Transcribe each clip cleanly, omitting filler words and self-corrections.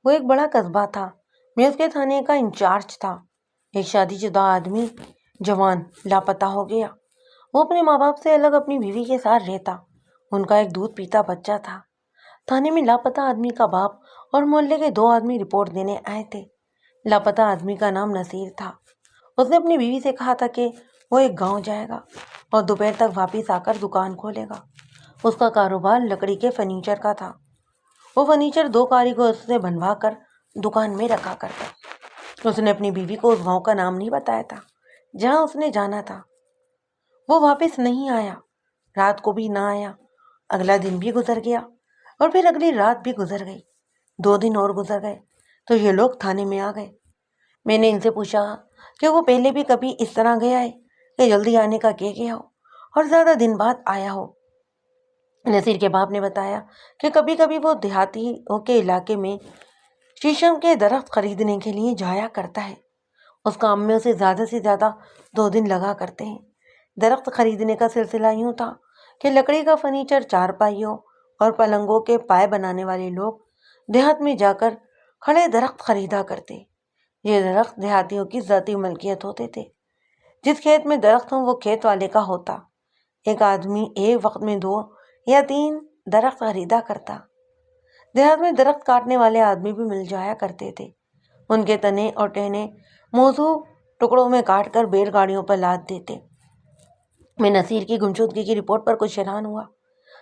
وہ ایک بڑا قصبہ تھا، میں اس کے تھانے کا انچارج تھا۔ ایک شادی شدہ آدمی جوان لاپتہ ہو گیا۔ وہ اپنے ماں باپ سے الگ اپنی بیوی کے ساتھ رہتا۔ ان کا ایک دودھ پیتا بچہ تھا۔ تھانے میں لاپتہ آدمی کا باپ اور محلے کے 2 آدمی رپورٹ دینے آئے تھے۔ لاپتہ آدمی کا نام نصیر تھا۔ اس نے اپنی بیوی سے کہا تھا کہ وہ ایک گاؤں جائے گا اور دوپہر تک واپس آ کر دکان کھولے گا۔ اس کا کاروبار لکڑی کے فرنیچر کا تھا۔ وہ فرنیچر 2 کاریگروں سے بنوا کر دکان میں رکھا کرتا۔ اس نے اپنی بیوی کو اس گاؤں کا نام نہیں بتایا تھا جہاں اس نے جانا تھا۔ وہ واپس نہیں آیا، رات کو بھی نہ آیا۔ اگلا دن بھی گزر گیا اور پھر اگلی رات بھی گزر گئی۔ 2 دن اور گزر گئے تو یہ لوگ تھانے میں آ گئے۔ میں نے ان سے پوچھا کہ وہ پہلے بھی کبھی اس طرح گیا ہے کہ جلدی آنے کا کہہ گیا ہو اور زیادہ دن بعد آیا ہو۔ نصیر کے باپ نے بتایا کہ کبھی کبھی وہ دیہاتیوں کے علاقے میں شیشم کے درخت خریدنے کے لیے جایا کرتا ہے۔ اس کام میں اسے زیادہ سے زیادہ 2 دن لگا کرتے ہیں۔ درخت خریدنے کا سلسلہ یوں تھا کہ لکڑی کا فرنیچر، چارپائیوں اور پلنگوں کے پائے بنانے والے لوگ دیہات میں جا کر کھڑے درخت خریدا کرتے۔ یہ درخت دیہاتیوں کی ذاتی ملکیت ہوتے تھے۔ جس کھیت میں درخت ہوں وہ کھیت والے کا ہوتا۔ ایک آدمی ایک وقت میں 2 یا 3 درخت خریدا کرتا۔ دیہات میں درخت کاٹنے والے آدمی بھی مل جایا کرتے تھے۔ ان کے تنے اور ٹہنے موزوں ٹکڑوں میں کاٹ کر بیل گاڑیوں پر لاد دیتے۔ میں نصیر کی گمشدگی کی رپورٹ پر کچھ حیران ہوا،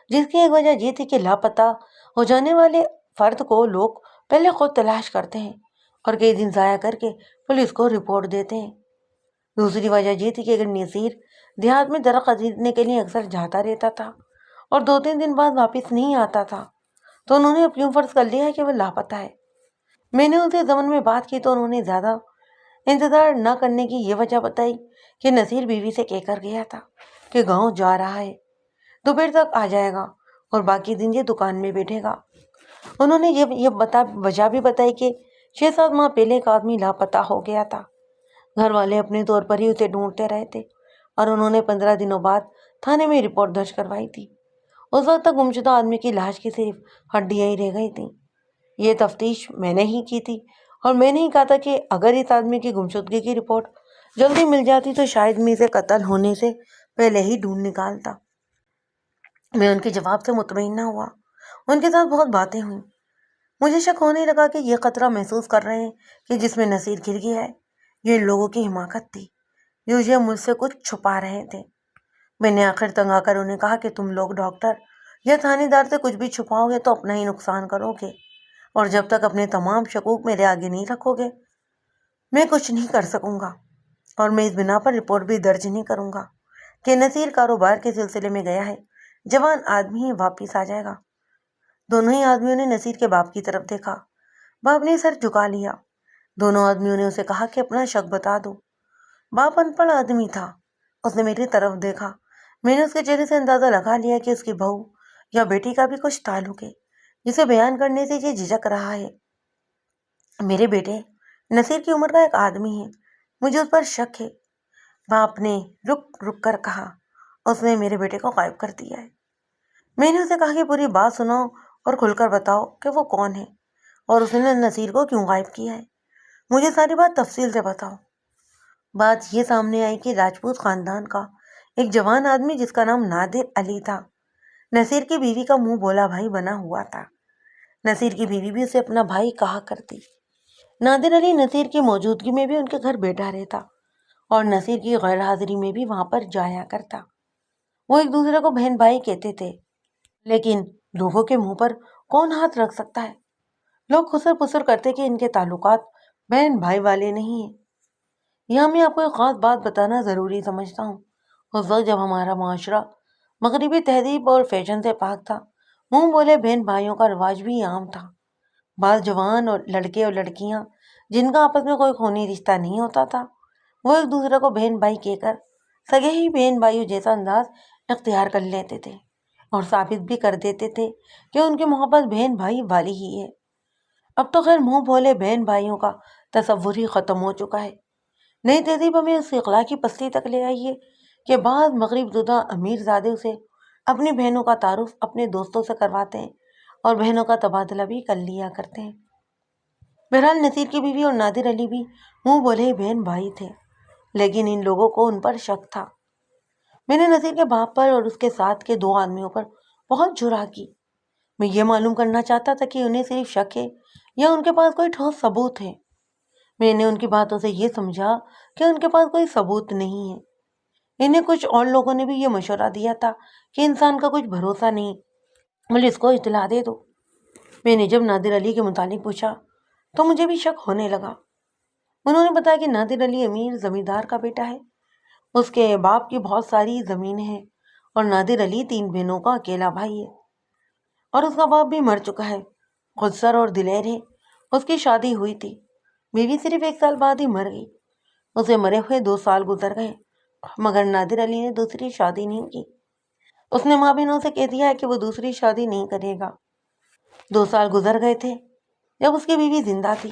جس کی ایک وجہ یہ تھی کہ لاپتہ ہو جانے والے فرد کو لوگ پہلے خود تلاش کرتے ہیں اور کئی دن ضائع کر کے پولیس کو رپورٹ دیتے ہیں۔ دوسری وجہ یہ تھی کہ اگر نصیر دیہات میں درخت خریدنے کے لیے اکثر جاتا رہتا تھا اور 2-3 دن بعد واپس نہیں آتا تھا تو انہوں نے یوں فرض کر لیا ہے کہ وہ لاپتہ ہے۔ میں نے ان سے ضمن میں بات کی تو انہوں نے زیادہ انتظار نہ کرنے کی یہ وجہ بتائی کہ نصیر بیوی سے کہہ کر گیا تھا کہ گاؤں جا رہا ہے، دوپہر تک آ جائے گا اور باقی دن یہ دکان میں بیٹھے گا۔ انہوں نے یہ وجہ بھی بتائی کہ 6-7 ماہ پہلے ایک آدمی لاپتہ ہو گیا تھا۔ گھر والے اپنے طور پر ہی اسے ڈھونڈتے رہے تھے اور انہوں نے 15 دنوں بعد تھانے میں رپورٹ درج کروائی تھی۔ اس وقت تک گمشدہ آدمی کی لاش کی صرف ہڈیاں ہی رہ گئی تھیں۔ یہ تفتیش میں نے ہی کی تھی اور میں نے ہی کہا تھا کہ اگر اس آدمی کی گمشدگی کی رپورٹ جلدی مل جاتی تو شاید میں اسے قتل ہونے سے پہلے ہی ڈھونڈ نکالتا۔ میں ان کے جواب سے مطمئن نہ ہوا۔ ان کے ساتھ بہت باتیں ہوئیں۔ مجھے شک ہونے لگا کہ یہ خطرہ محسوس کر رہے ہیں کہ جس میں نصیر گر گیا ہے، یہ ان لوگوں کی حماقت تھی جو یہ مجھ سے کچھ چھپا رہے تھے۔ میں نے آخر تنگ آ کر انہیں کہا کہ تم لوگ ڈاکٹر یا تھانے دار سے کچھ بھی چھپاؤ گے تو اپنا ہی نقصان کرو گے، اور جب تک اپنے تمام شکوک میرے آگے نہیں رکھو گے میں کچھ نہیں کر سکوں گا، اور میں اس بنا پر رپورٹ بھی درج نہیں کروں گا کہ نصیر کاروبار کے سلسلے میں گیا ہے، جوان آدمی ہی واپس آ جائے گا۔ دونوں ہی آدمیوں نے نصیر کے باپ کی طرف دیکھا۔ باپ نے سر جھکا لیا۔ دونوں آدمیوں نے اسے کہا کہ اپنا شک بتا دو۔ باپ ان پڑھ آدمی تھا۔ اس نے میری طرف دیکھا۔ میں نے اس کے چہرے سے اندازہ لگا لیا کہ اس کی بہو یا بیٹی کا بھی کچھ تعلق ہے، جسے بیان کرنے سے یہ جھجک رہا ہے۔ میرے بیٹے نصیر کی عمر کا ایک آدمی ہے، مجھے اس پر شک ہے۔ باپ نے رک رک کر کہا، اس نے میرے بیٹے کو غائب کر دیا ہے۔ میں نے اسے کہا کہ پوری بات سناؤ اور کھل کر بتاؤ کہ وہ کون ہے اور اس نے نصیر کو کیوں غائب کیا ہے۔ مجھے ساری بات تفصیل سے بتاؤ۔ بات یہ سامنے آئی کہ راجپوت خاندان کا ایک جوان آدمی جس کا نام نادر علی تھا، نصیر کی بیوی کا منہ بولا بھائی بنا ہوا تھا۔ نصیر کی بیوی بھی اسے اپنا بھائی کہا کرتی۔ نادر علی نصیر کی موجودگی میں بھی ان کے گھر بیٹھا رہتا اور نصیر کی غیر حاضری میں بھی وہاں پر جایا کرتا۔ وہ ایک دوسرے کو بہن بھائی کہتے تھے، لیکن لوگوں کے منہ پر کون ہاتھ رکھ سکتا ہے؟ لوگ خسر پسر کرتے کہ ان کے تعلقات بہن بھائی والے نہیں ہیں۔ یہاں میں آپ کو ایک خاص بات بتانا ضروری سمجھتا ہوں۔ اس وقت جب ہمارا معاشرہ مغربی تہذیب اور فیشن سے پاک تھا، منہ بولے بہن بھائیوں کا رواج بھی عام تھا۔ بعض جوان اور لڑکے اور لڑکیاں جن کا آپس میں کوئی خونی رشتہ نہیں ہوتا تھا، وہ ایک دوسرے کو بہن بھائی کہہ کر سگے ہی بہن بھائیوں جیسا انداز اختیار کر لیتے تھے اور ثابت بھی کر دیتے تھے کہ ان کی محبت بہن بھائی والی ہی ہے۔ اب تو خیر منہ بولے بہن بھائیوں کا تصور ہی ختم ہو چکا ہے۔ نئی تہذیب ہمیں اس اخلاقی پستی تک لے آئی ہے کہ بعض مغرب زدہ امیر زادے سے اپنی بہنوں کا تعارف اپنے دوستوں سے کرواتے ہیں اور بہنوں کا تبادلہ بھی کر لیا کرتے ہیں۔ بہرحال نصیر کی بیوی اور نادر علی بھی منہ بولے بہن بھائی تھے، لیکن ان لوگوں کو ان پر شک تھا۔ میں نے نصیر کے باپ پر اور اس کے ساتھ کے 2 آدمیوں پر بہت جرح کی۔ میں یہ معلوم کرنا چاہتا تھا کہ انہیں صرف شک ہے یا ان کے پاس کوئی ٹھوس ثبوت ہے۔ میں نے ان کی باتوں سے یہ سمجھا کہ ان کے پاس کوئی ثبوت نہیں ہے۔ انہیں کچھ اور لوگوں نے بھی یہ مشورہ دیا تھا کہ انسان کا کچھ بھروسہ نہیں، پولیس کو اطلاع دے دو۔ میں نے جب نادر علی کے متعلق پوچھا تو مجھے بھی شک ہونے لگا۔ انہوں نے بتایا کہ نادر علی امیر زمیندار کا بیٹا ہے، اس کے باپ کی بہت ساری زمینیں ہیں اور نادر علی 3 بہنوں کا اکیلا بھائی ہے اور اس کا باپ بھی مر چکا ہے، خودسر اور دلیر ہے۔ اس کی شادی ہوئی تھی، بیوی صرف 1 سال بعد ہی مر گئی۔ اسے مرے ہوئے 2 سال گزر گئے، مگر نادر علی نے دوسری شادی نہیں کی۔ اس نے ماں بہنوں سے کہہ دیا ہے کہ وہ دوسری شادی نہیں کرے گا۔ 2 سال گزر گئے تھے جب اس کی بیوی زندہ تھی۔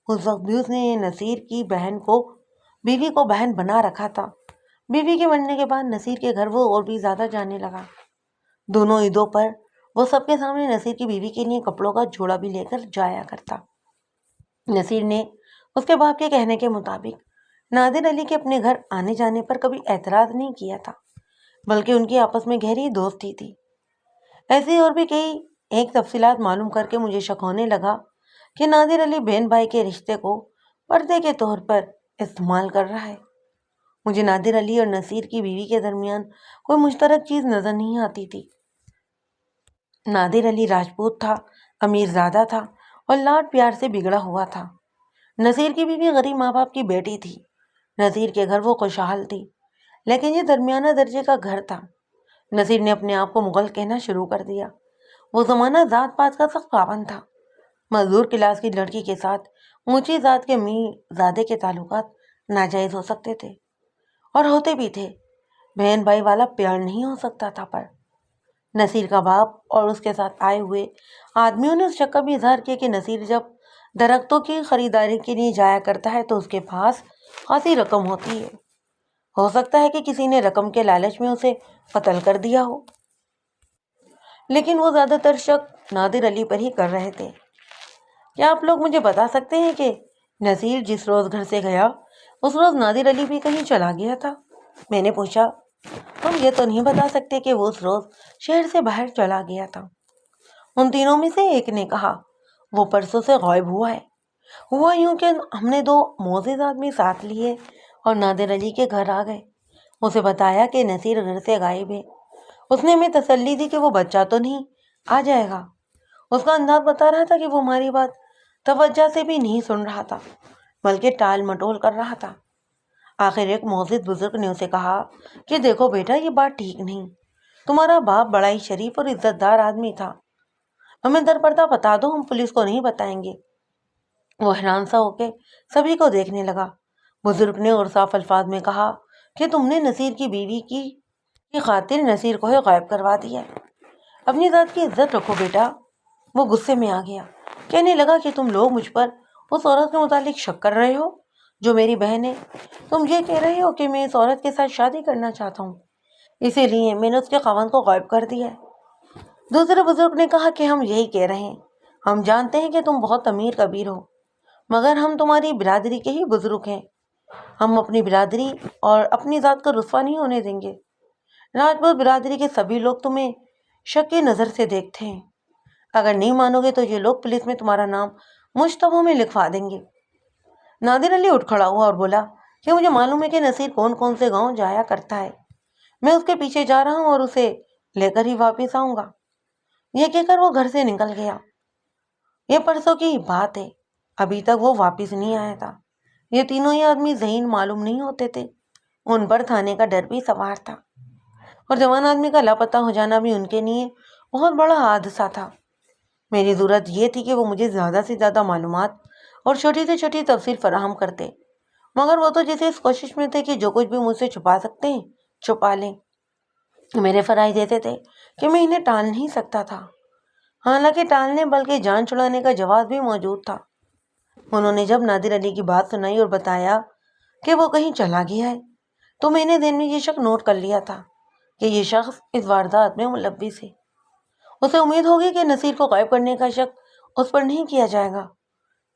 اس وقت بھی اس نے نصیر کی بیوی کو بہن بنا رکھا تھا۔ بیوی کے مرنے کے بعد نصیر کے گھر وہ اور بھی زیادہ جانے لگا۔ دونوں عیدوں پر وہ سب کے سامنے نصیر کی بیوی کے لیے کپڑوں کا جوڑا بھی لے کر جایا کرتا۔ نصیر نے اس کے باپ کے کہنے کے مطابق نادر علی کے اپنے گھر آنے جانے پر کبھی اعتراض نہیں کیا تھا، بلکہ ان کی آپس میں گہری دوستی تھی۔ ایسی اور بھی کئی ایک تفصیلات معلوم کر کے مجھے شک ہونے لگا کہ نادر علی بہن بھائی کے رشتے کو پردے کے طور پر استعمال کر رہا ہے۔ مجھے نادر علی اور نصیر کی بیوی کے درمیان کوئی مشترک چیز نظر نہیں آتی تھی۔ نادر علی راجپوت تھا، امیر زادہ تھا اور لاڈ پیار سے بگڑا ہوا تھا۔ نصیر کی بیوی غریب ماں باپ کی بیٹی تھی۔ نصیر کے گھر وہ خوشحال تھی، لیکن یہ درمیانہ درجے کا گھر تھا۔ نصیر نے اپنے آپ کو مغل کہنا شروع کر دیا۔ وہ زمانہ ذات پات کا سخت پابند تھا۔ مزدور کلاس کی لڑکی کے ساتھ اونچی ذات کے امیر زادے کے تعلقات ناجائز ہو سکتے تھے، اور ہوتے بھی تھے۔ بہن بھائی والا پیار نہیں ہو سکتا تھا۔ پر نصیر کا باپ اور اس کے ساتھ آئے ہوئے آدمیوں نے اس شک کا بھی اظہار کیا کہ نصیر جب درختوں کی خریداری کے لیے جایا کرتا ہے تو اس کے پاس خاصی رقم ہوتی ہے۔ ہو سکتا ہے کہ کسی نے رقم کے لالچ میں اسے قتل کر دیا ہو، لیکن وہ زیادہ تر شک نادر علی پر ہی کر رہے تھے۔ کیا آپ لوگ مجھے بتا سکتے ہیں کہ نصیر جس روز گھر سے گیا اس روز نادر علی بھی کہیں چلا گیا تھا؟ میں نے پوچھا۔ ہم یہ تو نہیں بتا سکتے کہ وہ اس روز شہر سے باہر چلا گیا تھا، ان تینوں میں سے ایک نے کہا۔ وہ پرسوں سے غائب ہوا ہے۔ ہوا یوں کہ ہم نے 2 معزز آدمی ساتھ لیے اور نادر علی کے گھر آ گئے۔ اسے بتایا کہ نصیر گھر سے غائب ہے۔ اس نے ہمیں تسلی دی کہ وہ بچہ تو نہیں آ جائے گا۔ اس کا انداز بتا رہا تھا کہ وہ ہماری بات توجہ سے بھی نہیں سن رہا تھا، بلکہ ٹال مٹول کر رہا تھا۔ آخر ایک معزز بزرگ نے اسے کہا کہ دیکھو بیٹا، یہ بات ٹھیک نہیں۔ تمہارا باپ بڑا ہی شریف اور عزت دار آدمی تھا، ہمیں در پردہ بتا دو، ہم پولیس کو نہیں بتائیں گے۔ وہ حیران سا ہو کے سبھی کو دیکھنے لگا۔ بزرگ نے اور صاف الفاظ میں کہا کہ تم نے نصیر کی بیوی کی خاطر نصیر کو غائب کروا دیا ہے۔ اپنی ذات کی عزت رکھو بیٹا۔ وہ غصے میں آ گیا، کہنے لگا کہ تم لوگ مجھ پر اس عورت کے متعلق شک کر رہے ہو جو میری بہن ہے۔ تم یہ کہہ رہے ہو کہ میں اس عورت کے ساتھ شادی کرنا چاہتا ہوں، اسی لیے میں نے اس کے خاوند کو غائب کر دیا ہے۔ دوسرے بزرگ نے کہا کہ ہم یہی کہہ رہے ہیں، ہم جانتے ہیں کہ تم بہت امیر کبیر ہو، مگر ہم تمہاری برادری کے ہی بزرگ ہیں۔ ہم اپنی برادری اور اپنی ذات کو رسوا نہیں ہونے دیں گے۔ راجپوت برادری کے سبھی لوگ تمہیں شک کی نظر سے دیکھتے ہیں۔ اگر نہیں مانو گے تو یہ لوگ پولیس میں تمہارا نام مشتبہ میں لکھوا دیں گے۔ نادر علی اٹھ کھڑا ہوا اور بولا کہ مجھے معلوم ہے کہ نصیر کون کون سے گاؤں جایا کرتا ہے، میں اس کے پیچھے جا رہا ہوں اور اسے لے کر ہی واپس آؤں گا۔ یہ کہہ کر وہ گھر سے نکل گیا۔ یہ پرسوں کی بات ہے، ابھی تک وہ واپس نہیں آیا تھا۔ یہ تینوں ہی آدمی ذہین معلوم نہیں ہوتے تھے، ان پر تھانے کا ڈر بھی سوار تھا، اور جوان آدمی کا لاپتہ ہو جانا بھی ان کے لیے بہت بڑا حادثہ تھا۔ میری ضرورت یہ تھی کہ وہ مجھے زیادہ سے زیادہ معلومات اور چھوٹی سے چھوٹی تفصیل فراہم کرتے، مگر وہ تو جیسے اس کوشش میں تھے کہ جو کچھ بھی مجھ سے چھپا سکتے ہیں چھپا لیں۔ میرے فرائض ایسے تھے کہ میں انہیں ٹال نہیں سکتا تھا، حالانکہ ٹالنے بلکہ جان چھڑانے کا جواز بھی موجود تھا۔ انہوں نے جب نادر علی کی بات سنائی اور بتایا کہ وہ کہیں چلا گیا ہے تو میں نے ذہن میں یہ شک نوٹ کر لیا تھا کہ یہ شخص اس واردات میں ملوث ہے۔ اسے امید ہوگی کہ نصیر کو غائب کرنے کا شک اس پر نہیں کیا جائے گا۔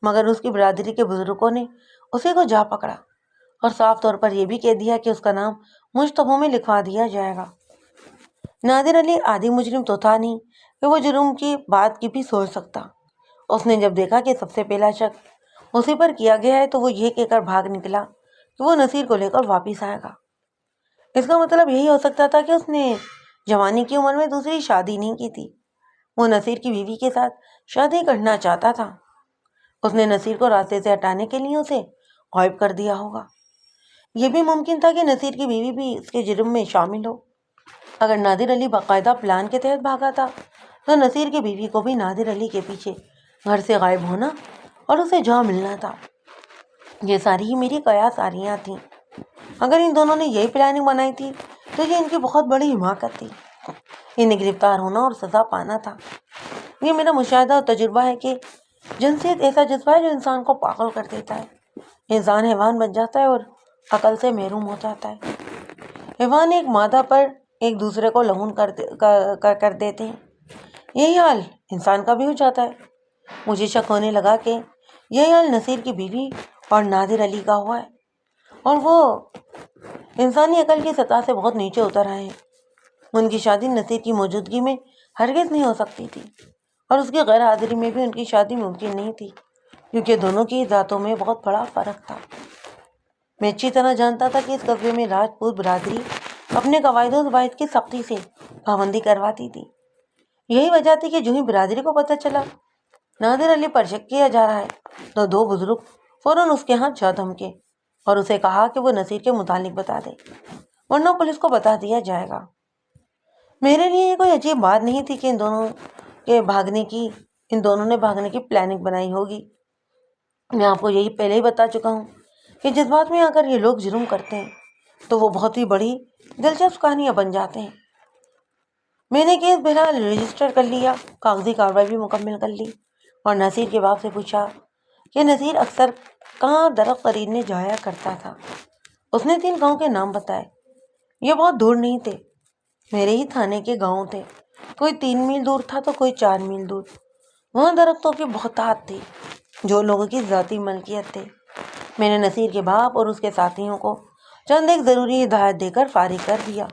مگر اس کی برادری کے بزرگوں نے اسی کو جا پکڑا اور صاف طور پر یہ بھی کہہ دیا کہ اس کا نام مشتبوں میں لکھوا دیا جائے گا۔ نادر علی عادی مجرم تو تھا نہیں کہ وہ جرم کی بات کی بھی سوچ سکتا۔ اس نے جب دیکھا کہ سب سے پہلا شک اسی پر کیا گیا ہے تو وہ یہ کہہ کر بھاگ نکلا کہ وہ نصیر کو لے کر واپس آئے گا۔ اس کا مطلب یہی ہو سکتا تھا کہ اس نے جوانی کی عمر میں دوسری شادی نہیں کی تھی، وہ نصیر کی بیوی کے ساتھ شادی کرنا چاہتا تھا۔ اس نے نصیر کو راستے سے ہٹانے کے لیے اسے غائب کر دیا ہوگا۔ یہ بھی ممکن تھا کہ نصیر کی بیوی بھی اس کے جرم میں شامل ہو۔ اگر نادر علی باقاعدہ پلان کے تحت بھاگا تھا تو نصیر کی بیوی کو بھی نادر علی کے پیچھے گھر سے غائب ہونا اور اسے جا ملنا تھا۔ یہ ساری ہی میری قیاساریاں تھیں۔ اگر ان دونوں نے یہی پلاننگ بنائی تھی تو یہ ان کی بہت بڑی حماقت تھی۔ انہیں گرفتار ہونا اور سزا پانا تھا۔ یہ میرا مشاہدہ اور تجربہ ہے کہ جنسیت ایسا جذبہ ہے جو انسان کو پاگل کر دیتا ہے۔ انسان حیوان بن جاتا ہے اور عقل سے محروم ہو جاتا ہے۔ حیوان ایک مادہ پر ایک دوسرے کو لگن کر دیتے ہیں۔ یہی حال انسان کا بھی ہو جاتا ہے۔ مجھے شک ہونے لگا کہ یہی حال نصیر کی بیوی اور نادر علی کا ہوا ہے، اور وہ انسانی عقل کی سطح سے بہت نیچے اتر آئے ہیں۔ ان کی شادی نصیر کی موجودگی میں ہرگز نہیں ہو سکتی تھی، اور اس کی غیر حاضری میں بھی ان کی شادی ممکن نہیں تھی، کیونکہ دونوں کی ذاتوں میں بہت بڑا فرق تھا۔ میں اچھی طرح جانتا تھا کہ اس قصبے میں راجپوت برادری اپنے قواعد و ضوابط کی سختی سے پابندی کرواتی تھی۔ یہی وجہ تھی کہ جو ہی برادری کو پتہ چلا نادر علی پر شک کیا جا رہا ہے تو دو بزرگ فوراً اس کے ہاتھ جا دھمکے اور اسے کہا کہ وہ نصیر کے متعلق بتا دے، ورنہ پولیس کو بتا دیا جائے گا۔ میرے لیے یہ کوئی عجیب بات نہیں تھی کہ ان دونوں نے بھاگنے کی پلاننگ بنائی ہوگی۔ میں آپ کو یہی پہلے ہی بتا چکا ہوں کہ جذبات میں آ کر یہ لوگ جرم کرتے ہیں تو وہ بہت ہی بڑی دلچسپ کہانیاں بن جاتے ہیں۔ میں نے کیس بہرحال رجسٹر کر لیا، کاغذی کارروائی بھی مکمل کر لی، اور نصیر کے باپ سے پوچھا کہ نصیر اکثر کہاں درخت خریدنے جایا کرتا تھا۔ اس نے 3 گاؤں کے نام بتائے۔ یہ بہت دور نہیں تھے، میرے ہی تھانے کے گاؤں تھے۔ کوئی 3 میل دور تھا تو کوئی 4 میل دور۔ وہاں درختوں کی بہتات تھی جو لوگوں کی ذاتی ملکیت تھے۔ میں نے نصیر کے باپ اور اس کے ساتھیوں کو چند ایک ضروری ہدایت دے کر فارغ کر دیا،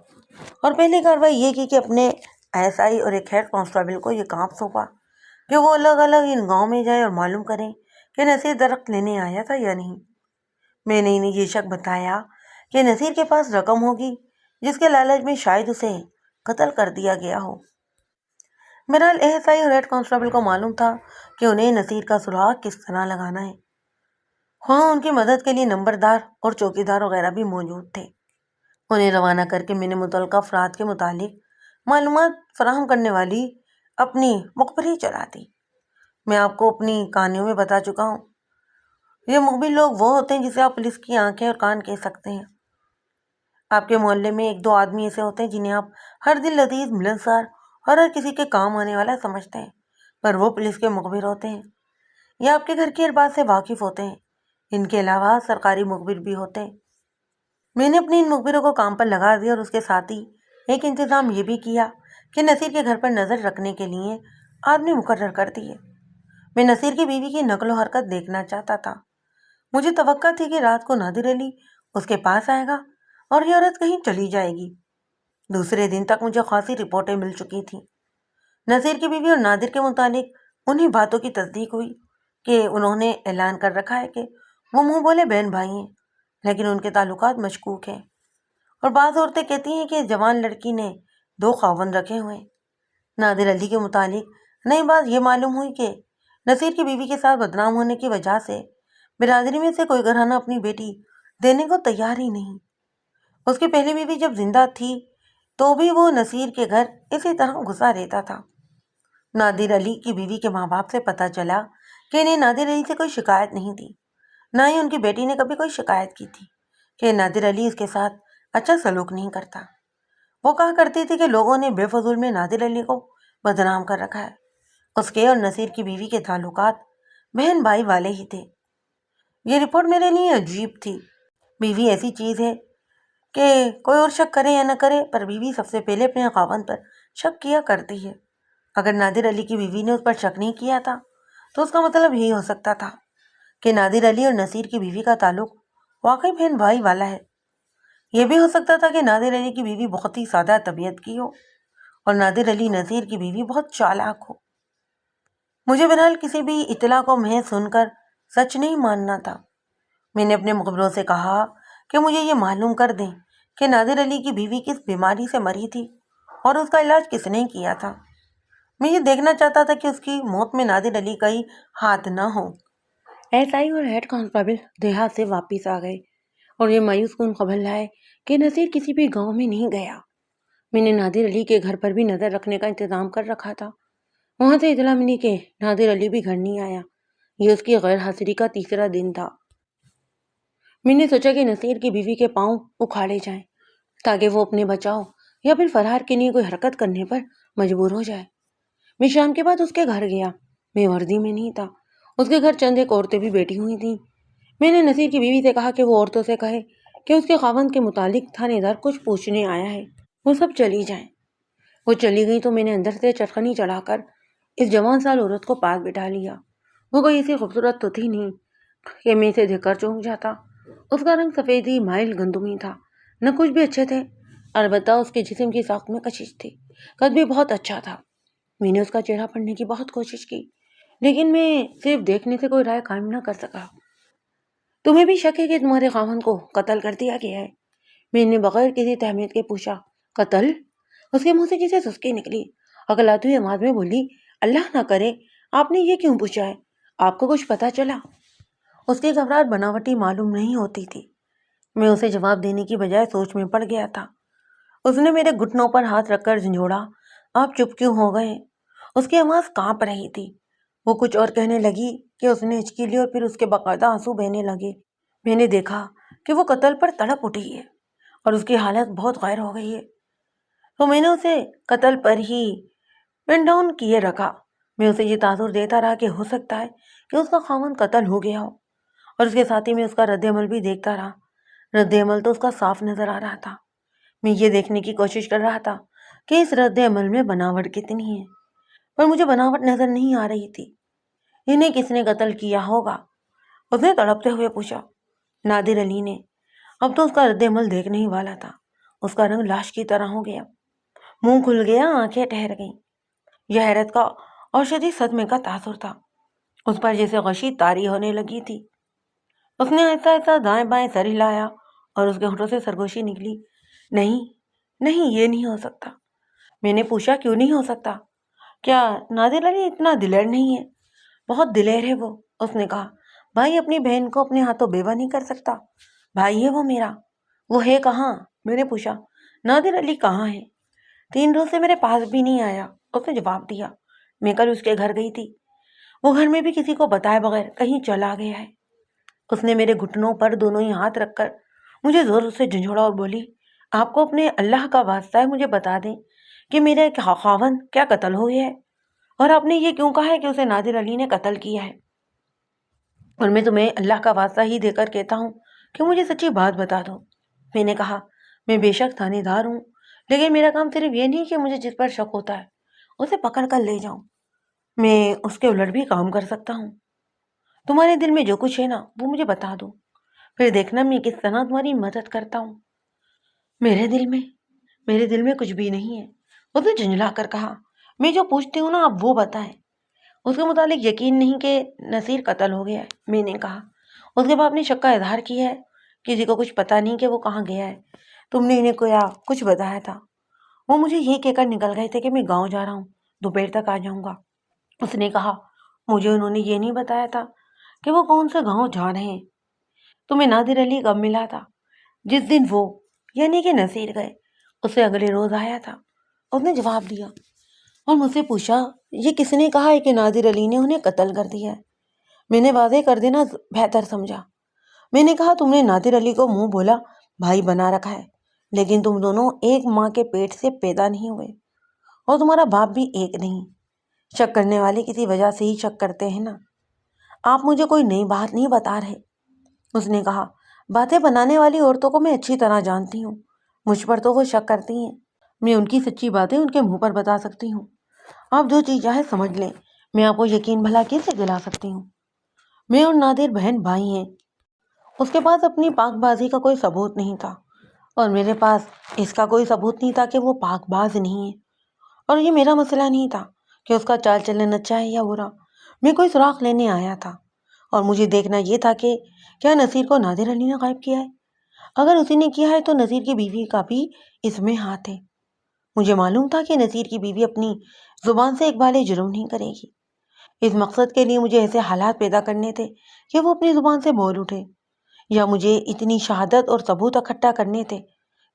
اور پہلی کارروائی یہ کی کہ اپنے SI اور ایک ہیڈ کانسٹیبل کو یہ کام سونپا کہ وہ الگ الگ ان گاؤں میں جائیں اور معلوم کریں کہ نصیر درخت لینے آیا تھا یا نہیں۔ میں نے انہیں یہ شک بتایا کہ نصیر کے پاس رقم ہوگی جس کے لالچ میں شاید اسے قتل کر دیا گیا ہو۔ بہرحال SI اور ہیڈ کانسٹیبل کو معلوم تھا کہ انہیں نصیر کا سراغ کس طرح لگانا ہے۔ وہاں ان کی مدد کے لیے نمبردار اور چوکیدار وغیرہ بھی موجود تھے۔ انہیں روانہ کر کے میں نے متعلقہ افراد کے متعلق معلومات فراہم کرنے والی اپنی مخبری چلا دی۔ میں آپ کو اپنی کہانیوں میں بتا چکا ہوں، یہ مخبر لوگ وہ ہوتے ہیں جسے آپ پولیس کی آنکھیں اور کان کہہ سکتے ہیں۔ آپ کے محلے میں 1-2 آدمی ایسے ہوتے ہیں جنہیں آپ ہر دل لذیذ، ملنسار اور ہر کسی کے کام آنے والا سمجھتے ہیں، پر وہ پولیس کے مخبر ہوتے ہیں۔ یہ آپ کے گھر کی ہر بات سے واقف ہوتے ہیں۔ ان کے علاوہ سرکاری مخبر بھی ہوتے ہیں۔ میں نے اپنے ان مخبروں کو کام پر لگا دیا، اور اس کے ساتھ ہی ایک انتظام یہ بھی کیا کہ نصیر کے گھر پر نظر رکھنے کے لیے آدمی مقرر کر دیے۔ میں نصیر کی بیوی کی نقل و حرکت دیکھنا چاہتا تھا۔ مجھے توقع تھی کہ رات کو نادر علی اس کے پاس آئے گا اور یہ عورت کہیں چلی جائے گی۔ دوسرے دن تک مجھے خاصی رپورٹیں مل چکی تھیں۔ نصیر کی بیوی اور نادر کے متعلق انہیں باتوں کی تصدیق ہوئی کہ انہوں نے اعلان کر رکھا ہے کہ وہ منہ بولے بہن بھائی ہیں، لیکن ان کے تعلقات مشکوک ہیں، اور بعض عورتیں کہتی ہیں کہ جوان لڑکی نے 2 خاوند رکھے ہوئے ہیں۔ نادر علی کے متعلق نئی بات یہ معلوم ہوئی کہ نصیر کی بیوی کے ساتھ بدنام ہونے کی وجہ سے برادری میں سے کوئی گھرانہ اپنی بیٹی دینے کو تیار ہی نہیں۔ اس کی پہلی بیوی جب زندہ تھی تو بھی وہ نصیر کے گھر اسی طرح گھسا رہتا تھا۔ نادر علی کی بیوی کے ماں باپ سے پتہ چلا کہ انہیں نادر علی سے کوئی شکایت نہیں تھی، نہ ہی ان کی بیٹی نے کبھی کوئی شکایت کی تھی کہ نادر علی اس کے ساتھ اچھا سلوک نہیں کرتا۔ وہ کہا کرتی تھی کہ لوگوں نے بے فضول میں نادر علی کو بدنام کر رکھا ہے۔ اس کے اور نصیر کی بیوی کے تعلقات بہن بھائی والے ہی تھے۔ یہ رپورٹ میرے لیے عجیب تھی۔ بیوی ایسی چیز ہے کہ کوئی اور شک کرے یا نہ کرے، پر بیوی سب سے پہلے اپنے خاوند پر شک کیا کرتی ہے۔ اگر نادر علی کی بیوی نے اس پر شک نہیں کیا تھا تو اس کا مطلب یہی ہو سکتا تھا کہ نادر علی اور نصیر کی بیوی کا تعلق واقعی بہن بھائی والا ہے۔ یہ بھی ہو سکتا تھا کہ نادر علی کی بیوی بہت ہی سادہ طبیعت کی ہو اور نادر علی نصیر کی بیوی بہت چالاک ہو۔ مجھے بہرحال کسی بھی اطلاع کو محض سن کر سچ نہیں ماننا تھا۔ میں نے اپنے مخبروں سے کہا کہ مجھے یہ معلوم کر دیں کہ نادر علی کی بیوی کس بیماری سے مری تھی اور اس کا علاج کس نے کیا تھا۔ میں یہ دیکھنا چاہتا تھا کہ اس کی موت میں نادر علی کا ہی ہاتھ نہ ہو۔ ایسائی اور ہیڈ کانسٹیبل دیہات سے واپس آ گئے اور یہ مایوس کن خبر لائے کہ نصیر کسی بھی گاؤں میں نہیں گیا۔ میں نے نادر علی کے گھر پر بھی نظر رکھنے کا انتظام کر رکھا تھا۔ وہاں سے اطلاع ملی کہ نادر علی بھی گھر نہیں آیا۔ یہ اس کی غیر حاضری کا تیسرا دن تھا۔ میں نے سوچا کہ نصیر کی بیوی کے پاؤں اکھاڑے جائیں تاکہ وہ اپنے بچاؤ یا پھر فرار کے لیے کوئی حرکت کرنے پر مجبور ہو جائے۔ میں شام کے بعد اس کے گھر گیا۔ میں وردی میں نہیں تھا۔ اس کے گھر چند ایک عورتیں بھی بیٹھی ہوئی تھیں۔ میں نے نصیر کی بیوی سے کہا کہ وہ عورتوں سے کہے کہ اس کے خاوند کے متعلق تھانے دار کچھ پوچھنے آیا ہے، وہ سب چلی جائیں۔ وہ چلی گئی تو میں نے اندر سے چٹکنی چڑھا کر اس جوان سال عورت کو پاس بٹھا لیا۔ وہ کوئی ایسی خوبصورت تو تھی نہیں کہ میں اسے دیکھ کر چونک جاتا۔ اس کا رنگ سفیدی مائل گندمی تھا، نہ کچھ بھی اچھے تھے، البتہ اس کے جسم کی ساخت میں کشش تھی۔ قد بھی بہت اچھا تھا۔ میں نے اس کا چہرہ پڑھنے کی بہت کوشش کی، لیکن میں صرف دیکھنے سے کوئی رائے قائم نہ کر سکا۔ تمہیں بھی شک ہے کہ تمہارے خاوند کو قتل کر دیا گیا ہے؟ میں نے بغیر کسی تہمت کے پوچھا۔ قتل؟ اس کے منہ سے جسے سسکی نکلی۔ اکلاتی ہوئی آواز میں بولی، اللہ نہ کرے، آپ نے یہ کیوں پوچھا ہے؟ آپ کو کچھ پتا چلا؟ اس کی گھبراہٹ بناوٹی معلوم نہیں ہوتی تھی۔ میں اسے جواب دینے کی بجائے سوچ میں پڑ گیا تھا۔ اس نے میرے گھٹنوں پر ہاتھ رکھ کر جھنجھوڑا، آپ چپ کیوں ہو گئے؟ اس کی آواز کانپ رہی تھی۔ وہ کچھ اور کہنے لگی کہ اس نے ہچکی لی اور پھر اس کے باقاعدہ آنسو بہنے لگے۔ میں نے دیکھا کہ وہ قتل پر تڑپ اٹھی ہے اور اس کی حالت بہت غیر ہو گئی ہے، تو میں نے اسے قتل پر ہی پن ڈاؤن کیے رکھا۔ میں اسے یہ تاثر دیتا رہا کہ ہو سکتا ہے کہ اس کا خاوند قتل ہو گیا ہو، اور اس کے ساتھ ہی میں اس کا رد عمل بھی دیکھتا رہا۔ رد عمل تو اس کا صاف نظر آ رہا تھا۔ میں یہ دیکھنے کی کوشش کر رہا تھا کہ اس رد عمل میں بناوٹ کتنی ہے، پر مجھے بناوٹ نظر نہیں آ رہی تھی۔ انہیں کس نے قتل کیا ہوگا؟ اس نے تڑپتے ہوئے پوچھا۔ نادر علی نے۔ اب تو اس کا رد عمل دیکھنے ہی والا تھا۔ اس کا رنگ لاش کی طرح ہو گیا، منہ کھل گیا، آنکھیں ٹھہر گئیں۔ یہ حیرت کا اور شدید صدمے کا تاثر تھا اس پر، جیسے غشی طاری ہونے لگی تھی۔ اس نے ایسا ایسا دائیں بائیں سر ہلایا اور اس کے ہونٹوں سے سرگوشی نکلی، نہیں نہیں، یہ نہیں ہو سکتا۔ میں نے پوچھا، کیوں نہیں ہو سکتا؟ کیا نادر علی اتنا دلیر نہیں ہے؟ بہت دلیر ہے وہ، اس نے کہا۔ بھائی اپنی بہن کو اپنے ہاتھوں بیوہ نہیں کر سکتا؟ بھائی ہے وہ میرا۔ وہ ہے کہاں؟ میں نے پوچھا۔ نادر علی کہاں ہے؟ 3 روز سے میرے پاس بھی نہیں آیا، اس نے جواب دیا۔ میں کل اس کے گھر گئی تھی، وہ گھر میں بھی کسی کو بتائے بغیر کہیں چلا گیا ہے۔ اس نے میرے گھٹنوں پر دونوں ہی ہاتھ رکھ کر مجھے زور سے جھنجھوڑا اور بولی، آپ کو اپنے اللہ کا واسطہ ہے مجھے بتا دیں کہ میرے خاوند کیا قتل ہو گیا ہے، اور آپ نے یہ کیوں کہا ہے کہ اسے نادر علی نے قتل کیا ہے؟ اور میں تمہیں اللہ کا واسطہ ہی دے کر کہتا ہوں کہ مجھے سچی بات بتا دو۔ میں نے کہا، میں بے شک تھانے دار ہوں، لیکن میرا کام صرف یہ نہیں کہ مجھے جس پر شک ہوتا ہے اسے پکڑ کر لے جاؤں، میں اس کے الٹ بھی کام کر سکتا ہوں۔ تمہارے دل میں جو کچھ ہے نا، وہ مجھے بتا دو، پھر دیکھنا میں کس طرح تمہاری مدد کرتا ہوں۔ میرے دل میں کچھ بھی نہیں ہے، اس نے جھنجھلا کر کہا۔ میں جو پوچھتی ہوں نا، آپ وہ بتائیں۔ اس کے متعلق یقین نہیں کہ نصیر قتل ہو گیا ہے، میں نے کہا۔ اس کے باپ نے شک کا اظہار کیا ہے، کسی کو کچھ پتا نہیں کہ وہ کہاں گیا ہے۔ تم نے انہیں کچھ بتایا تھا؟ وہ مجھے یہ کہہ کر نکل گئے تھے کہ میں گاؤں جا رہا ہوں، دوپہر تک آ جاؤں گا۔ اس نے کہا، مجھے انہوں نے یہ نہیں بتایا تھا کہ وہ کون سے گاؤں جا رہے ہیں۔ تمہیں نادر علی کب ملا تھا؟ جس دن وہ یعنی کہ نصیر گئے، اس سے اگلے روز آیا تھا، اس نے جواب دیا۔ اور مجھ سے پوچھا، یہ کس نے کہا ہے کہ نادر علی نے انہیں قتل کر دیا ہے؟ میں نے واضح کر دینا بہتر سمجھا۔ میں نے کہا، تم نے نادر علی کو منہ بولا بھائی بنا رکھا ہے، لیکن تم دونوں ایک ماں کے پیٹ سے پیدا نہیں ہوئے، اور تمہارا باپ بھی ایک نہیں۔ شک کرنے والے کسی وجہ سے ہی شک کرتے ہیں نا۔ آپ مجھے کوئی نئی بات نہیں بتا رہے، اس نے کہا۔ باتیں بنانے والی عورتوں کو میں اچھی طرح جانتی ہوں، مجھ پر تو وہ شک کرتی ہیں، میں ان کی سچی باتیں ان کے منہ پر بتا سکتی ہوں۔ آپ جو چیز چاہے سمجھ لیں، میں آپ کو یقین بھلا کیسے دلا سکتی ہوں؟ میں اور نادر بہن بھائی ہیں۔ اس کے پاس اپنی پاک بازی کا کوئی ثبوت نہیں تھا اور میرے پاس اس کا کوئی ثبوت نہیں تھا کہ وہ پاک باز نہیں ہے۔ اور یہ میرا مسئلہ نہیں تھا کہ اس کا چال چلن اچھا ہے یا برا، میں کوئی سراغ لینے آیا تھا اور مجھے دیکھنا یہ تھا کہ کیا نصیر کو نادر علی نے غائب کیا ہے۔ اگر اسی نے کیا ہے تو نصیر کی بیوی کا بھی اس میں ہاتھ ہے۔ مجھے معلوم تھا کہ نصیر کی بیوی اپنی زبان سے اقبال جرم نہیں کرے گی۔ اس مقصد کے لیے مجھے ایسے حالات پیدا کرنے تھے کہ وہ اپنی زبان سے بول اٹھے، یا مجھے اتنی شہادت اور ثبوت اکٹھا کرنے تھے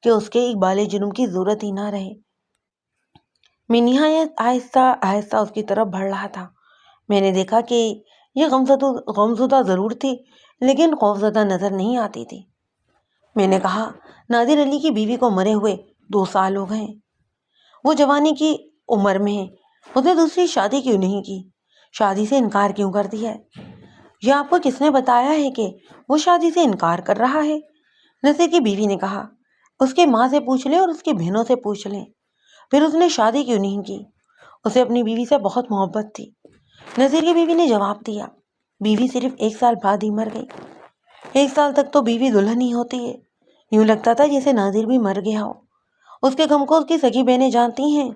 کہ اس کے اقبال جرم کی ضرورت ہی نہ رہے۔ میں نہایت آہستہ آہستہ اس کی طرف بڑھ رہا تھا۔ میں نے دیکھا کہ یہ غمزدہ ضرور تھی لیکن خوفزدہ نظر نہیں آتی تھی۔ میں نے کہا، نادر علی کی بیوی کو مرے ہوئے 2 سال ہو گئے، وہ جوانی کی عمر میں ہے، اس نے دوسری شادی کیوں نہیں کی؟ شادی سے انکار کیوں کر دیا ہے؟ یہ آپ کو کس نے بتایا ہے کہ وہ شادی سے انکار کر رہا ہے؟ نصیر کی بیوی نے کہا، اس کی ماں سے پوچھ لیں اور اس کی بہنوں سے پوچھ لیں، پھر اس نے شادی کیوں نہیں کی؟ اسے اپنی بیوی سے بہت محبت تھی۔ نصیر کی بیوی نے جواب دیا، بیوی صرف 1 سال بعد ہی مر گئی۔ 1 سال تک تو بیوی دلہن ہی ہوتی ہے۔ یوں لگتا تھا جیسے نادر بھی مر گیا ہو۔ اس کے غم کو اس کی سگی بہنیں جانتی ہیں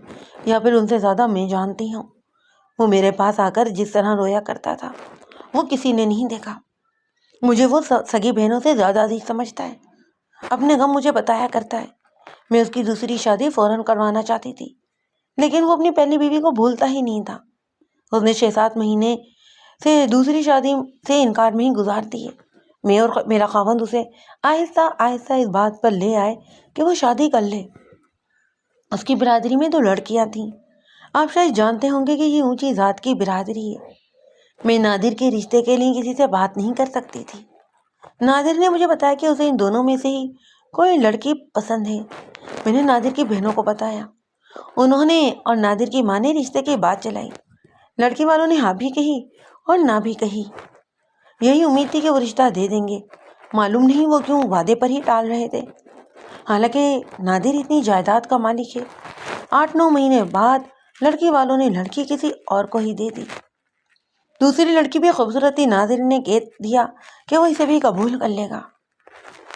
یا پھر ان سے زیادہ میں جانتی ہوں۔ وہ میرے پاس آ کر جس طرح رویا کرتا تھا وہ کسی نے نہیں دیکھا۔ مجھے وہ سگی بہنوں سے زیادہ عزیز سمجھتا ہے، اپنے غم مجھے بتایا کرتا ہے۔ میں اس کی دوسری شادی فوراً کروانا چاہتی تھی لیکن وہ اپنی پہلی بیوی کو بھولتا ہی نہیں تھا۔ اس نے 6-7 مہینے سے دوسری شادی سے انکار میں ہی گزار دیے۔ میں اور میرا خاوند اسے آہستہ آہستہ اس بات پر لے آئے کہ وہ شادی کر لے۔ اس کی برادری میں 2 لڑکیاں تھیں۔ آپ شاید جانتے ہوں گے کہ یہ اونچی ذات کی برادری ہے۔ میں نادر کے رشتے کے لیے کسی سے بات نہیں کر سکتی تھی۔ نادر نے مجھے بتایا کہ اسے ان دونوں میں سے ہی کوئی لڑکی پسند ہے۔ میں نے نادر کی بہنوں کو بتایا، انہوں نے اور نادر کی ماں نے رشتے کی بات چلائی۔ لڑکی والوں نے ہاں بھی کہی اور نہ بھی کہی۔ یہی امید تھی کہ وہ رشتہ دے دیں گے۔ معلوم نہیں وہ کیوں وعدے پر ہی ٹال رہے تھے، حالانکہ نادر اتنی جائیداد کا مالک ہے۔ 8-9 مہینے بعد لڑکی والوں نے لڑکی کسی اور کو ہی دے دی۔ دوسری لڑکی بھی خوبصورت تھی۔ نادر نے کہہ دیا کہ وہ اسے بھی قبول کر لے گا۔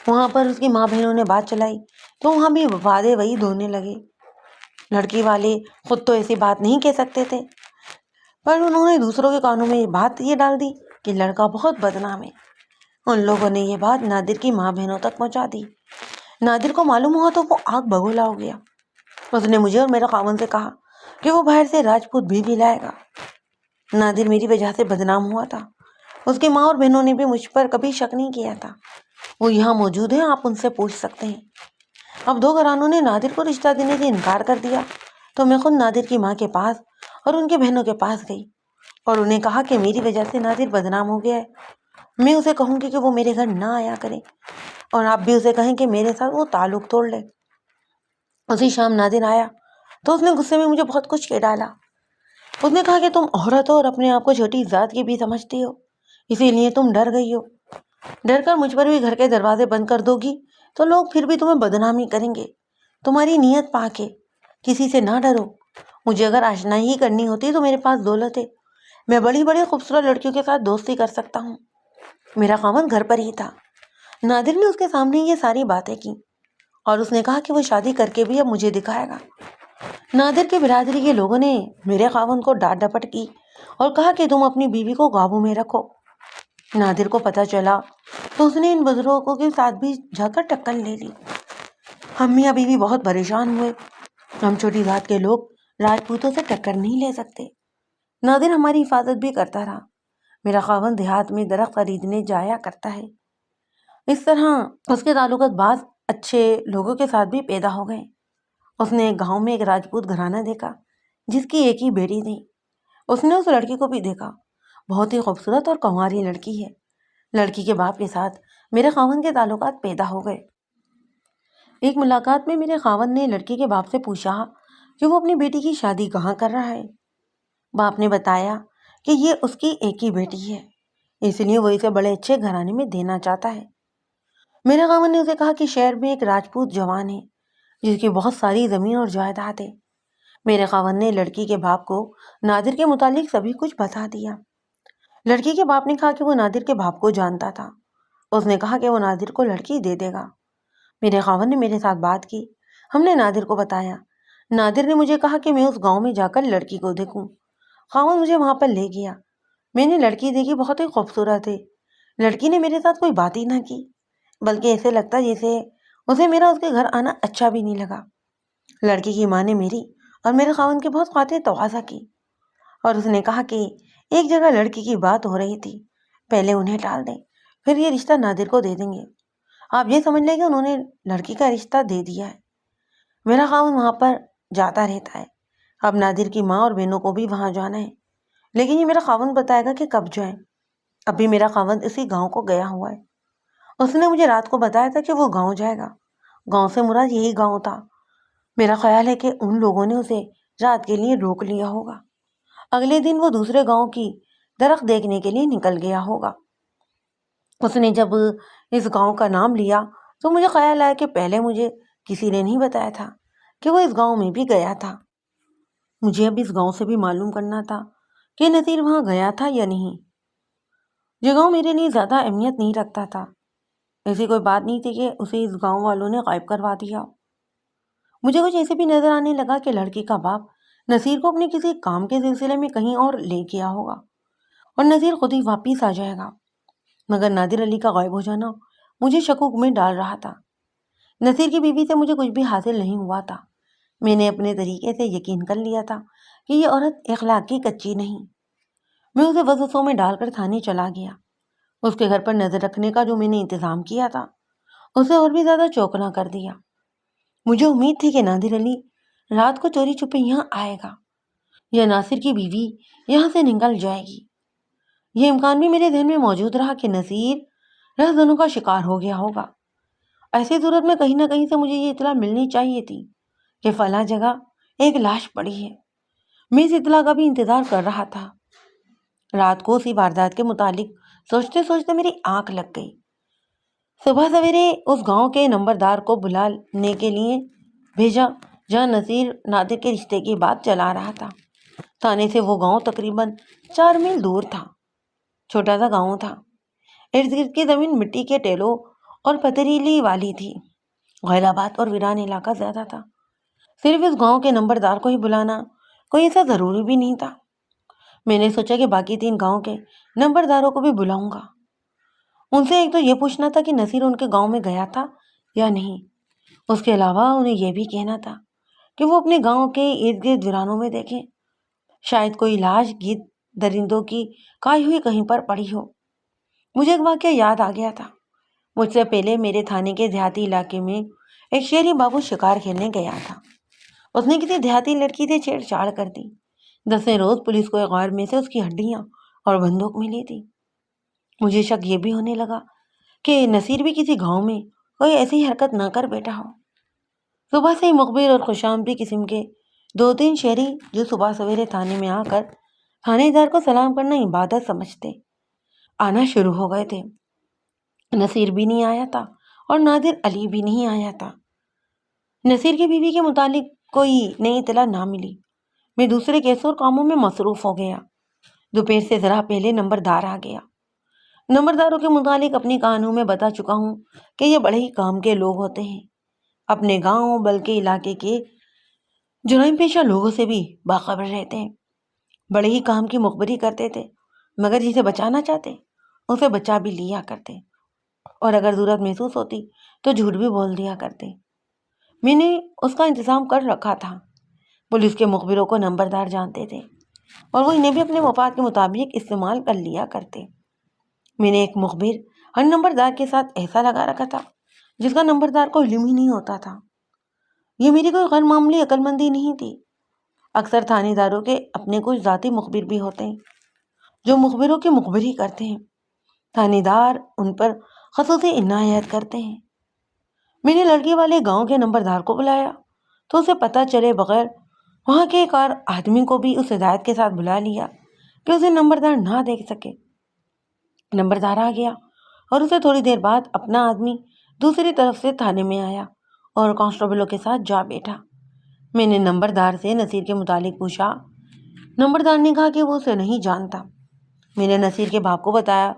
وہاں پر اس کی ماں بہنوں نے بات چلائی تو وہاں بھی وعدے وہی دھونے لگے۔ لڑکی والے خود تو ایسی بات نہیں کہہ سکتے تھے پر انہوں نے دوسروں کے کانوں میں بات یہ ڈال دی کہ لڑکا بہت بدنام ہے۔ ان لوگوں نے یہ بات نادر کی ماں بہنوں تک پہنچا دی۔ نادر کو معلوم ہوا تو وہ آگ بگولا ہو گیا۔ اس نے مجھے اور میرے خاوند سے کہا کہ وہ باہر سے راجپوت بھی لائے گا۔ نادر میری وجہ سے بدنام ہوا تھا۔ اس کی ماں اور بہنوں نے بھی مجھ پر کبھی شک نہیں کیا تھا۔ وہ یہاں موجود ہیں، آپ ان سے پوچھ سکتے ہیں۔ اب 2 گھرانوں نے نادر کو رشتہ دینے سے انکار کر دیا تو میں خود نادر کی ماں کے پاس اور ان کے بہنوں کے پاس گئی اور انہیں کہا کہ میری وجہ سے نادر بدنام ہو گیا ہے۔ میں اسے کہوں گی کہ وہ میرے گھر نہ آیا کرے اور آپ بھی اسے کہیں کہ میرے ساتھ وہ تعلق توڑ لے۔ اسی شام نادر آیا تو اس نے غصے میں مجھے بہت کچھ کہہ ڈالا۔ اس نے کہا کہ تم عورت ہو اور اپنے آپ کو چھوٹی ذات کی بھی سمجھتی ہو، اسی لیے تم ڈر گئی ہو۔ ڈر کر مجھ پر بھی گھر کے دروازے بند کر دو گی تو لوگ پھر بھی تمہیں بدنامی کریں گے۔ تمہاری نیت پاک ہے، کسی سے نہ ڈرو۔ مجھے اگر آشنائی ہی کرنی ہوتی تو میرے پاس دولت ہے، میں بڑی بڑی خوبصورت لڑکیوں کے ساتھ دوستی کر سکتا ہوں۔ میرا خاوند گھر پر ہی تھا۔ نادر نے اس کے سامنے یہ ساری باتیں کی اور اس نے کہا کہ وہ شادی کر کے بھی اب مجھے دکھائے گا۔ نادر کی برادری کے لوگوں نے میرے خاوند کو ڈانٹ ڈپٹ کی اور کہا کہ تم اپنی بیوی کو قابو میں رکھو۔ نادر کو پتہ چلا تو اس نے ان بزرگوں کے ساتھ بھی جا کر ٹکر لے لی۔ ہم میاں بیوی بہت پریشان ہوئے۔ ہم چھوٹی ذات کے لوگ راجپوتوں سے ٹکر نہیں لے سکتے۔ نادر ہماری حفاظت بھی کرتا رہا۔ میرا خاوند دیہات میں درخت خریدنے جایا کرتا ہے۔ اس طرح اس کے تعلقات بعض اچھے لوگوں کے ساتھ بھی پیدا ہو گئے۔ اس نے ایک گاؤں میں ایک راجپوت گھرانہ دیکھا جس کی ایک ہی بیٹی تھی۔ اس نے اس لڑکی کو بھی دیکھا، بہت ہی خوبصورت اور کنواری لڑکی ہے۔ لڑکی کے باپ کے ساتھ میرے خاوند کے تعلقات پیدا ہو گئے۔ ایک ملاقات میں میرے خاوند نے لڑکی کے باپ سے پوچھا کہ وہ اپنی بیٹی کی شادی کہاں کر رہا ہے۔ باپ نے بتایا کہ یہ اس کی ایک ہی بیٹی ہے، اس لیے وہ اسے بڑے اچھے گھرانے میں دینا چاہتا ہے۔ میرے خاوند نے اسے کہا کہ شہر میں ایک راجپوت جوان ہے جس کی بہت ساری زمین اور جائیداد ہے۔ میرے خاوند نے لڑکی کے باپ کو نادر کے متعلق سبھی کچھ بتا دیا۔ لڑکی کے باپ نے کہا کہ وہ نادر کے باپ کو جانتا تھا۔ اس نے کہا کہ وہ نادر کو لڑکی دے دے گا۔ میرے خاوند نے میرے ساتھ بات کی، ہم نے نادر کو بتایا۔ نادر نے مجھے کہا کہ میں اس گاؤں میں جا کر لڑکی کو دیکھوں۔ خاوند مجھے وہاں پر لے گیا۔ میں نے لڑکی دیکھی، بہت ہی خوبصورت ہے۔ لڑکی نے میرے ساتھ کوئی بات ہی نہ کی، بلکہ ایسے لگتا جیسے اسے میرا اس کے گھر آنا اچھا بھی نہیں لگا۔ لڑکی کی ماں نے میری اور میرے خاوند کی بہت خاطر تواضع کی، اور اس نے کہا کہ ایک جگہ لڑکی کی بات ہو رہی تھی، پہلے انہیں ٹال دیں، پھر یہ رشتہ نادر کو دے دیں گے۔ آپ یہ سمجھ لیں کہ انہوں نے لڑکی کا رشتہ دے دیا ہے۔ میرا خاوند وہاں پر جاتا رہتا ہے، اب نادر کی ماں اور بہنوں کو بھی وہاں جانا ہے، لیکن یہ میرا خاوند بتائے گا کہ کب جائیں۔ ابھی میرا خاوند اسی گاؤں کو گیا ہوا ہے۔ اس نے مجھے رات کو بتایا تھا کہ وہ گاؤں جائے گا۔ گاؤں سے مراد یہی گاؤں تھا۔ میرا خیال ہے کہ ان لوگوں نے اسے رات کے لیے روک لیا ہوگا۔ اگلے دن وہ دوسرے گاؤں کی درخت دیکھنے کے لیے نکل گیا ہوگا۔ اس نے جب اس گاؤں کا نام لیا تو مجھے خیال آیا کہ پہلے مجھے کسی نے نہیں بتایا تھا کہ وہ اس گاؤں میں بھی گیا تھا۔ مجھے اب اس گاؤں سے بھی معلوم کرنا تھا کہ نذیر وہاں گیا تھا یا نہیں۔ یہ گاؤں میرے لیے زیادہ اہمیت نہیں رکھتا تھا، ایسی کوئی بات نہیں تھی کہ اسے اس گاؤں والوں نے غائب کروا دیا۔ مجھے کچھ ایسے بھی نظر آنے لگا کہ لڑکی کا باپ نذیر کو اپنے کسی کام کے سلسلے میں کہیں اور لے گیا ہوگا اور نذیر خود ہی واپس آ جائے گا، مگر نادر علی کا غائب ہو جانا مجھے شکوک میں ڈال رہا تھا۔ نذیر کی بیوی سے مجھے کچھ بھی حاصل نہیں ہوا تھا۔ میں نے اپنے طریقے سے یقین کر لیا تھا کہ یہ عورت اخلاق کی کچی نہیں۔ میں اسے وسوسوں میں ڈال کر تھانے چلا گیا۔ اس کے گھر پر نظر رکھنے کا جو میں نے انتظام کیا تھا اسے اور بھی زیادہ چوکنا کر دیا۔ مجھے امید تھی کہ نادر علی رات کو چوری چھپے یہاں آئے گا یا ناصر کی بیوی یہاں سے نکل جائے گی۔ یہ امکان بھی میرے ذہن میں موجود رہا کہ نذیر رہزنوں کا شکار ہو گیا ہوگا۔ ایسی صورت میں کہیں نہ کہیں سے مجھے یہ اطلاع ملنی چاہیے تھی کہ فلاں جگہ ایک لاش پڑی ہے۔ میں اس اطلاع کا بھی انتظار کر رہا تھا۔ رات کو اسی واردات کے متعلق سوچتے سوچتے میری آنکھ لگ گئی۔ صبح سویرے اس گاؤں کے نمبردار کو بلانے کے لیے بھیجا جہاں نذیر نادر کے رشتے کی بات چلا رہا تھا۔ تھانے سے وہ گاؤں تقریباً 4 میل دور تھا۔ چھوٹا سا گاؤں تھا۔ ارد گرد کی زمین مٹی کے ٹیلوں اور پتھریلی والی تھی۔ غیر آباد اور ویران علاقہ زیادہ تھا۔ صرف اس گاؤں کے نمبردار کو ہی بلانا کوئی ایسا ضروری بھی نہیں تھا۔ میں نے سوچا کہ باقی 3 گاؤں کے نمبرداروں کو بھی بلاؤں گا۔ ان سے ایک تو یہ پوچھنا تھا کہ نذیر ان کے گاؤں میں گیا تھا یا نہیں۔ اس کے علاوہ انہیں یہ بھی کہنا تھا کہ وہ اپنے گاؤں کے ارد گرد ویرانوں میں دیکھیں، شاید کوئی لاش گیدڑ درندوں کی کائی ہوئی کہیں پر پڑی ہو۔ مجھے ایک واقعہ یاد آ گیا تھا۔ مجھ سے پہلے میرے تھانے کے دیہاتی علاقے میں ایک شہری بابو شکار کھیلنے گیا تھا۔ اس نے کسی دیہاتی لڑکی سے چھیڑ چھاڑ کر دی۔ 10ویں روز پولیس کو ایک غار میں سے اس کی ہڈیاں اور بندوق ملی تھی۔ مجھے شک یہ بھی ہونے لگا کہ نذیر بھی کسی گاؤں میں کوئی ایسی حرکت نہ کر بیٹھا ہو۔ صبح سے ہی مخبر اور خوشامدی قسم کے 2-3 شہری جو صبح سویرے تھانے میں آ کر تھانے دار کو سلام کرنا عبادت سمجھتے، آنا شروع ہو گئے تھے۔ نذیر بھی نہیں آیا تھا اور نادر علی بھی نہیں آیا تھا۔ نذیر کی بیوی کے متعلق کوئی نئی اطلاع نہ ملی۔ میں دوسرے کیسوں اور کاموں میں مصروف ہو گیا۔ دوپہر سے ذرا پہلے نمبردار آ گیا۔ نمبرداروں کے متعلق اپنی کہانیوں میں بتا چکا ہوں کہ یہ بڑے ہی کام کے لوگ ہوتے ہیں، اپنے گاؤں بلکہ علاقے کے جرائم پیشہ لوگوں سے بھی باخبر رہتے ہیں۔ بڑے ہی کام کی مخبری کرتے تھے، مگر جسے بچانا چاہتے اسے بچا بھی لیا کرتے، اور اگر ضرورت محسوس ہوتی تو جھوٹ بھی بول دیا کرتے۔ میں نے اس کا انتظام کر رکھا تھا۔ پولیس کے مخبروں کو نمبردار جانتے تھے اور وہ انہیں بھی اپنے مفاد کے مطابق استعمال کر لیا کرتے۔ میں نے ایک مخبر ہر نمبردار کے ساتھ ایسا لگا رکھا تھا جس کا نمبردار کو علم ہی نہیں ہوتا تھا۔ یہ میری کوئی غیر معمولی عقل مندی نہیں تھی۔ اکثر تھانے داروں کے اپنے کچھ ذاتی مخبر بھی ہوتے ہیں جو مخبروں کی مخبری کرتے ہیں۔ تھانے دار ان پر خصوصی عنایت کرتے ہیں۔ میں نے لڑکی والے گاؤں کے نمبردار کو بلایا تو اسے پتہ چلے بغیر وہاں کے ایک اور آدمی کو بھی اس ہدایت کے ساتھ بلا لیا کہ اسے نمبردار نہ دیکھ سکے۔ نمبردار آ گیا اور اسے تھوڑی دیر بعد اپنا آدمی دوسری طرف سے تھانے میں آیا اور کانسٹیبلوں کے ساتھ جا بیٹھا۔ میں نے نمبردار سے نذیر کے متعلق پوچھا۔ نمبردار نے کہا کہ وہ اسے نہیں جانتا۔ میں نے نصیر کے باپ کو بتایا۔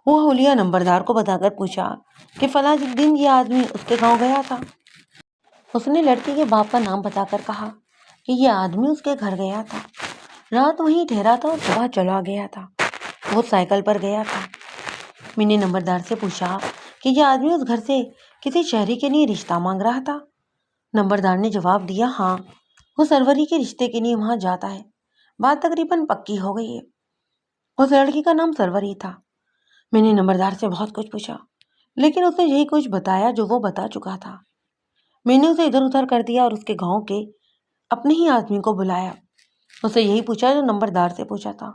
وہ حلیہ نمبردار کو بتا کر پوچھا کہ فلاں دن یہ آدمی اس کے گاؤں گیا تھا۔ اس نے لڑکی کے باپ کا نام بتا کر کہا کہ یہ آدمی اس کے گھر گیا تھا، رات وہیں ٹھہرا تھا اور صبح چلا گیا تھا۔ وہ سائیکل پر گیا تھا۔ میں نے نمبردار سے پوچھا کہ یہ آدمی اس گھر سے کسی شہری کے لیے رشتہ مانگ رہا تھا؟ نمبردار نے جواب دیا، ہاں، وہ سروری کے رشتے کے لیے وہاں جاتا ہے۔ بات تقریباً پکی ہو گئی ہے۔ اس لڑکی کا نام سروری تھا۔ میں نے نمبردار سے بہت کچھ پوچھا، لیکن اس نے یہی کچھ بتایا جو وہ بتا چکا تھا۔ میں نے اسے ادھر ادھر کر دیا اور اس کے گاؤں کے اپنے ہی آدمی کو بلایا۔ اسے یہی پوچھا جو نمبردار سے پوچھا تھا۔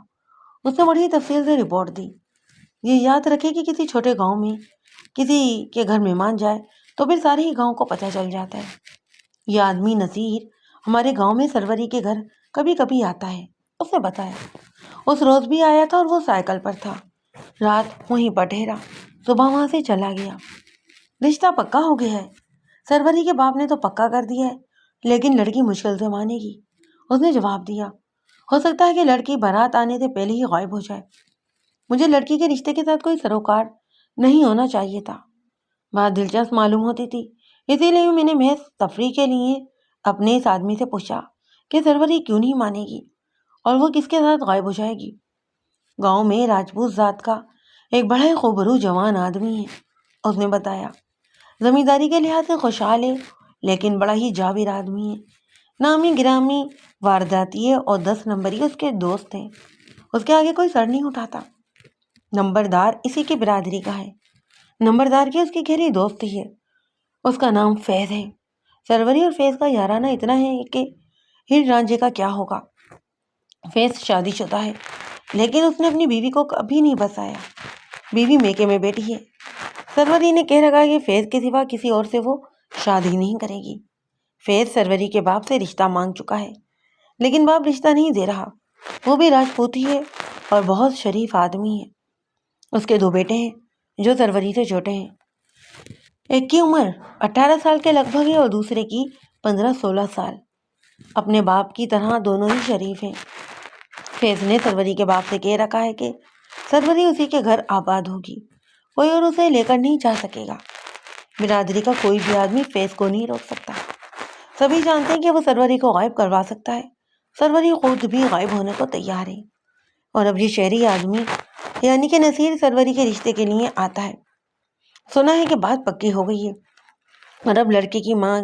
اس نے بڑی تفصیل سے رپورٹ دی۔ یہ یاد رکھے کہ کسی چھوٹے گاؤں میں کسی کے گھر مہمان جائے تو پھر سارے ہی گاؤں کو پتہ چل جاتا ہے۔ یہ آدمی نصیر ہمارے گاؤں میں سروری کے گھر کبھی کبھی آتا ہے، اس نے بتایا۔ اس روز بھی آیا تھا اور وہ سائیکل پر تھا۔ رات وہیں پر ٹھہرا، صبح وہاں سے چلا گیا۔ رشتہ پکا ہو گیا ہے۔ سروری کے باپ نے تو پکا کر دیا ہے، لیکن لڑکی مشکل سے مانے گی۔ اس نے جواب دیا، ہو سکتا ہے کہ لڑکی بارات آنے سے پہلے ہی غائب ہو جائے۔ مجھے لڑکی کے رشتے کے ساتھ کوئی سروکار نہیں ہونا چاہیے تھا۔ بات دلچسپ معلوم ہوتی تھی، اسی لیے میں نے محض تفریح کے لیے اپنے اس آدمی سے پوچھا کہ سروری کیوں نہیں مانے گی اور وہ کس کے ساتھ غائب ہو جائے گی۔ گاؤں میں راجپوت ذات کا ایک بڑا ہی خوبرو جوان آدمی ہے، اس نے بتایا۔ زمینداری کے لحاظ سے خوشحال ہے، لیکن بڑا ہی جابر آدمی ہے۔ نامی گرامی وارداتی ہے اور 10 نمبری اس کے دوست ہیں۔ اس کے آگے کوئی سر نہیں اٹھاتا۔ نمبردار اسی کی برادری کا ہے۔ نمبردار کی اس کی گہری دوستی ہے۔ اس کا نام فیض ہے۔ سروری اور فیض کا یارانہ اتنا ہے کہ ہر رانجھے کا کیا ہوگا۔ فیض شادی شدہ ہے، لیکن اس نے اپنی بیوی کو کبھی نہیں بسایا۔ بیوی میکے میں بیٹھی ہے۔ سروری نے کہہ رکھا کہ فیض کے سوا کسی اور سے وہ شادی نہیں کرے گی۔ فیض سروری کے باپ سے رشتہ مانگ چکا ہے، لیکن باپ رشتہ نہیں دے رہا۔ وہ بھی راجپوت ہی ہے اور بہت شریف آدمی ہے۔ اس کے 2 بیٹے ہیں جو سروری سے چھوٹے ہیں۔ ایک کی عمر 18 سال کے لگ بھگ ہے اور دوسرے کی 15-16 سال۔ اپنے باپ کی طرح دونوں ہی شریف ہیں۔ فیض نے سروری کے باپ سے کہہ رکھا ہے کہ سروری اسی کے گھر آباد ہوگی، کوئی اور اسے لے کر نہیں جا سکے گا۔ برادری کا کوئی بھی آدمی فیض کو نہیں روک سکتا۔ سبھی جانتے ہیں کہ وہ سروری کو غائب کروا سکتا ہے۔ سروری خود بھی غائب ہونے کو تیار ہے، اور اب یہ شہری آدمی یعنی کہ نصیر سروری کے رشتے کے لیے آتا ہے۔ سنا ہے کہ بات پکی ہو گئی ہے اور اب لڑکی کی ماں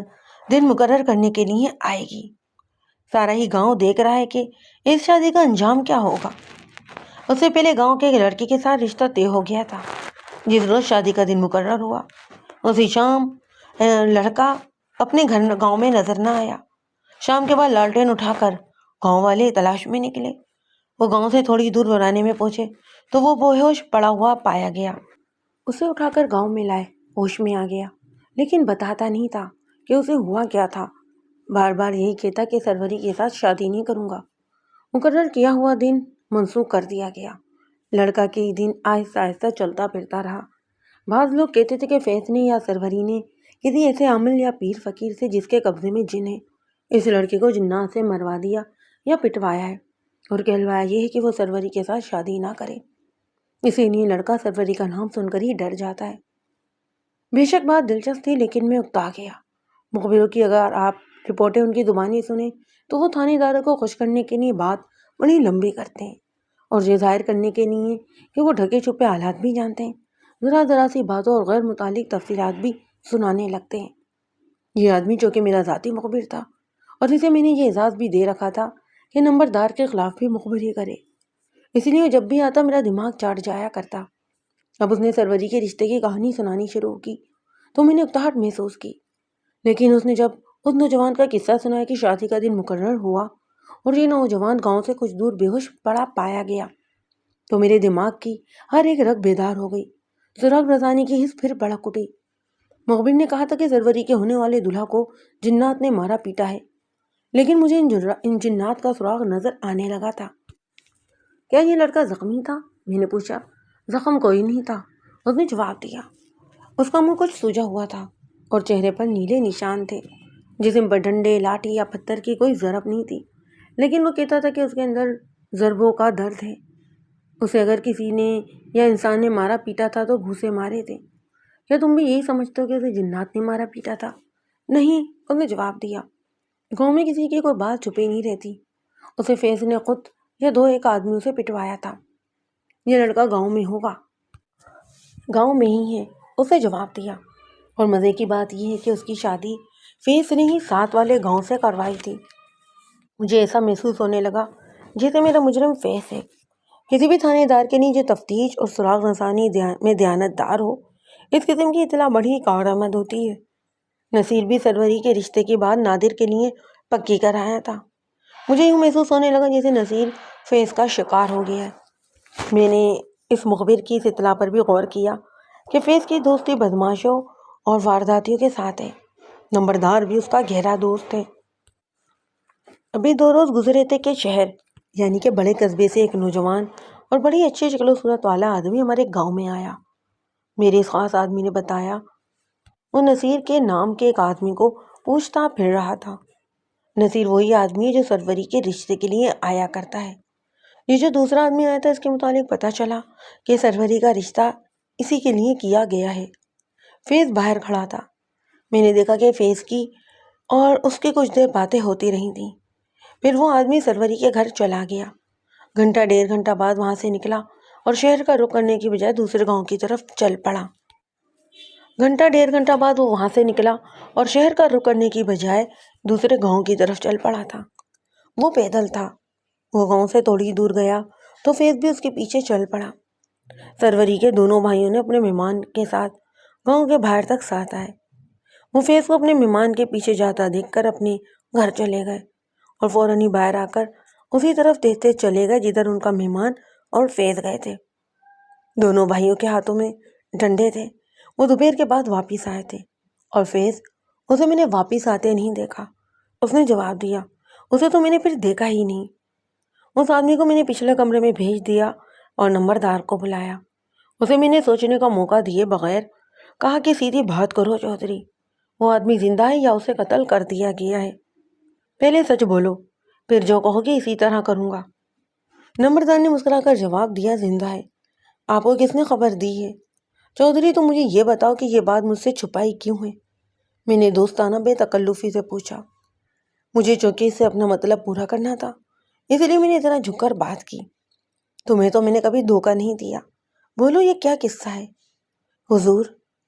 دن مقرر کرنے کے لیے آئے گی۔ سارا ہی گاؤں دیکھ رہا ہے کہ اس شادی کا انجام کیا ہوگا۔ اس سے پہلے گاؤں کے ایک لڑکی کے ساتھ رشتہ طے ہو گیا تھا۔ جس روز شادی کا دن مقرر ہوا، اسی شام لڑکا اپنے گاؤں میں نظر نہ آیا۔ شام کے بعد لالٹین اٹھا کر گاؤں والے تلاش میں نکلے۔ وہ گاؤں سے تھوڑی دور ورانے میں پہنچے تو وہ بے ہوش پڑا ہوا پایا گیا۔ اسے اٹھا کر گاؤں میں لائے، ہوش میں آ گیا، لیکن بتاتا نہیں تھا کہ اسے ہوا کیا تھا۔ بار بار یہی کہتا کہ سروری کے ساتھ شادی نہیں کروں گا۔ مقرر کیا ہوا دن منسوخ کر دیا گیا۔ لڑکا کے دن آہستہ آہستہ چلتا پھرتا رہا۔ بعض لوگ کہتے تھے کہ فیض نے یا سروری نے کسی ایسے عامل یا پیر فقیر سے جس کے قبضے میں جن ہے، اس لڑکے کو جنات سے مروا دیا یا پٹوایا ہے اور کہلوایا یہ ہے کہ وہ سروری کے ساتھ شادی نہ کرے۔ اسی لیے لڑکا سروری کا نام سن کر ہی ڈر جاتا ہے۔ بے شک بات دلچسپ تھی، لیکن میں اکتا گیا۔ مخبروں کی اگر آپ رپورٹیں ان کی زبانی سنیں تو وہ تھانے داروں کو خوش کرنے کے لیے بات بڑی لمبی کرتے ہیں، اور یہ ظاہر کرنے کے لیے کہ وہ ڈھکے چھپے حالات بھی جانتے ہیں، ذرا ذرا سی باتوں اور غیر متعلق تفصیلات بھی سنانے لگتے ہیں۔ یہ آدمی جو کہ میرا ذاتی مخبر تھا، اور اسے میں نے یہ اعزاز بھی دے رکھا تھا کہ نمبردار کے خلاف بھی مخبری کرے، اس لیے جب بھی آتا میرا دماغ چاٹ جایا کرتا۔ اب اس نے سروری کے رشتے کی کہانی سنانی شروع کی تو میں نے اکتاہٹ محسوس کی، لیکن اس نے جب اس نوجوان کا قصہ سنایا کہ شادی کا دن مقرر ہوا اور یہ نوجوان گاؤں سے کچھ دور بے ہوش پڑا پایا گیا، تو میرے دماغ کی ہر ایک رگ بیدار ہو گئی۔ سراغ رسانی کی حس پھر بڑک اٹھی۔ مخبر نے کہا تھا کہ سروری کے ہونے والے دلہا کو جنات نے مارا پیٹا ہے، لیکن مجھے ان جنات کا سراغ نظر آنے لگا تھا۔ کیا یہ لڑکا زخمی تھا؟ میں نے پوچھا۔ زخم کوئی نہیں تھا، اس نے جواب دیا۔ اس کا منہ کچھ سوجا ہوا تھا اور چہرے پر نیلے نشان تھے۔ جسم پر ڈنڈے، لاٹھی یا پتھر کی کوئی ضرب نہیں تھی، لیکن وہ کہتا تھا کہ اس کے اندر ضربوں کا درد ہے۔ اسے اگر کسی نے یا انسان نے مارا پیٹا تھا تو گھوسے مارے تھے۔ کیا تم بھی یہی سمجھتے ہو کہ اسے جنات نے مارا پیٹا تھا؟ نہیں، اس نے جواب دیا۔ گاؤں میں کسی کی کوئی بات چھپی نہیں رہتی۔ اسے فیض نے خود یا دو ایک آدمیوں سے پٹوایا تھا۔ یہ لڑکا گاؤں میں ہوگا، گاؤں میں ہی ہے، اسے جواب دیا۔ اور مزے کی بات یہ ہے کہ اس کی شادی فیض نے ہی ساتھ والے گاؤں سے کروائی تھی۔ مجھے ایسا محسوس ہونے لگا جیسے میرا مجرم فیض ہے۔ کسی بھی تھانے دار کے لیے جو تفتیش اور سراغ رسانی میں دیانت دار ہو، اس قسم کی اطلاع بڑی کارآمد ہوتی ہے۔ نصیر بھی سروری کے رشتے کی بات نادر کے لیے پکی کر آیا تھا۔ مجھے یوں محسوس ہونے لگا جیسے نصیر فیض کا شکار ہو گیا ہے۔ میں نے اس مخبر کی اس اطلاع پر بھی غور کیا کہ فیض کی دوستی بدماشوں اور وارداتیوں کے ساتھ ہے۔ نمبردار بھی اس کا گہرا دوست ہے۔ ابھی 2 روز گزرے تھے کہ شہر یعنی کہ بڑے قصبے سے ایک نوجوان اور بڑی اچھی شکل و صورت والا آدمی ہمارے گاؤں میں آیا۔ میرے اس خاص آدمی نے بتایا وہ نصیر کے نام کے ایک آدمی کو پوچھتا پھر رہا تھا۔ نصیر وہی آدمی ہے جو سروری کے رشتے کے لیے آیا کرتا ہے۔ یہ جو دوسرا آدمی آیا تھا اس کے متعلق پتہ چلا کہ سروری کا رشتہ اسی کے لیے کیا گیا ہے۔ فیض باہر کھڑا تھا۔ میں نے دیکھا کہ فیض کی اور اس کی کچھ دیر باتیں ہوتی رہی تھیں۔ پھر وہ آدمی سروری کے گھر چلا گیا۔ گھنٹہ 1.5 بعد وہاں سے نکلا اور شہر کا رخ کرنے کی بجائے دوسرے گاؤں کی طرف چل پڑا۔ گھنٹہ 1.5 بعد وہ وہاں سے نکلا اور شہر کا رخ کرنے کی بجائے دوسرے گاؤں کی طرف چل پڑا تھا۔ وہ پیدل تھا۔ وہ گاؤں سے تھوڑی دور گیا تو فیض بھی اس کے پیچھے چل پڑا۔ سروری کے دونوں بھائیوں نے اپنے مہمان کے ساتھ گاؤں کے باہر تک ساتھ آئے۔ وہ فیض کو اپنے مہمان کے پیچھے جاتا دیکھ کر اپنے گھر چلے گئے اور فوراً ہی باہر آ کر اسی طرف دیکھتے چلے گئے جدھر ان کا مہمان اور فیض گئے تھے۔ دونوں بھائیوں کے ہاتھوں میں ڈنڈے تھے۔ وہ دوپہر کے بعد واپس آئے تھے اور فیض اسے میں نے واپس آتے نہیں دیکھا۔ اس نے جواب دیا، اسے تو میں نے پھر دیکھا ہی نہیں۔ اس آدمی کو میں نے پچھلے کمرے میں بھیج دیا اور نمبردار کو بلایا۔ اسے میں نے سوچنے کا موقع دیے بغیر کہا کہ سیدھی بات کرو چودھری، وہ آدمی زندہ ہے یا اسے قتل کر دیا گیا ہے؟ پہلے سچ بولو، پھر جو کہو گے اسی طرح کروں گا۔ نمبردار نے مسکرا کر جواب دیا، زندہ ہے۔ آپ کو کس نے خبر دی ہے؟ چودھری تم مجھے یہ بتاؤ کہ یہ بات مجھ سے چھپائی کیوں ہے؟ میں نے دوستانہ بے تکلفی سے پوچھا۔ مجھے چونکہ اس سے اپنا مطلب پورا کرنا تھا، اس لیے میں نے ذرا جھک کر بات کی۔ تمہیں تو میں نے کبھی دھوکہ نہیں دیا، بولو یہ کیا قصہ ہے؟ حضور،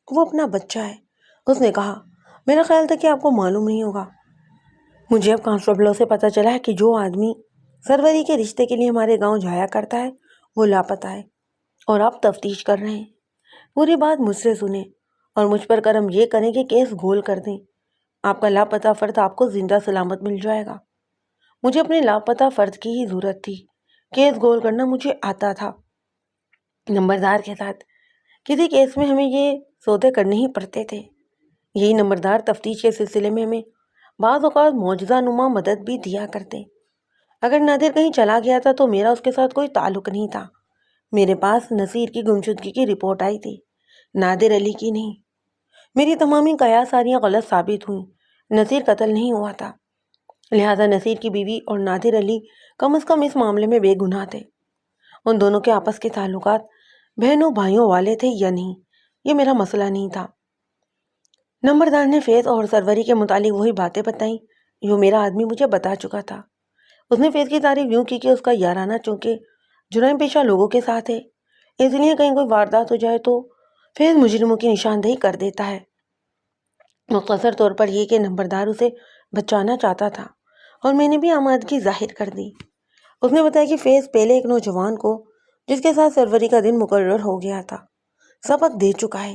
وہ اپنا بچہ ہے، اس نے کہا۔ میرا خیال تھا کہ آپ کو معلوم نہیں ہوگا۔ مجھے اب کانسٹیبلوں سے پتہ چلا ہے کہ جو آدمی سروری کے رشتے کے لیے ہمارے گاؤں جایا کرتا ہے وہ لاپتہ ہے اور آپ تفتیش کر رہے ہیں۔ پوری بات مجھ سے سنیں اور مجھ پر کرم یہ کریں کہ کیس گول کر دیں۔ آپ کا لاپتہ فرد آپ کو زندہ سلامت مل جائے گا۔ مجھے اپنے لاپتہ فرد کی ہی ضرورت تھی۔ کیس گول کرنا مجھے آتا تھا۔ نمبردار کے ساتھ کسی کیس میں ہمیں یہ سودے کرنے ہی پڑتے تھے۔ یہی نمبردار تفتیش کے سلسلے میں ہمیں بعض اوقات معجزہ نما مدد بھی دیا کرتے۔ اگر نادر کہیں چلا گیا تھا تو میرا اس کے ساتھ کوئی تعلق نہیں تھا۔ میرے پاس نصیر کی گمشدگی کی رپورٹ آئی تھی، نادر علی کی نہیں۔ میری تمامی قیاس ساریاں غلط ثابت ہوئیں۔ نصیر قتل نہیں ہوا تھا، لہذا نصیر کی بیوی اور نادر علی کم از کم اس معاملے میں بے گناہ تھے۔ ان دونوں کے آپس کے تعلقات بہنوں بھائیوں والے تھے یا نہیں، یہ میرا مسئلہ نہیں تھا۔ نمبردار نے فیض اور سروری کے متعلق وہی باتیں بتائیں جو میرا آدمی مجھے بتا چکا تھا۔ اس نے فیض کی تعریف یوں کی کہ اس کا یارانہ چونکہ جرائم پیشہ لوگوں کے ساتھ ہے، اس لیے کہیں کوئی واردات ہو جائے تو فیض مجرموں کی نشاندہی کر دیتا ہے۔ مختصر طور پر یہ کہ نمبردار اسے بچانا چاہتا تھا اور میں نے بھی آمادگی ظاہر کر دی۔ اس نے بتایا کہ فیض پہلے ایک نوجوان کو جس کے ساتھ سروری کا دن مقرر ہو گیا تھا سبق دے چکا ہے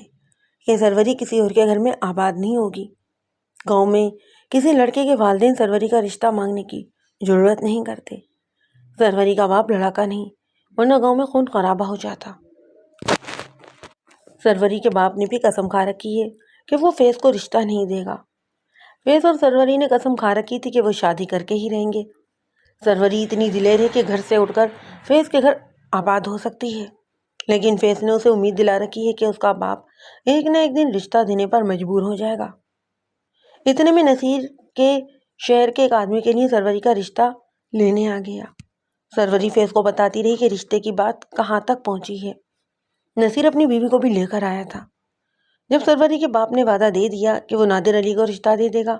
کہ سروری کسی اور کے گھر میں آباد نہیں ہوگی۔ گاؤں میں کسی لڑکے کے والدین سروری کا رشتہ مانگنے کی ضرورت نہیں کرتے۔ سروری کا باپ لڑکا نہیں، ورنہ گاؤں میں خون خرابہ ہو جاتا۔ سروری کے باپ نے بھی قسم کھا رکھی ہے کہ وہ فیض کو رشتہ نہیں دے گا۔ فیض اور سروری نے قسم کھا رکھی تھی کہ وہ شادی کر کے ہی رہیں گے۔ سروری اتنی دلیر ہے کہ گھر سے اٹھ کر فیض کے گھر آباد ہو سکتی ہے، لیکن فیض نے اسے امید دلا رکھی ہے کہ اس کا باپ ایک نہ ایک دن رشتہ دینے پر مجبور ہو جائے گا۔ اتنے میں نصیر کے شہر کے ایک آدمی کے لیے سروری کا رشتہ لینے آ گیا۔ سروری فیض کو بتاتی رہی کہ رشتے کی بات کہاں تک پہنچی ہے۔ نصیر اپنی بیوی کو بھی لے کر آیا تھا۔ جب سروری کے باپ نے وعدہ دے دیا کہ وہ نادر علی کو رشتہ دے دے گا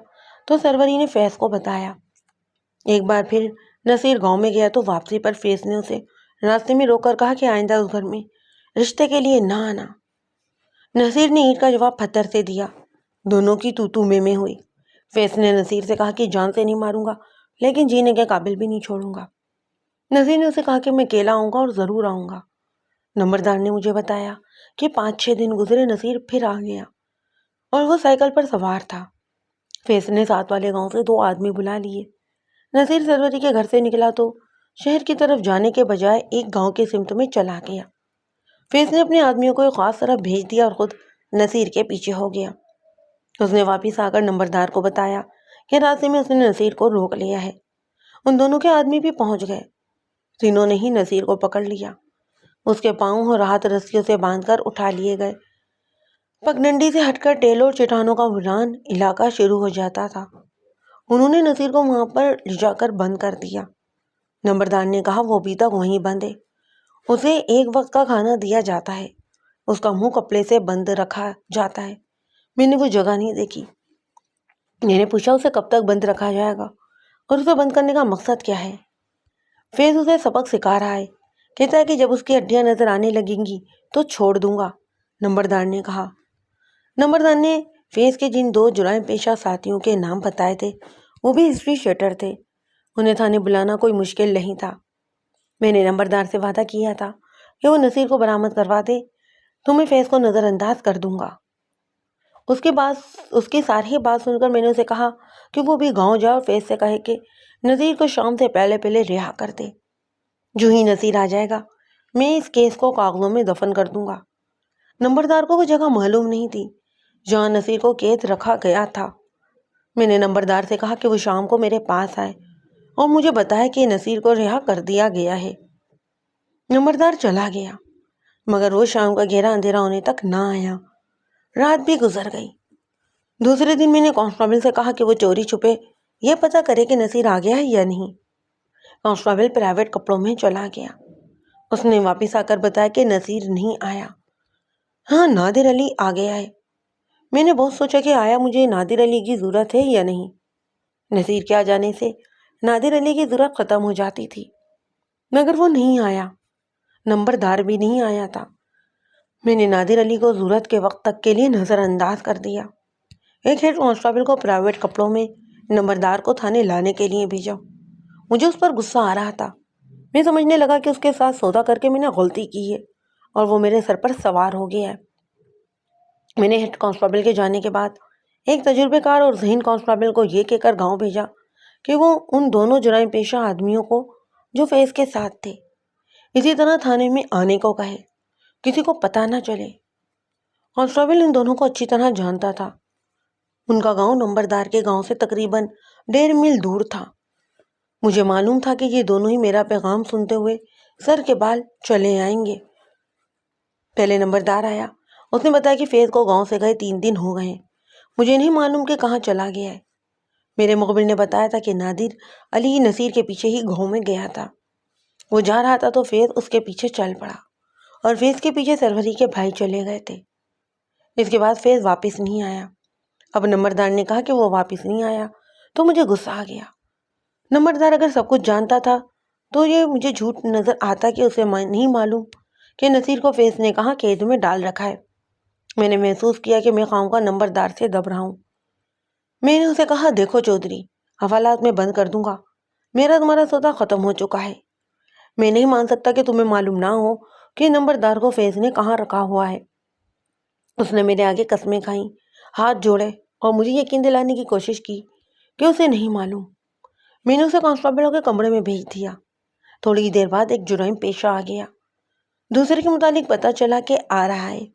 تو سروری نے فیض کو بتایا۔ ایک بار پھر نصیر گاؤں میں گیا تو واپسی پر فیض نے اسے راستے میں روک کر کہا کہ آئندہ اس گھر میں رشتے کے لیے نہ آنا۔ نصیر نے اینٹ کا جواب پتھر سے دیا۔ دونوں کی تو میں ہوئی۔ فیض نے نصیر سے کہا کہ جان سے نہیں ماروں گا لیکن جینے کے قابل بھی نہیں چھوڑوں گا۔ نصیر نے اسے کہا کہ میں اکیلا آؤں گا اور ضرور آؤں گا۔ نمبردار نے مجھے بتایا کہ 5-6 دن گزرے، نصیر پھر آ گیا اور وہ سائیکل پر سوار تھا۔ فیض نے ساتھ والے گاؤں سے 2 آدمی بلا لیے۔ نصیر سروری کے گھر سے نکلا تو شہر کی طرف جانے کے بجائے ایک گاؤں کی سمت میں چلا گیا۔ فیض نے اپنے آدمیوں کو ایک خاص طرف بھیج دیا اور خود نصیر کے پیچھے ہو گیا۔ اس نے واپس آ کر نمبردار کو بتایا کہ راستے میں اس نے نصیر کو روک لیا ہے۔ ان دونوں کے آدمی بھی پہنچ گئے۔ تینوں نے ہی نصیر کو پکڑ لیا۔ اس کے پاؤں اور ہاتھ رسیوں سے باندھ کر اٹھا لیے گئے۔ پگڈنڈی سے ہٹ کر ٹیلوں اور چٹانوں کا ویران علاقہ شروع ہو جاتا تھا۔ انہوں نے نصیر کو وہاں پر لے جا کر بند کر دیا۔ نمبردار نے کہا وہ ابھی تک وہیں بند ہے، اسے ایک وقت کا کھانا دیا جاتا ہے، اس کا منہ کپڑے سے بند رکھا جاتا ہے۔ میں نے وہ جگہ نہیں دیکھی۔ میں نے پوچھا اسے کب تک بند رکھا جائے گا اور اسے بند کرنے کا مقصد کیا ہے؟ فیض اسے سبق سکھا رہا ہے، کہتا ہے کہ جب اس کی ہڈیاں نظر آنے لگیں گی تو چھوڑ دوں گا، نمبردار نے کہا۔ نمبردار نے فیض کے جن 2 جرائم پیشہ ساتھیوں کے نام بتائے تھے وہ بھی ہسٹری شیٹر تھے۔ انہیں تھانے بلانا کوئی مشکل نہیں تھا۔ میں نے نمبردار سے وعدہ کیا تھا کہ وہ نصیر کو برآمد کروا دے تو میں فیض کو نظر انداز کر دوں گا۔ اس کی ساری بات سن کر میں نے اسے کہا کہ وہ بھی گاؤں جائے اور فیض سے کہے کہ نصیر کو شام سے پہلے رہا کر دے۔ جو ہی نصیر آ جائے گا میں اس کیس کو کاغذوں میں دفن کر دوں گا۔ نمبردار کو وہ جگہ معلوم نہیں تھی جہاں نصیر کو قید رکھا گیا تھا۔ میں نے نمبردار سے کہا کہ وہ شام کو میرے پاس آئے اور مجھے بتایا کہ نصیر کو رہا کر دیا گیا ہے۔ نمبردار چلا گیا مگر وہ شام کا گہرا اندھیرا ہونے تک نہ آیا۔ رات بھی گزر گئی۔ دوسرے دن میں نے کانسٹیبل سے کہا کہ وہ چوری چھپے یہ پتہ کرے کہ نصیر آ گیا ہے یا نہیں۔ کانسٹیبل پرائیویٹ کپڑوں میں چلا گیا۔ اس نے واپس آ کر بتایا کہ نصیر نہیں آیا۔ ہاں نادر علی آ گیا ہے۔ میں نے بہت سوچا کہ آیا مجھے نادر علی کی ضرورت ہے یا نہیں۔ نصیر کے آ جانے سے نادر علی کی ضرورت ختم ہو جاتی تھی مگر وہ نہیں آیا۔ نمبردار بھی نہیں آیا تھا۔ میں نے نادر علی کو ضرورت کے وقت تک کے لیے نظر انداز کر دیا۔ ایک ہیڈ کانسٹیبل کو پرائیویٹ کپڑوں میں نمبردار کو تھانے لانے کے لیے بھیجا۔ مجھے اس پر غصہ آ رہا تھا۔ میں سمجھنے لگا کہ اس کے ساتھ سودا کر کے میں نے غلطی کی ہے اور وہ میرے سر پر سوار ہو گیا ہے۔ میں نے ہیڈ کانسٹیبل کے جانے کے بعد ایک تجربے کار اور ذہین کانسٹیبل کو یہ کہہ کر گاؤں بھیجا کہ وہ ان دونوں جرائم پیشہ آدمیوں کو جو فیض کے ساتھ تھے اسی طرح تھانے میں آنے کو کہے، کسی کو پتہ نہ چلے۔ کانسٹیبل ان دونوں کو اچھی طرح جانتا تھا۔ ان کا گاؤں نمبردار کے گاؤں سے تقریباً 1.5 میل دور تھا۔ مجھے معلوم تھا کہ یہ دونوں ہی میرا پیغام سنتے ہوئے سر کے بال چلے آئیں گے۔ پہلے نمبردار آیا۔ اس نے بتایا کہ فیض کو گاؤں سے گئے 3 دن ہو گئے ہیں۔ مجھے نہیں معلوم کہ کہاں چلا گیا ہے۔ میرے مخبر نے بتایا تھا کہ نادر علی نصیر کے پیچھے ہی گاؤں میں گیا تھا۔ وہ جا رہا تھا تو فیض اس کے پیچھے چل پڑا اور فیض کے پیچھے سروری کے بھائی چلے گئے تھے۔ اس کے بعد فیض واپس نہیں آیا۔ اب نمبردار نے کہا کہ وہ واپس نہیں آیا تو مجھے غصہ آ گیا۔ نمبردار اگر سب کچھ جانتا تھا تو یہ مجھے جھوٹ نظر آتا کہ اسے نہیں معلوم کہ نصیر کو فیض نے کہاں قید میں ڈال رکھا ہے۔ میں نے محسوس کیا کہ میں خواہوں کا نمبردار سے دب رہا ہوں۔ میں نے اسے کہا دیکھو چودھری، حوالات میں بند کر دوں گا، میرا تمہارا سودا ختم ہو چکا ہے۔ میں نہیں مان سکتا کہ تمہیں معلوم نہ ہو کہ نمبردار کو فیض نے کہاں رکھا ہوا ہے۔ اس نے میرے آگے قسمیں کھائیں، ہاتھ جوڑے اور مجھے یقین دلانے کی کوشش کی کہ اسے نہیں معلوم۔ میں نے اسے کانسٹیبلوں کے کمرے میں بھیج دیا۔ تھوڑی دیر بعد ایک جرائم پیشہ آ گیا۔ دوسرے کے متعلق پتہ چلا کہ آ رہا ہے۔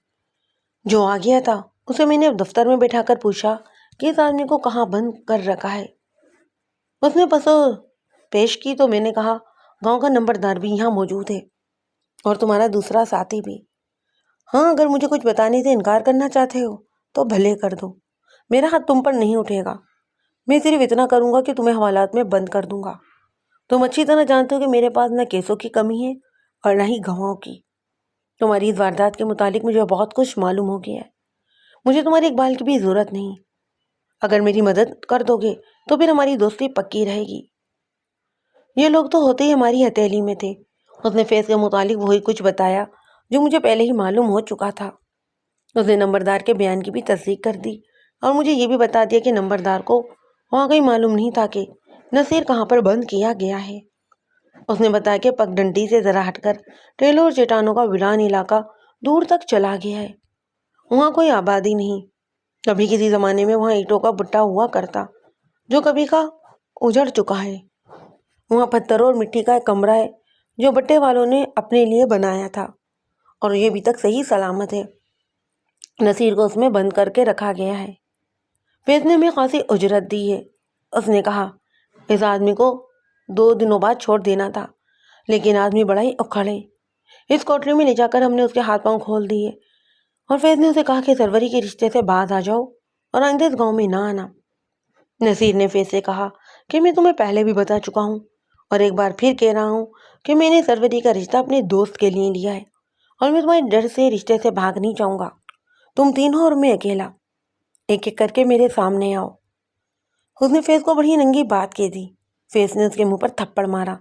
جو آ گیا تھا اسے میں نے دفتر میں بٹھا کر پوچھا کہ اس آدمی کو کہاں بند کر رکھا ہے۔ اس نے پسو پیش کی تو میں نے کہا گاؤں کا نمبردار بھی یہاں موجود ہے اور تمہارا دوسرا ساتھی بھی۔ ہاں اگر مجھے کچھ بتانے سے انکار کرنا چاہتے ہو تو بھلے کر دو، میرا ہاتھ تم پر نہیں اٹھے گا۔ میں صرف اتنا کروں گا کہ تمہیں حوالات میں بند کر دوں گا تم اچھی طرح جانتے ہو کہ میرے پاس نہ کیسوں کی کمی ہے اور نہ ہی گواہوں کی۔ تمہاری اس واردات کے متعلق مجھے بہت کچھ معلوم ہو گیا ہے۔ مجھے تمہارے اقبال کی بھی ضرورت نہیں۔ اگر میری مدد کر دو گے تو پھر ہماری دوستی پکی رہے گی۔ یہ لوگ تو ہوتے ہی ہماری ہتھیلی میں تھے۔ اس نے فیض کے متعلق وہی کچھ بتایا جو مجھے پہلے ہی معلوم ہو چکا تھا۔ اس نے نمبردار کے بیان کی بھی تصدیق کر دی اور مجھے یہ بھی بتا دیا کہ نمبردار کو وہاں کہیں معلوم نہیں تھا کہ نصیر کہاں پر بند کیا گیا ہے۔ اس نے بتایا کہ پگڈنڈی سے ذرا ہٹ کر ٹیلوں اور چٹانوں کا ویران علاقہ دور تک چلا گیا ہے۔ وہاں کوئی آبادی نہیں۔ کبھی کسی زمانے میں وہاں اینٹوں کا بٹا ہوا کرتا جو کبھی کا اجڑ چکا ہے۔ وہاں پتھروں اور مٹی کا ایک کمرہ ہے جو بٹے والوں نے اپنے لیے بنایا تھا اور یہ ابھی تک صحیح سلامت ہے۔ نصیر کو اس میں بند کر کے رکھا گیا ہے۔ فیض نے ہمیں خاصی اجرت دی ہے۔ اس نے کہا اس آدمی کو 2 دنوں بعد چھوڑ دینا تھا، لیکن آدمی بڑا ہی اکھڑ ہے۔ اس کوٹری میں لے جا کر ہم نے اس کے ہاتھ پاؤں کھول دیے اور فیض نے اسے کہا کہ سروری کے رشتے سے باز آ جاؤ اور آئندہ اس گاؤں میں نہ آنا۔ نصیر نے فیض سے کہا کہ میں تمہیں پہلے بھی بتا چکا ہوں اور ایک بار پھر کہہ رہا ہوں کہ میں نے سروری کا رشتہ اپنے دوست کے لیے لیا ہے اور میں تمہارے ڈر سے رشتے سے بھاگ نہیں جاؤں گا۔ تم تینوں اور میں اکیلا، ایک ایک کر کے میرے سامنے آؤ۔ اس نے فیض کو بڑی ننگی بات کہہ دی۔ فیض نے اس کے منہ پر تھپڑ مارا۔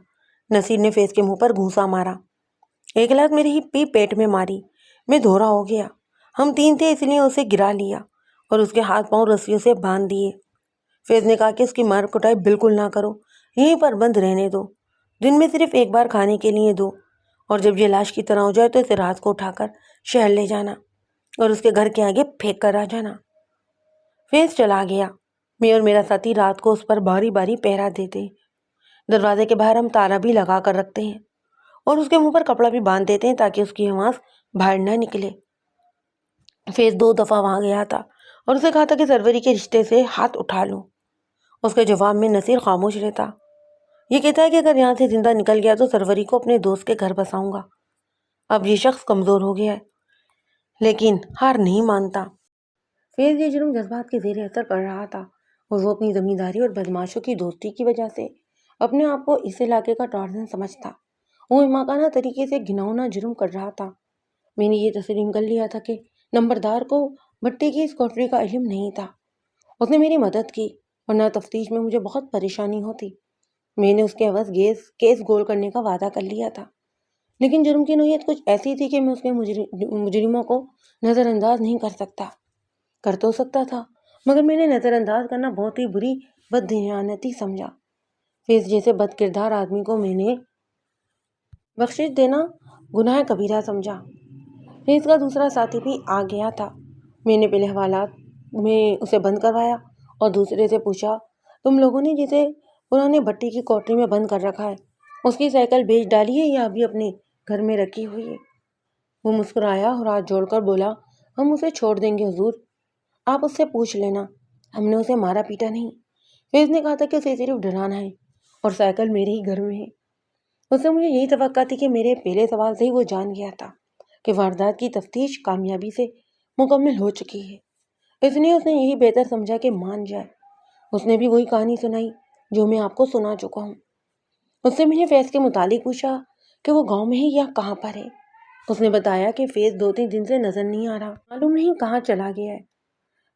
نصیر نے فیض کے منہ پر گھونسا مارا۔ ایک لات میرے ہی پیٹ میں ماری۔ میں دھورا ہو گیا۔ ہم 3 تھے اس لیے اسے گرا لیا اور اس کے ہاتھ پاؤں رسیوں سے باندھ دیے۔ فیض نے کہا کہ اس کی مار کٹائی بالکل نہ کرو، یہیں پر بند رہنے دو، دن میں صرف ایک بار کھانے کے لیے دو، اور جب یہ لاش کی طرح ہو جائے تو اسے رات کو اٹھا کر شہر لے جانا اور اس کے گھر کے آگے پھینک کر آ جانا۔ فیض چلا گیا۔ میں اور میرا ساتھی رات کو اس پر باری باری پہرا دیتے۔ دروازے کے باہر ہم تالا بھی لگا کر رکھتے ہیں اور اس کے منہ پر کپڑا بھی باندھ دیتے ہیں تاکہ اس کی آواز باہر نہ نکلے۔ فیض 2 دفعہ وہاں گیا تھا اور اسے کہا تھا کہ سروری کے رشتے سے ہاتھ اٹھا لو۔ اس کے جواب میں نصیر خاموش رہتا۔ یہ کہتا ہے کہ اگر یہاں سے زندہ نکل گیا تو سروری کو اپنے دوست کے گھر بساؤں گا۔ اب یہ شخص کمزور ہو گیا ہے لیکن ہار نہیں مانتا۔ فیض یہ جرم جذبات کے زیر اثر کر رہا تھا اور وہ اپنی زمینداری اور بدماشوں کی دوستی کی وجہ سے اپنے آپ کو اس علاقے کا ٹارزن سمجھتا۔ وہ احمقانہ طریقے سے گھناؤنا جرم کر رہا تھا۔ میں نے یہ تسلیم کر لیا تھا کہ نمبردار کو بھٹی کی اس کوٹری کا علم نہیں تھا۔ اس نے میری مدد کی ورنہ تفتیش میں مجھے بہت پریشانی ہوتی۔ میں نے اس کے عوض کیس گول کرنے کا وعدہ کر لیا تھا، لیکن جرم کی نوعیت کچھ ایسی تھی کہ میں اس کے مجرموں کو نظر انداز نہیں کر سکتا۔ کر تو سکتا تھا مگر میں نے نظر انداز کرنا بہت ہی بری بددیانتی سمجھا۔ فیض جیسے بد کردار آدمی کو میں نے بخشش دینا گناہ کبیرہ سمجھا۔ فیض کا دوسرا ساتھی بھی آ گیا تھا۔ میں نے پہلے حوالات میں اسے بند کروایا اور دوسرے سے پوچھا تم لوگوں نے جسے پرانے بھٹی کی کوٹری میں بند کر رکھا ہے اس کی سائیکل بیچ ڈالی ہے یا ابھی اپنے گھر میں رکھی ہوئی ہے؟ وہ مسکرایا اور ہاتھ جوڑ کر بولا ہم اسے چھوڑ دیں گے حضور، آپ اس سے پوچھ لینا، ہم نے اسے مارا پیٹا نہیں۔ فیض نے کہا تھا کہ اسے صرف ڈرانا ہے اور سائیکل میرے ہی گھر میں ہے۔ اس سے مجھے یہی توقع تھی کہ میرے پہلے سوال سے ہی وہ جان گیا تھا کہ واردات کی تفتیش کامیابی سے مکمل ہو چکی ہے، اس لیے اس نے یہی بہتر سمجھا کہ مان جائے۔ اس نے بھی وہی کہانی سنائی جو میں آپ کو سنا چکا ہوں۔ اس سے میں نے فیض کے متعلق پوچھا کہ وہ گاؤں میں ہے یا کہاں پر ہے۔ اس نے بتایا کہ فیض 2-3 دن سے نظر نہیں آ رہا، معلوم نہیں کہاں چلا گیا ہے۔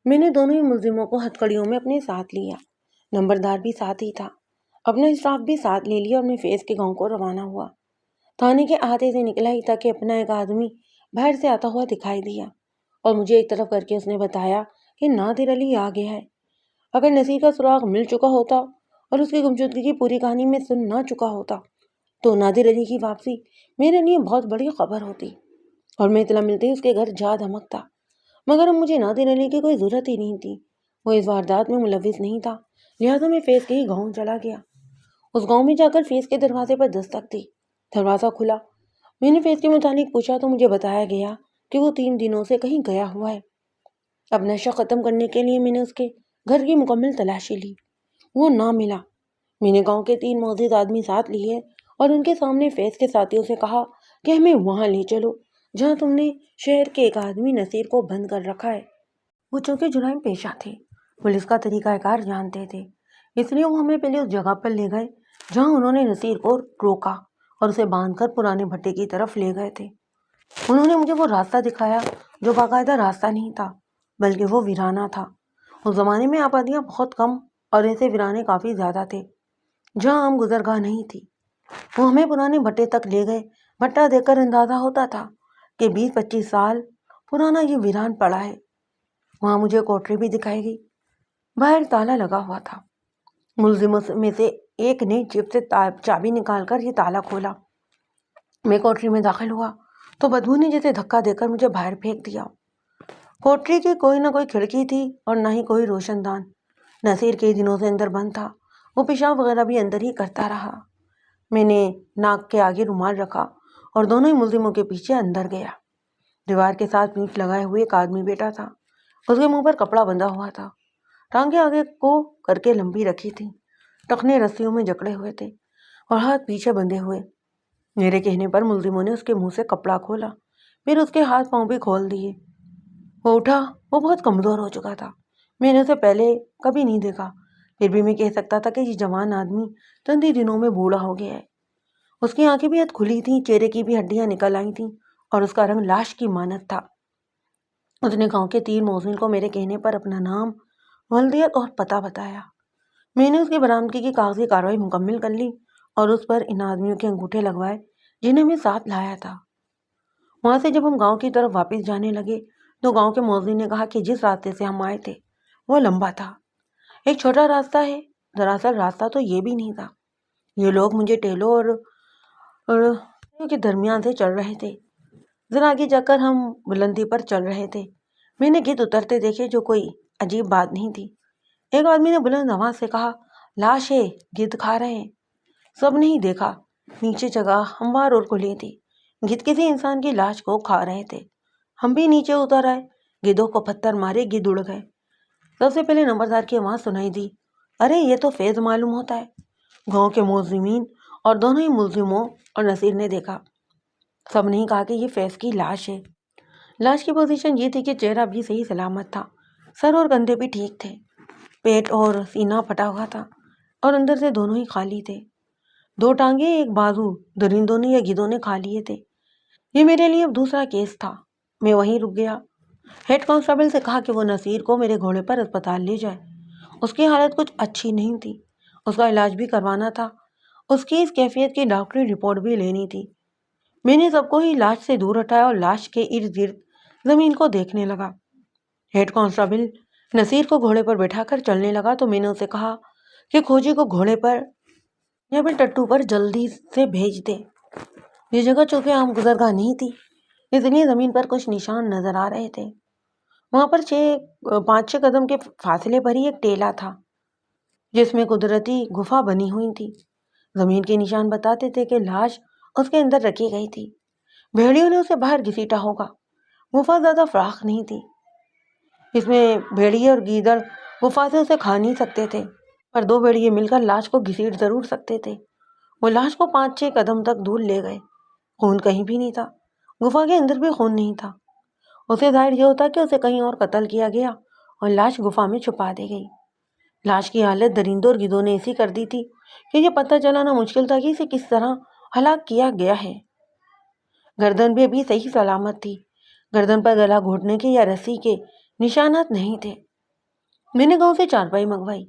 میں نے دونوں ہی ملزموں کو ہتھکڑیوں میں اپنے ساتھ لیا۔ نمبردار بھی ساتھ ہی تھا۔ اپنا اسٹاف بھی ساتھ لے لیا اور میں فیض کے گاؤں کو روانہ ہوا۔ تھانے کے احاطے سے نکلا ہی تھا کہ اپنا ایک آدمی باہر سے آتا ہوا دکھائی دیا اور مجھے ایک طرف کر کے اس نے بتایا کہ نادر علی آ گیا ہے۔ اگر نصیر کا سراغ مل چکا ہوتا اور اس کی گمشدگی کی پوری کہانی میں سن نہ چکا ہوتا تو نادر علی کی واپسی میرے لیے بہت بڑی خبر ہوتی اور میں اطلاع ملتے ہی اس کے گھر جا دھمکتا۔ مگر اب مجھے نادر علی کی کوئی ضرورت ہی نہیں تھی، وہ اس واردات میں ملوث نہیں تھا، لہٰذا میں فیض کے ہی گاؤں چلا گیا۔ اس گاؤں میں جا کر فیض کے دروازے پر دستک دی۔ دروازہ کھلا۔ میں نے فیض کے متعلق پوچھا تو مجھے بتایا گیا کہ وہ 3 دنوں سے کہیں گیا ہوا ہے۔ اب نشہ ختم کرنے کے لیے میں نے اس کے گھر کی مکمل تلاشی لی، وہ نہ ملا۔ میں نے گاؤں کے 3 معزز آدمی ساتھ لیے اور ان کے سامنے فیض کے ساتھیوں سے کہا کہ ہمیں وہاں لے چلو جہاں تم نے شہر کے ایک آدمی نصیر کو بند کر رکھا ہے۔ وہ چونکہ جرائم پیشہ تھے، پولیس کا طریقہ کار جانتے تھے، اس لیے وہ ہمیں پہلے اس جگہ پر لے گئے جہاں انہوں نے نصیر کو روکا اور اسے باندھ کر پرانے بھٹے کی طرف لے گئے تھے۔ انہوں نے مجھے وہ راستہ دکھایا جو باقاعدہ راستہ نہیں تھا بلکہ وہ ویرانہ تھا۔ اس زمانے میں آبادیاں بہت کم اور ایسے ویرانے کافی زیادہ تھے جہاں عام گزرگاہ نہیں تھی۔ وہ ہمیں پرانے بھٹے تک لے گئے۔ بھٹا دیکھ کر اندازہ ہوتا تھا کہ 20-25 سال پرانا یہ ویران پڑا ہے۔ وہاں مجھے کوٹری بھی دکھائی گئی۔ باہر تالا لگا ہوا تھا۔ ملزموں میں سے ایک نے جیب سے چابی نکال کر یہ تالا کھولا۔ میں کوٹری میں داخل ہوا تو بدبو نے جیسے دھکا دے کر مجھے باہر پھینک دیا۔ کوٹری کی کوئی نہ کوئی کھڑکی تھی اور نہ ہی کوئی روشن دان۔ نصیر کئی دنوں سے اندر بند تھا۔ وہ پیشاب وغیرہ بھی اندر ہی کرتا رہا۔ میں نے ناک کے آگے رومال رکھا اور دونوں ہی ملزموں کے پیچھے اندر گیا۔ دیوار کے ساتھ پیٹھ لگائے ہوئے ایک آدمی بیٹھا تھا۔ اس کے منہ پر کپڑا بندھا ہوا تھا۔ ٹانگیں آگے کو کر کے لمبی رکھی تھی، ٹخنے رسیوں میں جکڑے ہوئے تھے اور ہاتھ پیچھے بندھے ہوئے۔ میرے کہنے پر ملزموں نے اس کے منہ سے کپڑا کھولا، پھر اس کے ہاتھ پاؤں بھی کھول دیے۔ وہ اٹھا۔ وہ بہت کمزور ہو چکا تھا۔ میں نے اسے پہلے کبھی نہیں دیکھا، پھر بھی میں کہہ سکتا تھا کہ یہ جوان آدمی چند ہی دنوں میں بوڑھا ہو گیا ہے۔ اس کی آنکھیں بھی حد کھلی تھیں، چہرے کی بھی ہڈیاں نکل آئی تھیں اور اس کا رنگ لاش کی مانند تھا۔ اس نے گاؤں کے 3 موذن کو میرے کہنے پر اپنا نام، ولدیت اور پتہ بتایا۔ میں نے اس کی برآمدگی کی کاغذی کارروائی مکمل کر لی اور اس پر ان آدمیوں کے انگوٹھے لگوائے جنہیں میں ساتھ لایا تھا۔ وہاں سے جب ہم گاؤں کی طرف واپس جانے لگے تو گاؤں کے موذن نے کہا کہ جس راستے سے ہم آئے تھے وہ لمبا تھا، ایک چھوٹا راستہ ہے۔ دراصل راستہ تو یہ بھی نہیں تھا۔ یہ لوگ مجھے ٹیلوں اور کے درمیان سے چل رہے تھے۔ ذرا آگے جا کر ہم بلندی پر چل رہے تھے۔ میں نے گدھ اترتے دیکھے جو کوئی عجیب بات نہیں تھی۔ ایک آدمی نے بلند آواز سے کہا، لاش ہے، گدھ کھا رہے ہیں۔ سب نے ہی دیکھا، نیچے جگہ ہموار اور کھلی تھی۔ گدھ کسی انسان کی لاش کو کھا رہے تھے۔ ہم بھی نیچے اتر آئے، گدھوں کو پتھر مارے، گدھ اڑ گئے۔ سب سے پہلے نمبردار کی آواز سنائی دی، ارے یہ تو فیض معلوم ہوتا ہے۔ گاؤں کے موذمین اور دونوں ہی ملزموں اور نصیر نے دیکھا۔ سب نے کہا کہ یہ فیض کی لاش ہے۔ لاش کی پوزیشن یہ تھی کہ چہرہ بھی صحیح سلامت تھا، سر اور کندھے بھی ٹھیک تھے، پیٹ اور سینہ پھٹا ہوا تھا اور اندر سے دونوں ہی خالی تھے۔ 2 ٹانگیں، ایک بازو درندوں نے یا گدھوں نے کھا لیے تھے۔ یہ میرے لیے اب دوسرا کیس تھا۔ میں وہیں رک گیا۔ ہیڈ کانسٹیبل سے کہا کہ وہ نصیر کو میرے گھوڑے پر اسپتال لے جائے۔ اس کی حالت کچھ اچھی نہیں تھی، اس کا علاج بھی کروانا تھا، اس کی اس کیفیت کی ڈاکٹری رپورٹ بھی لینی تھی۔ میں نے سب کو ہی لاش سے دور ہٹایا اور لاش کے ارد گرد زمین کو دیکھنے لگا۔ ہیڈ کانسٹیبل نصیر کو گھوڑے پر بٹھا کر چلنے لگا تو میں نے اسے کہا کہ کھوجی کو گھوڑے پر یا پھر ٹٹو پر جلدی سے بھیج دے۔ یہ جگہ چونکہ عام گزرگاہ نہیں تھی، اس لیے زمین پر کچھ نشان نظر آ رہے تھے۔ وہاں پر 5-6 قدم کے فاصلے پر ہی ایک ٹیلا تھا جس میں قدرتی گفا بنی ہوئی تھی۔ زمین کے نشان بتاتے تھے کہ لاش اس کے اندر رکھی گئی تھی۔ بھیڑیوں نے اسے باہر گھسیٹا ہوگا۔ گفا زیادہ فراخ نہیں تھی، اس میں بھیڑیے اور گیدڑ گفا سے اسے کھا نہیں سکتے تھے، پر 2 بھیڑیے مل کر لاش کو گھسیٹ ضرور سکتے تھے۔ وہ لاش کو 5-6 قدم تک دور لے گئے۔ خون کہیں بھی نہیں تھا، گفا کے اندر بھی خون نہیں تھا۔ اسے ظاہر یہ ہوتا کہ اسے کہیں اور قتل کیا گیا اور لاش گفا میں چھپا دی گئی۔ لاش کی حالت درندوں اور گدھوں نے ایسی کر دی تھی کہ یہ پتہ چلانا مشکل تھا کہ اسے کس طرح ہلاک کیا گیا ہے۔ گردن بھی ابھی صحیح سلامت تھی، گردن پر گلا گھونٹنے کے یا رسی کے نشانات نہیں تھے۔ میں نے گاؤں سے چارپائی منگوائی۔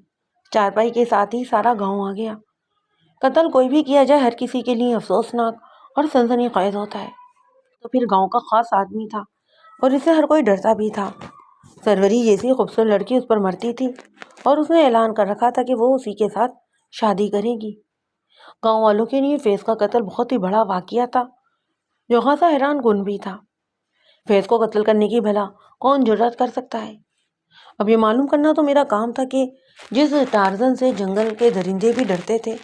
چارپائی کے ساتھ ہی سارا گاؤں آ گیا۔ قتل کوئی بھی کیا جائے ہر کسی کے لیے افسوسناک اور سنسنی خیز ہوتا ہے، تو پھر گاؤں کا خاص آدمی تھا اور اس سے ہر کوئی ڈرتا بھی تھا۔ سروری جیسی خوبصورت لڑکی اس پر مرتی تھی اور اس نے اعلان کر رکھا تھا کہ وہ اسی کے ساتھ شادی کرے گی۔ گاؤں والوں کے لیے فیض کا قتل بہت ہی بڑا واقعہ تھا جو خاصا حیران کن بھی تھا۔ فیض کو قتل کرنے کی بھلا کون جرات کر سکتا ہے؟ اب یہ معلوم کرنا تو میرا کام تھا کہ جس ٹارزن سے جنگل کے درندے بھی ڈرتے تھے،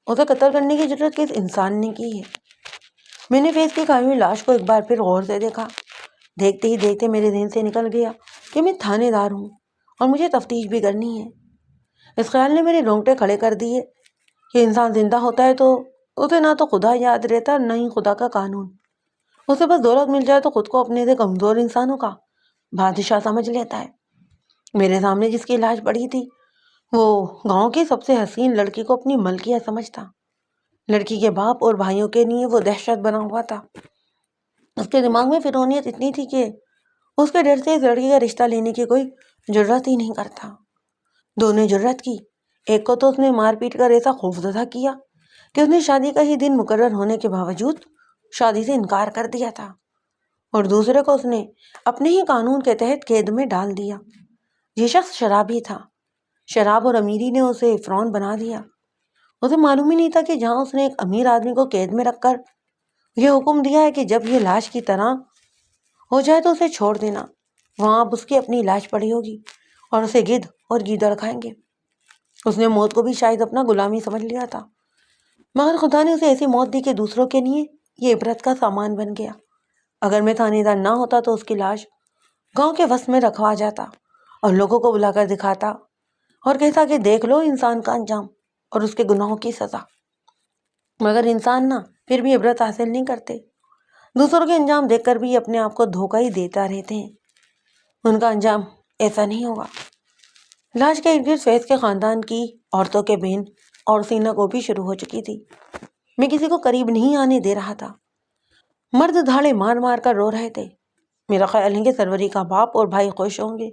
اسے قتل کرنے کی جرات کس انسان نے کی ہے۔ میں نے فیض کی کھائی ہوئی لاش کو ایک بار پھر غور سے دیکھا۔ دیکھتے ہی دیکھتے میرے ذہن سے نکل گیا کہ میں تھانے دار ہوں اور مجھے تفتیش بھی کرنی ہے۔ اس خیال نے میرے رونگٹے کھڑے کر دیے کہ انسان زندہ ہوتا ہے تو اسے نہ تو خدا یاد رہتا نہ ہی خدا کا قانون۔ اسے بس دولت مل جائے تو خود کو اپنے سے کمزور انسانوں کا بادشاہ سمجھ لیتا ہے۔ میرے سامنے جس کی لاش پڑی تھی وہ گاؤں کی سب سے حسین لڑکی کو اپنی ملکیہ سمجھتا۔ لڑکی کے باپ اور بھائیوں کے لیے وہ دہشت بنا ہوا تھا۔ اس کے دماغ میں فرونیت اتنی تھی کہ اس کے ڈر سے اس لڑکی کا رشتہ لینے کی کوئی جرات ہی نہیں کرتا۔ دونوں نے جرات کی۔ ایک کو تو اس نے مار پیٹ کر ایسا خوفزدہ کیا کہ اس نے شادی کا ہی دن مقرر ہونے کے باوجود شادی سے انکار کر دیا تھا، اور دوسرے کو اس نے اپنے ہی قانون کے تحت قید میں ڈال دیا۔ یہ شخص شرابی تھا۔ شراب اور امیری نے اسے فرعون بنا دیا۔ اسے معلوم ہی نہیں تھا کہ جہاں اس نے ایک امیر آدمی کو قید میں رکھ کر یہ حکم دیا ہے کہ جب یہ لاش کی طرح ہو جائے تو اسے چھوڑ دینا، وہاں اب اس کی اپنی لاش پڑی ہوگی اور اسے گدھ اور گیدڑ کھائیں گے۔ اس نے موت کو بھی شاید اپنا غلامی سمجھ لیا تھا، مگر خدا نے اسے ایسی موت دی کہ دوسروں کے لیے یہ عبرت کا سامان بن گیا۔ اگر میں تھانے دار نہ ہوتا تو اس کی لاش گاؤں کے وسط میں رکھوا جاتا اور لوگوں کو بلا کر دکھاتا اور کہتا کہ دیکھ لو انسان کا انجام اور اس کے گناہوں کی سزا۔ مگر انسان نہ پھر بھی عبرت حاصل نہیں کرتے، دوسروں کے انجام دیکھ کر بھی اپنے آپ کو دھوکہ ہی دیتا رہتے ہیں۔ ان کا انجام ایسا نہیں ہوگا۔ لاش کے ارد گرد فیض کے خاندان کی عورتوں کے بین اور سینہ کو بھی شروع ہو چکی تھی۔ میں کسی کو قریب نہیں آنے دے رہا تھا۔ مرد دھاڑے مار مار کر رو رہے تھے۔ میرا خیال ہے کہ سروری کا باپ اور بھائی خوش ہوں گے۔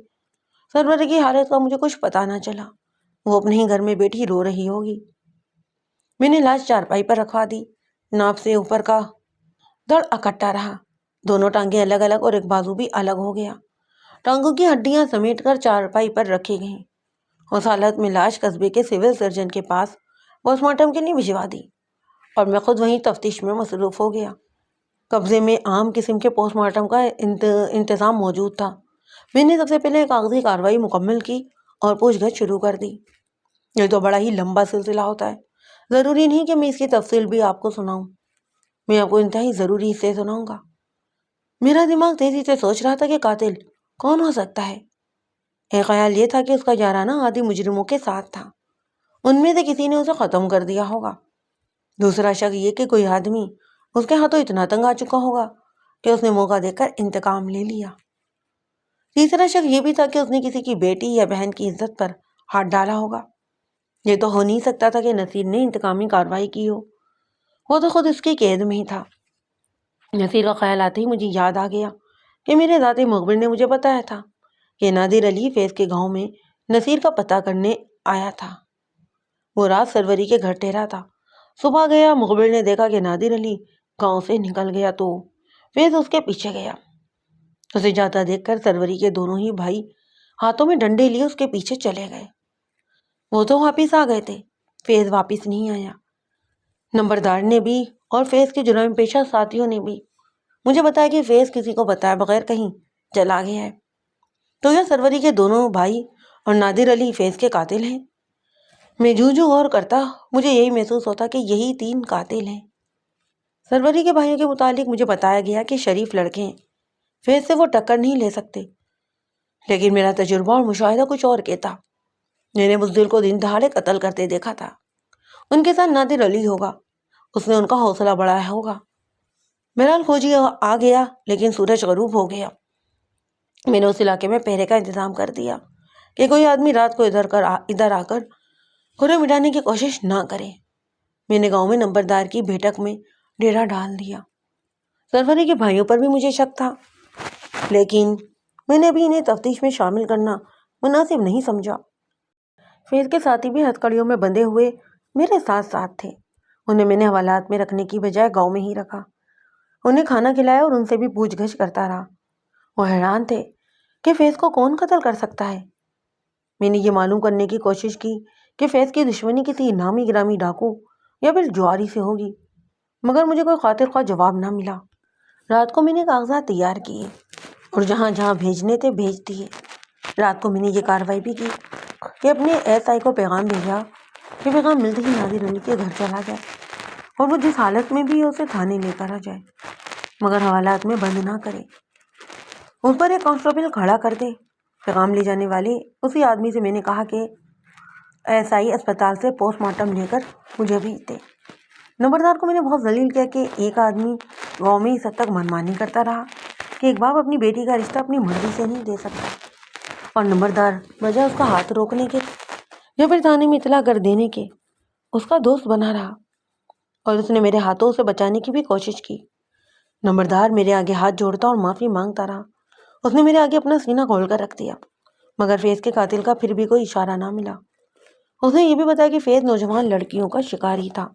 سروری کی حالت کا مجھے کچھ پتہ نہ چلا، وہ اپنے ہی گھر میں بیٹھی رو رہی ہوگی۔ میں نے لاش چارپائی پر رکھوا دی۔ ناپ سے اوپر کا دڑ اکٹھا رہا، دونوں ٹانگیں الگ الگ اور ایک بازو بھی الگ ہو گیا۔ ٹانگوں کی ہڈیاں سمیٹ کر چارپائی پر رکھی گئیں۔ اس حالت میں لاش قصبے کے سول سرجن کے پاس پوسٹ مارٹم کے لیے بھجوا دی اور میں خود وہیں تفتیش میں مصروف ہو گیا۔ قبضے میں عام قسم کے پوسٹ مارٹم کا انتظام موجود تھا۔ میں نے سب سے پہلے کاغذی کارروائی مکمل کی اور پوچھ گچھ شروع کر دی۔ یہ تو بڑا ہی لمبا سلسلہ ہوتا ہے، ضروری نہیں کہ میں اس کی تفصیل بھی آپ کو سناؤں۔ میں آپ کو انتہائی ضروری حصے سناؤں گا۔ میرا دماغ تیزی سے سوچ رہا تھا کہ قاتل کون ہو سکتا ہے۔ ایک خیال یہ تھا کہ اس کا یارانہ عادی مجرموں کے ساتھ تھا، ان میں سے کسی نے اسے ختم کر دیا ہوگا۔ دوسرا شک یہ کہ کوئی آدمی اس کے ہاتھوں اتنا تنگ آ چکا ہوگا کہ اس نے موقع دے کر انتقام لے لیا۔ تیسرا شک یہ بھی تھا کہ اس نے کسی کی بیٹی یا بہن کی عزت پر ہاتھ ڈالا ہوگا۔ یہ تو ہو نہیں سکتا تھا کہ نصیر نے انتقامی کارروائی کی ہو، وہ تو خود اس کی قید میں ہی تھا۔ نصیر کا خیال آتے ہی مجھے یاد آ گیا کہ میرے ذاتی مخبر نے مجھے بتایا تھا کہ نادر علی فیض کے گاؤں میں نصیر کا پتہ کرنے آیا تھا۔ وہ رات سروری کے گھر ٹھہرا تھا۔ صبح گیا، مخبر نے دیکھا کہ نادر علی گاؤں سے نکل گیا تو فیض اس کے پیچھے گیا۔ اسے جاتا دیکھ کر سروری کے دونوں ہی بھائی ہاتھوں میں ڈنڈے لیے اس کے پیچھے چلے گئے۔ وہ تو واپس آ گئے تھے، فیض واپس نہیں آیا۔ نمبردار نے بھی اور فیض کے جرائم پیشہ ساتھیوں نے بھی مجھے بتایا کہ فیض کسی کو بتائے بغیر کہیں چلا گیا ہے۔ تو یہ سروری کے دونوں بھائی اور نادر علی فیض کے قاتل ہیں؟ میں جو غور کرتا مجھے یہی محسوس ہوتا کہ یہی تین قاتل ہیں۔ سروری کے بھائیوں کے متعلق مجھے بتایا گیا کہ شریف لڑکے ہیں، فیض سے وہ ٹکر نہیں لے سکتے، لیکن میرا تجربہ اور مشاہدہ کچھ اور کہتا۔ میں نے بزدل کو دن دہاڑے قتل کرتے دیکھا تھا۔ ان کے ساتھ نادر علی ہوگا، اس نے ان کا حوصلہ بڑھایا ہوگا۔ بہرحال فوجی آ گیا، لیکن سورج غروب ہو گیا۔ میں نے اس علاقے میں پہرے کا انتظام کر دیا کہ کوئی آدمی رات کو ادھر آ کر خورے مٹانے کی کوشش نہ کرے۔ میں نے گاؤں میں نمبردار کی بیٹھک میں ڈیرا ڈال دیا۔ سروری کے بھائیوں پر بھی مجھے شک تھا، لیکن میں نے ابھی انہیں تفتیش میں شامل کرنا مناسب نہیں سمجھا۔ فیض کے ساتھی بھی ہتھکڑیوں میں بندھے ہوئے میرے ساتھ ساتھ تھے۔ انہیں میں نے حوالات میں رکھنے کی بجائے گاؤں میں ہی رکھا، انہیں کھانا کھلایا اور ان سے بھی پوچھ گچھ کرتا رہا۔ وہ حیران تھے کہ فیض کو کون قتل کر سکتا ہے۔ میں نے یہ معلوم کرنے کی کوشش کی کہ فیض کی دشمنی کسی نامی گرامی ڈاکو یا پھر جواری سے ہوگی، مگر مجھے کوئی خاطر خواہ جواب نہ ملا۔ رات کو میں نے کاغذات تیار کیے اور جہاں جہاں بھیجنے تھے بھیج دیے۔ رات کو میں نے یہ کارروائی بھی کی کہ اپنے ایس آئی کو پیغام بھیجا کہ پیغام ملتے ہی نادر علی کے گھر چلا جائے اور وہ جس حالت میں بھی اسے تھانے لے کر آ جائے، مگر حوالات میں بند نہ کرے۔ اس پر ایک کانسٹیبل کھڑا کر دے۔ پیغام لے جانے والے اسی آدمی سے میں نے کہا کہ ایس آئی اسپتال سے پوسٹ مارٹم لے کر مجھے بھیج دے۔ نمبردار کو میں نے بہت ذلیل کیا کہ ایک آدمی گاؤں میں اس حد تک منمانی کرتا رہا کہ ایک باپ اپنی بیٹی کا رشتہ اپنی مرضی سے نہیں دے سکتا، اور نمبردار بجائے اس کا ہاتھ روکنے کے یا پھر تھانے میں اطلاع کر دینے کے اس کا دوست بنا رہا اور اس نے میرے ہاتھوں سے بچانے کی بھی کوشش کی۔ نمبردار میرے آگے ہاتھ جوڑتا اور معافی مانگتا رہا۔ اس نے میرے آگے اپنا سینہ کھول کر رکھ دیا، مگر فیض کے قاتل کا پھر بھی کوئی اشارہ نہ ملا۔ اس نے یہ بھی بتایا کہ فیض نوجوان لڑکیوں کا شکار ہی تھا،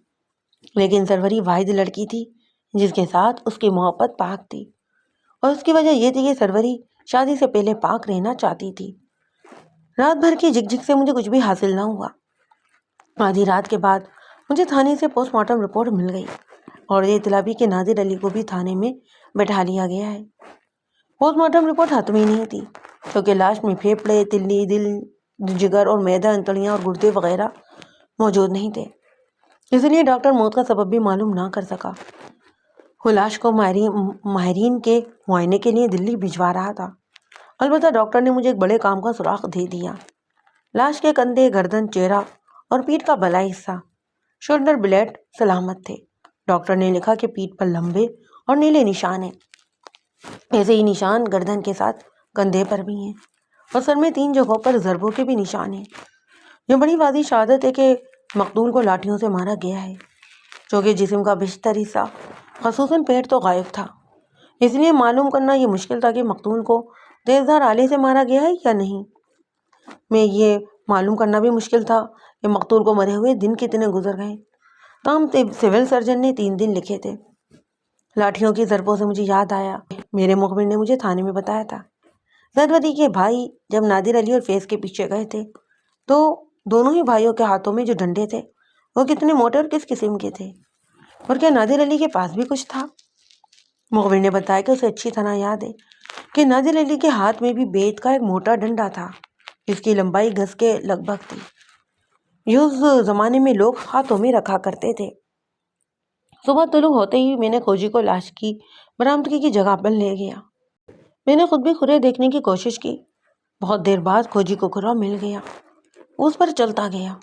لیکن سروری واحد لڑکی تھی جس کے ساتھ اس کی محبت پاک تھی، اور اس کی وجہ یہ تھی کہ سروری شادی سے پہلے پاک رہنا چاہتی تھی۔ رات بھر کی جھک جھک سے مجھے کچھ بھی حاصل نہ ہوا۔ آدھی رات کے بعد مجھے تھانے سے پوسٹ مارٹم رپورٹ مل گئی اور یہ اطلاع بھی کہ نادر علی کو بھی تھانے میں بٹھا لیا گیا ہے۔ پوسٹ مارٹم رپورٹ حتمی نہیں تھی کیونکہ لاش میں پھیپھڑے، تلی، دل، جگر اور معدہ، انتڑیاں اور گردے وغیرہ موجود نہیں تھے، اس لیے ڈاکٹر موت کا سبب بھی معلوم نہ کر سکا۔ وہ لاش کو ماہرین کے معائنے کے لیے دلی بھجوا رہا تھا۔ البتہ ڈاکٹر نے مجھے ایک بڑے کام کا سراغ دے دیا۔ لاش کے کندھے، گردن، چہرہ اور پیٹھ کا بلائی حصہ، شولڈر بلیڈ سلامت تھے۔ ڈاکٹر نے لکھا کہ پیٹھ پر لمبے اور نیلے نشان ہیں، ایسے ہی نشان گردن کے ساتھ کندھے پر بھی ہیں، اور سر میں 3 جگہوں پر ضربوں کے بھی نشان ہیں۔ یہ بڑی واضح شہادت ہے کہ مقتول کو لاٹھیوں سے مارا گیا ہے، چونکہ جسم کا بیشتر حصہ خصوصاً پیٹ تو غائب تھا، اس لیے معلوم کرنا یہ مشکل تھا کہ مقتول کو تیزدھار آلے سے مارا گیا ہے یا نہیں۔ میں یہ معلوم کرنا بھی مشکل تھا کہ مقتول کو مرے ہوئے دن کتنے گزر گئے، تاہم سول سرجن نے 3 دن لکھے تھے۔ لاٹھیوں کی ضربوں سے مجھے یاد آیا، میرے مخبر نے مجھے تھانے میں بتایا تھا سروری کے بھائی جب نادر علی اور فیض کے پیچھے گئے تھے تو دونوں ہی بھائیوں کے ہاتھوں میں جو ڈنڈے تھے وہ کتنے موٹے اور کس قسم کے تھے، اور کیا نادر علی کے پاس بھی کچھ تھا؟ مخبر نے بتایا کہ اسے اچھی طرح یاد ہے کہ نادر علی کے ہاتھ میں بھی بیت کا ایک موٹا ڈنڈا تھا، اس کی لمبائی گز کے لگ بھگ تھی۔ یہ اس زمانے میں لوگ ہاتھوں میں رکھا کرتے تھے۔ صبح طلوع ہوتے ہی میں نے کھوجی کو لاش کی برآمدگی کی جگہ پر لے گیا۔ میں نے خود بھی کھرے دیکھنے کی کوشش کی۔ بہت دیر بعد کھوجی کو کھرا مل گیا، اس پر چلتا گیا۔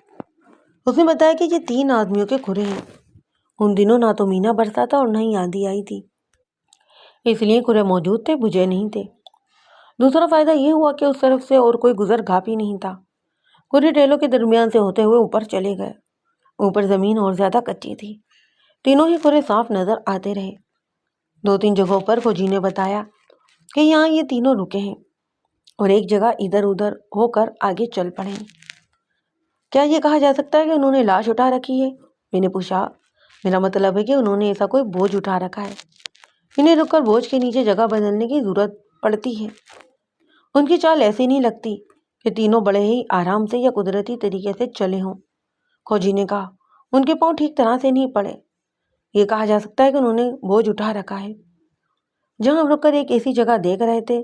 اس نے بتایا کہ یہ 3 آدمیوں کے کھرے ہیں۔ ان دنوں نہ تو مینا برسا تھا اور نہ ہی آندھی آئی تھی، اس لیے کھرے موجود تھے، بجھے نہیں تھے۔ دوسرا فائدہ یہ ہوا کہ اس طرف سے اور کوئی گزر گاہ بھی نہیں تھا۔ کھرے ٹیلوں کے درمیان سے ہوتے ہوئے اوپر چلے گئے۔ اوپر زمین اور زیادہ کچی تھی، تینوں ہی کھرے صاف نظر آتے رہے۔ 2-3 جگہوں پر کھوجی نے بتایا کہ یہاں یہ تینوں رکے ہیں اور ایک جگہ ادھر ادھر ہو کر آگے چل پڑے ہیں۔ کیا یہ کہا جا سکتا ہے کہ انہوں نے لاش اٹھا رکھی ہے؟ میں نے پوچھا۔ میرا مطلب ہے کہ انہوں نے ایسا کوئی بوجھ اٹھا رکھا ہے، انہیں رک کر بوجھ کے نیچے جگہ بدلنے کی ضرورت پڑتی ہے۔ ان کی چال ایسی نہیں لگتی کہ تینوں بڑے ہی آرام سے یا قدرتی طریقے سے چلے ہوں۔ کھوجی نے کہا، ان کے پاؤں ٹھیک طرح سے نہیں پڑے۔ یہ کہا جا سکتا ہے کہ انہوں نے بوجھ اٹھا رکھا ہے۔ جہاں رک کر ایک ایسی جگہ دیکھ رہے تھے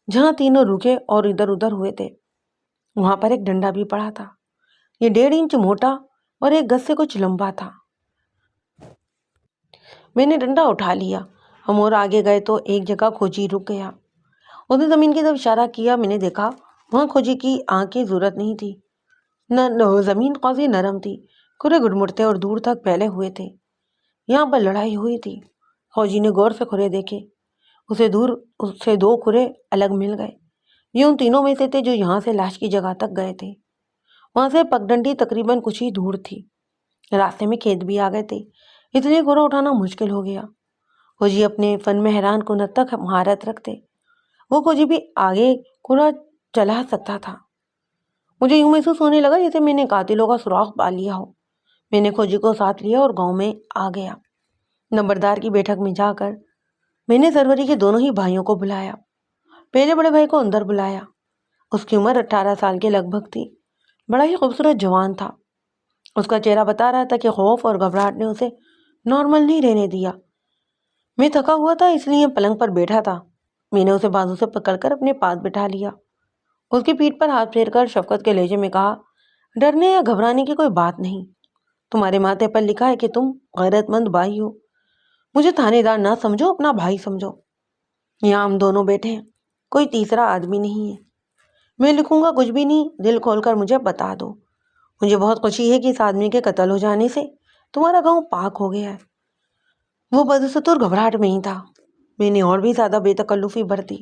جہاں تینوں رکے اور ادھر ادھر ہوئے تھے، وہاں پر ایک ڈنڈا بھی پڑا تھا۔ یہ 1.5 انچ موٹا اور 1 گز سے کچھ لمبا تھا۔ میں نے ڈنڈا اٹھا لیا۔ ہم اور آگے گئے تو ایک جگہ کھوجی رک گیا۔ اس نے زمین کی طرف اشارہ کیا۔ میں نے دیکھا وہاں کھوجی کی آنکھ کی ضرورت نہیں تھی، زمین قاضی نرم تھی، کھرے گڑمڑتے اور دور تک پھیلے ہوئے تھے۔ یہاں پر لڑائی ہوئی تھی۔ کھوجی نے غور سے کھرے دیکھے، اسے 2 کھرے الگ مل گئے۔ یہ ان تینوں میں سے تھے جو یہاں سے لاش کی جگہ تک گئے تھے۔ وہاں سے پگڈنڈی تقریباً کچھ ہی دور تھی۔ راستے میں کھیت بھی آ گئے تھے، اس لیے کھرا اٹھانا مشکل ہو گیا۔ کھوجی اپنے فن میں حیران کن تک مہارت رکھتے، وہ کھوجی بھی آگے کھرا چلا سکتا تھا۔ مجھے یوں محسوس ہونے لگا جیسے میں نے قاتلوں کا سراغ پا لیا ہو۔ میں نے کھوجی کو ساتھ لیا اور گاؤں میں آ گیا۔ نمبردار کی بیٹھک میں جا کر میں نے سروری کے دونوں ہی بھائیوں کو بلایا۔ پہلے بڑے بھائی کو اندر بلایا۔ اس کی عمر 18 سال کے لگ بھگ تھی، بڑا ہی خوبصورت جوان تھا۔ اس کا چہرہ بتا رہا تھا کہ خوف اور گھبراہٹ نے اسے نارمل نہیں رہنے دیا۔ میں تھکا ہوا تھا اس لیے پلنگ پر بیٹھا تھا۔ میں نے اسے بازو سے پکڑ کر اپنے پاس بٹھا لیا، اس کی پیٹھ پر ہاتھ پھیر کر شفقت کے لہجے میں کہا، ڈرنے یا گھبرانے کی کوئی بات نہیں، تمہارے ماتھے پر لکھا ہے کہ تم غیرت مند بھائی ہو، مجھے تھانے دار نہ سمجھو، اپنا بھائی سمجھو۔ یہاں ہم دونوں بیٹھے ہیں، کوئی تیسرا آدمی نہیں ہے۔ میں لکھوں گا کچھ بھی نہیں، دل کھول کر مجھے بتا دو۔ مجھے بہت خوشی ہے کہ اس آدمی کے قتل ہو جانے سے تمہارا گاؤں پاک ہو گیا ہے۔ وہ بدستور گھبراہٹ میں ہی تھا۔ میں نے اور بھی زیادہ بے تکلفی برتی،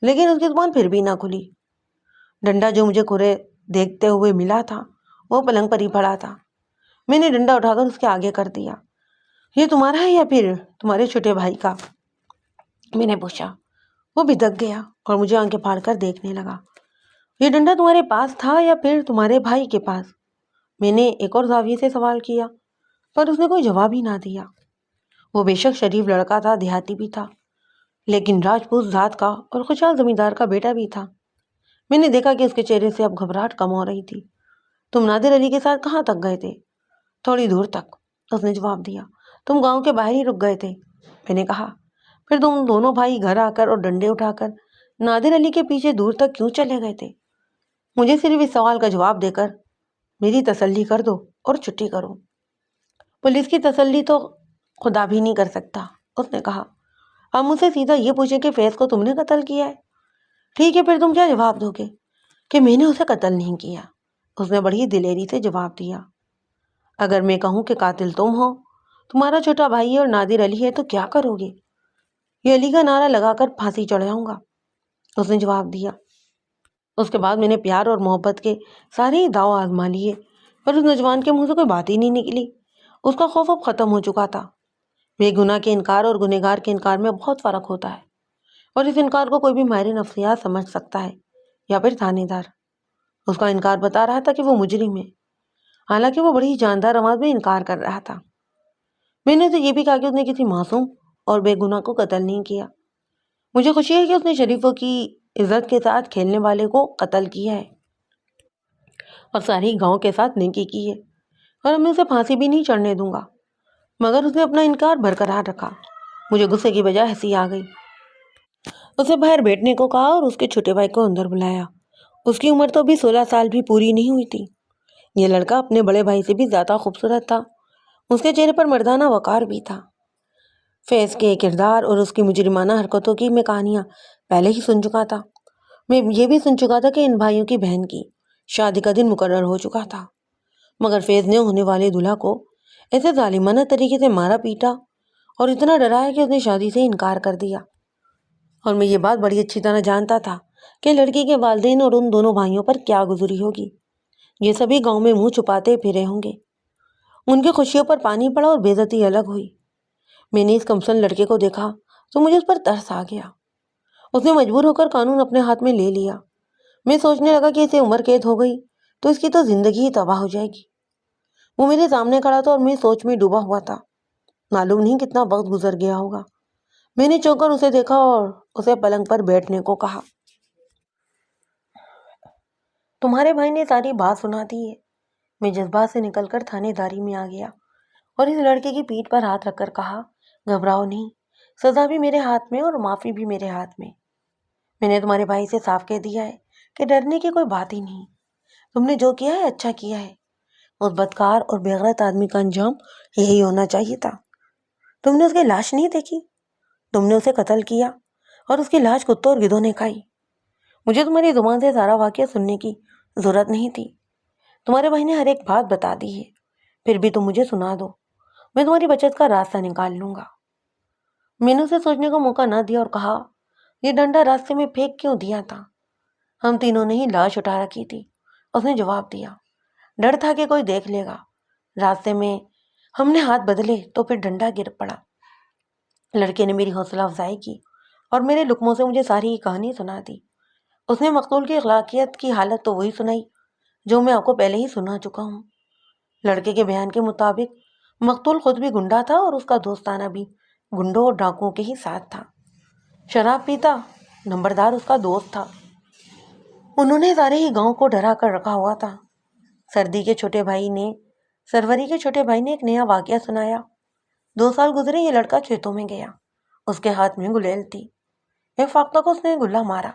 لیکن اس کی زبان پھر بھی نہ کھلی۔ ڈنڈا جو مجھے کھرے دیکھتے ہوئے ملا تھا وہ پلنگ پر ہی پڑا تھا۔ میں نے ڈنڈا اٹھا کر اس کے آگے کر دیا۔ یہ تمہارا ہے یا پھر تمہارے چھوٹے بھائی کا؟ میں نے پوچھا۔ وہ بھدک گیا اور مجھے آنکھیں پھاڑ کر دیکھنے لگا۔ یہ ڈنڈا تمہارے پاس تھا یا پھر تمہارے بھائی کے پاس؟ میں نے ایک اور زاویے سے سوال کیا، پر اس نے کوئی جواب ہی نہ دیا۔ وہ بے شک شریف لڑکا تھا، دیہاتی بھی تھا، لیکن راجپوت ذات کا اور خوشحال زمیندار کا بیٹا بھی تھا۔ میں نے دیکھا کہ اس کے چہرے سے اب گھبراہٹ کم ہو رہی تھی۔ تم نادر علی کے ساتھ کہاں تک گئے تھے؟ تھوڑی دور تک، اس نے جواب دیا۔ تم گاؤں کے باہر ہی رک گئے تھے؟ میں نے کہا۔ پھر تم دونوں بھائی گھر آ کر اور ڈنڈے اٹھا کر نادر علی کے پیچھے دور تک کیوں چلے گئے تھے؟ مجھے صرف اس سوال کا جواب دے کر میری تسلی کر دو اور چھٹی کرو۔ پولیس کی تسلی تو خدا بھی نہیں کر سکتا، اس نے کہا۔ اب مجھ سے سیدھا یہ پوچھیں کہ فیض کو تم نے قتل کیا ہے؟ ٹھیک ہے، پھر تم کیا جواب دو گے؟ کہ میں نے اسے قتل نہیں کیا، اس نے بڑی دلیری سے جواب دیا۔ اگر میں کہوں کہ قاتل تم ہو، تمہارا چھوٹا بھائی ہے اور نادر علی ہے، تو کیا کرو گے؟ یہ علی کا نعرہ لگا کر پھانسی چڑھاؤں گا، اس نے جواب دیا۔ اس کے بعد میں نے پیار اور محبت کے سارے ہی داؤ آزما لیے، پر اس نوجوان کے منہ سے کوئی بات ہی نہیں نکلی۔ اس کا خوف اب ختم ہو چکا تھا۔ بے گناہ کے انکار اور گنہگار کے انکار میں بہت فرق ہوتا ہے، اور اس انکار کو کوئی بھی ماہر نفسیات سمجھ سکتا ہے یا پھر تھانے دار۔ اس کا انکار بتا رہا تھا کہ وہ مجرم ہے، حالانکہ وہ بڑی جاندار آواز میں انکار کر رہا تھا۔ میں نے اسے یہ بھی کہا کہ اس نے کسی معصوم اور بے گناہ کو قتل نہیں کیا۔ مجھے خوشی ہے کہ اس نے شریفوں کی عزت کے ساتھ کھیلنے والے کو قتل کیا ہے اور ساری گاؤں کے ساتھ نیکی کی ہے، اور میں اسے پھانسی بھی نہیں چڑھنے دوں گا۔ مگر اس نے اپنا انکار برقرار رکھا۔ مجھے غصے کی بجائے ہنسی آ گئی۔ اسے باہر بیٹھنے کو کہا اور اس کے چھوٹے بھائی کو اندر بلایا۔ اس کی عمر تو ابھی 16 سال بھی پوری نہیں ہوئی تھی۔ یہ لڑکا اپنے بڑے بھائی سے بھی زیادہ خوبصورت تھا۔ اس کے چہرے پر مردانہ وقار بھی تھا۔ فیض کے کردار اور اس کی مجرمانہ حرکتوں کی میں کہانیاں پہلے ہی سن چکا تھا۔ میں یہ بھی سن چکا تھا کہ ان بھائیوں کی بہن کی شادی کا دن مقرر ہو چکا تھا، مگر فیض نے ہونے والے دلہا کو ایسے ظالمانہ طریقے سے مارا پیٹا اور اتنا ڈرایا کہ اس نے شادی سے انکار کر دیا۔ اور میں یہ بات بڑی اچھی طرح جانتا تھا کہ لڑکی کے والدین اور ان دونوں بھائیوں پر کیا گزری ہوگی۔ یہ سبھی گاؤں میں منہ چھپاتے پھرے ہوں گے۔ ان کی خوشیوں پر پانی پڑا اور بے عزتی الگ ہوئی۔ میں نے اس کمسن لڑکے کو دیکھا تو مجھے اس پر ترس آ گیا۔ اس نے مجبور ہو کر قانون اپنے ہاتھ میں لے لیا۔ میں سوچنے لگا کہ اسے عمر قید ہو گئی تو اس کی تو زندگی ہی تباہ ہو جائے گی۔ وہ میرے سامنے کھڑا تھا اور میں سوچ میں ڈوبا ہوا تھا۔ معلوم نہیں کتنا وقت گزر گیا ہوگا۔ میں نے چونک کر اسے دیکھا اور اسے پلنگ پر بیٹھنے کو کہا۔ تمہارے بھائی نے ساری بات سنا دی ہے۔ میں جذبات سے نکل کر تھانے داری میں آ گیا اور اس لڑکے کی پیٹھ پر ہاتھ رکھ کر کہا، گھبراؤ نہیں، سزا بھی میرے ہاتھ میں اور معافی بھی میرے ہاتھ میں۔ میں نے تمہارے بھائی سے صاف کہہ دیا ہے کہ ڈرنے کی کوئی بات ہی نہیں۔ تم نے جو کیا ہے اچھا کیا ہے۔ اس بدکار اور بےغیرت آدمی کا انجام یہی ہونا چاہیے تھا۔ تم نے اس کی لاش نہیں دیکھی؟ تم نے اسے قتل کیا اور اس کی لاش کتوں اور گدھوں نے کھائی۔ مجھے تمہاری زبان سے سارا واقعہ سننے کی ضرورت نہیں تھی۔ تمہارے بھائی نے ہر ایک بات بتا دی ہے، پھر بھی تم مجھے سنا دو، میں تمہاری بچت کا راستہ نکال لوں گا۔ میں نے اسے سوچنے کا موقع نہ دیا اور کہا، یہ ڈنڈا راستے میں پھینک کیوں دیا تھا؟ ہم تینوں نے ہی لاش اٹھا رکھی تھی، اس نے جواب دیا۔ ڈر تھا کہ کوئی دیکھ لے گا۔ راستے میں ہم نے ہاتھ بدلے تو پھر ڈنڈا گر پڑا۔ لڑکے نے میری حوصلہ افزائی کی اور میرے لقموں سے مجھے ساری کہانی سنا دی۔ اس نے مقتول کی اخلاقیات کی حالت تو وہی سنائی جو میں آپ کو پہلے ہی سنا چکا ہوں۔ لڑکے کے بیان کے مطابق مقتول خود بھی گنڈا تھا اور اس کا دوستانہ بھی گنڈوں اور ڈاکوؤں کے ہی ساتھ تھا۔ شراب پیتا نمبردار اس کا دوست تھا۔ انہوں نے سارے ہی گاؤں کو ڈرا کر رکھا ہوا تھا۔ سروری کے چھوٹے بھائی نے ایک نیا واقعہ سنایا۔ 2 سال گزرے، یہ لڑکا کھیتوں میں گیا، اس کے ہاتھ میں گلیل تھی۔ ایک فاختہ کو اس نے گلہ مارا،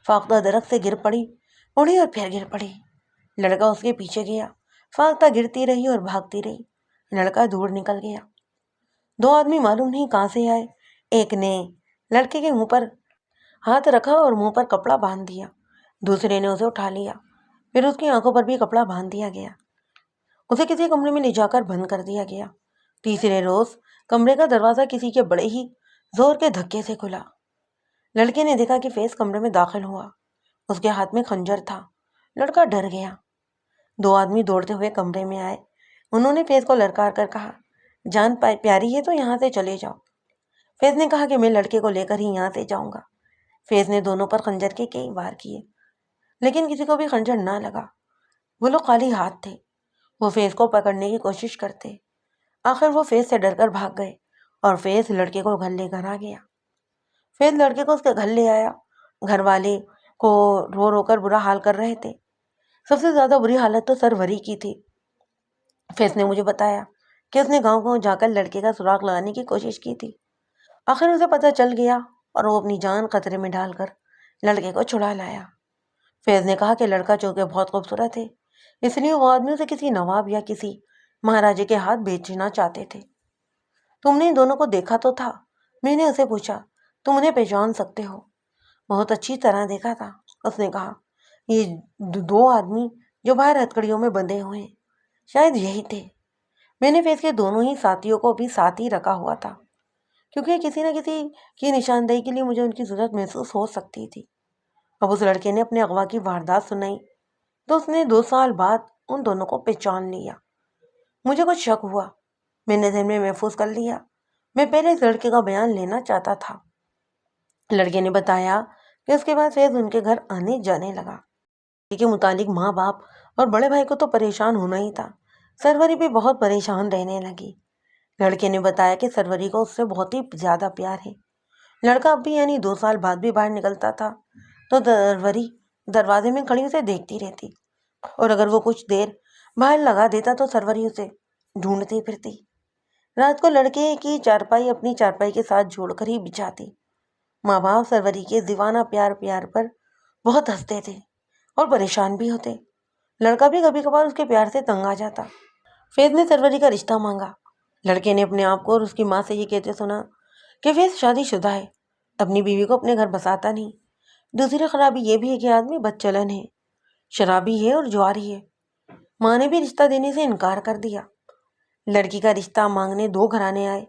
فاختہ درخت سے گر پڑی، اڑی اور پھر گر پڑی۔ لڑکا اس کے پیچھے گیا، فاختہ گرتی رہی اور بھاگتی رہی، لڑکا دور نکل گیا۔ 2 آدمی معلوم نہیں کہاں سے آئے، ایک نے لڑکے کے منہ پر ہاتھ رکھا اور منہ پر کپڑا باندھ دیا، دوسرے نے اسے اٹھا لیا، پھر اس کی آنکھوں پر بھی کپڑا باندھ دیا گیا، اسے کسی کمرے میں لے جا کر بند کر دیا گیا۔ تیسرے روز کمرے کا دروازہ کسی کے بڑے ہی زور کے دھکے سے کھلا۔ لڑکے نے دیکھا کہ فیض کمرے میں داخل ہوا، اس کے ہاتھ میں خنجر تھا۔ لڑکا ڈر گیا۔ 2 آدمی دوڑتے ہوئے کمرے میں آئے، انہوں نے فیض کو للکار کر کہا، جان پیاری ہے تو یہاں سے چلے جاؤ۔ فیض نے کہا کہ میں لڑکے کو لے کر ہی یہاں سے جاؤں گا۔ فیض نے دونوں پر خنجر کے کئی وار کیے، لیکن کسی کو بھی خنجر نہ لگا۔ وہ لوگ خالی ہاتھ تھے۔ وہ فیض کو پکڑنے کی کوشش کرتے، آخر وہ فیض سے ڈر کر بھاگ گئے اور فیض لڑکے کو گھر لے کر آ گیا۔ فیض لڑکے کو اس کے گھر لے آیا۔ گھر والے کو رو رو کر برا حال کر رہے تھے۔ سب سے زیادہ بری حالت تو سروری کی تھی۔ فیض نے مجھے بتایا کہ اس نے گاؤں گاؤں جا کر لڑکے کا سراغ لگانے کی کوشش کی تھی۔ آخر اسے پتہ چل گیا اور وہ اپنی جان خطرے میں ڈال کر لڑکے کو چھڑا لایا۔ فیض نے کہا کہ لڑکا چونکہ بہت خوبصورت ہے، اس لیے وہ آدمی اسے کسی نواب یا کسی مہاراجے کے ہاتھ بیچنا چاہتے تھے۔ تم نے ان دونوں کو دیکھا تو تھا؟ میں نے اسے پوچھا۔ تم انہیں پہچان سکتے ہو؟ بہت اچھی طرح دیکھا تھا، اس نے کہا۔ یہ دو آدمی جو باہر ہتھکڑیوں میں بندھے ہوئے ہیں، شاید یہی تھے۔ میں نے فیض کے دونوں ہی ساتھیوں کو بھی ساتھ ہی رکھا ہوا تھا، کیونکہ کسی نہ کسی کی نشاندہی کے لیے مجھے ان کی ضرورت محسوس ہو سکتی تھی۔ اب اس لڑکے نے اپنے اغوا کی واردات سنائی تو اس نے 2 سال بعد ان دونوں کو پہچان لیا۔ مجھے کچھ شک ہوا، میں نے ذہن میں محفوظ کر لیا۔ میں پہلے اس لڑکے کا بیان لینا چاہتا تھا۔ لڑکے نے بتایا کہ اس کے بعد فیض ان کے گھر آنے جانے لگا۔ کے متعلق ماں باپ اور بڑے بھائی کو تو پریشان ہونا ہی تھا، سروری بھی بہت پریشان رہنے لگی۔ لڑکے نے بتایا کہ سروری کو اس سے بہت ہی زیادہ پیار ہے۔ لڑکا اب بھی یعنی 2 سال بعد بھی باہر نکلتا تھا تو سروری دروازے میں کھڑی اسے دیکھتی رہتی، اور اگر وہ کچھ دیر باہر لگا دیتا تو سروری اسے ڈھونڈتی پھرتی۔ رات کو لڑکے کی چارپائی اپنی چارپائی کے ساتھ جوڑ کر ہی بچھاتی۔ ماں باپ سروری کے دیوانہ پیار پر بہت ہنستے تھے اور پریشان بھی ہوتے۔ لڑکا بھی کبھی کبھار اس کے پیار سے تنگ آ جاتا۔ فیض نے سروری کا رشتہ مانگا۔ لڑکے نے اپنے آپ کو اور اس کی ماں سے یہ کہتے سنا کہ فیض شادی شدہ ہے، اپنی بیوی کو اپنے گھر بساتا نہیں۔ دوسری خرابی یہ بھی ہے کہ آدمی بد چلن ہے، شرابی ہے اور جواری ہے۔ ماں نے بھی رشتہ دینے سے انکار کر دیا۔ لڑکی کا رشتہ مانگنے 2 گھرانے آئے،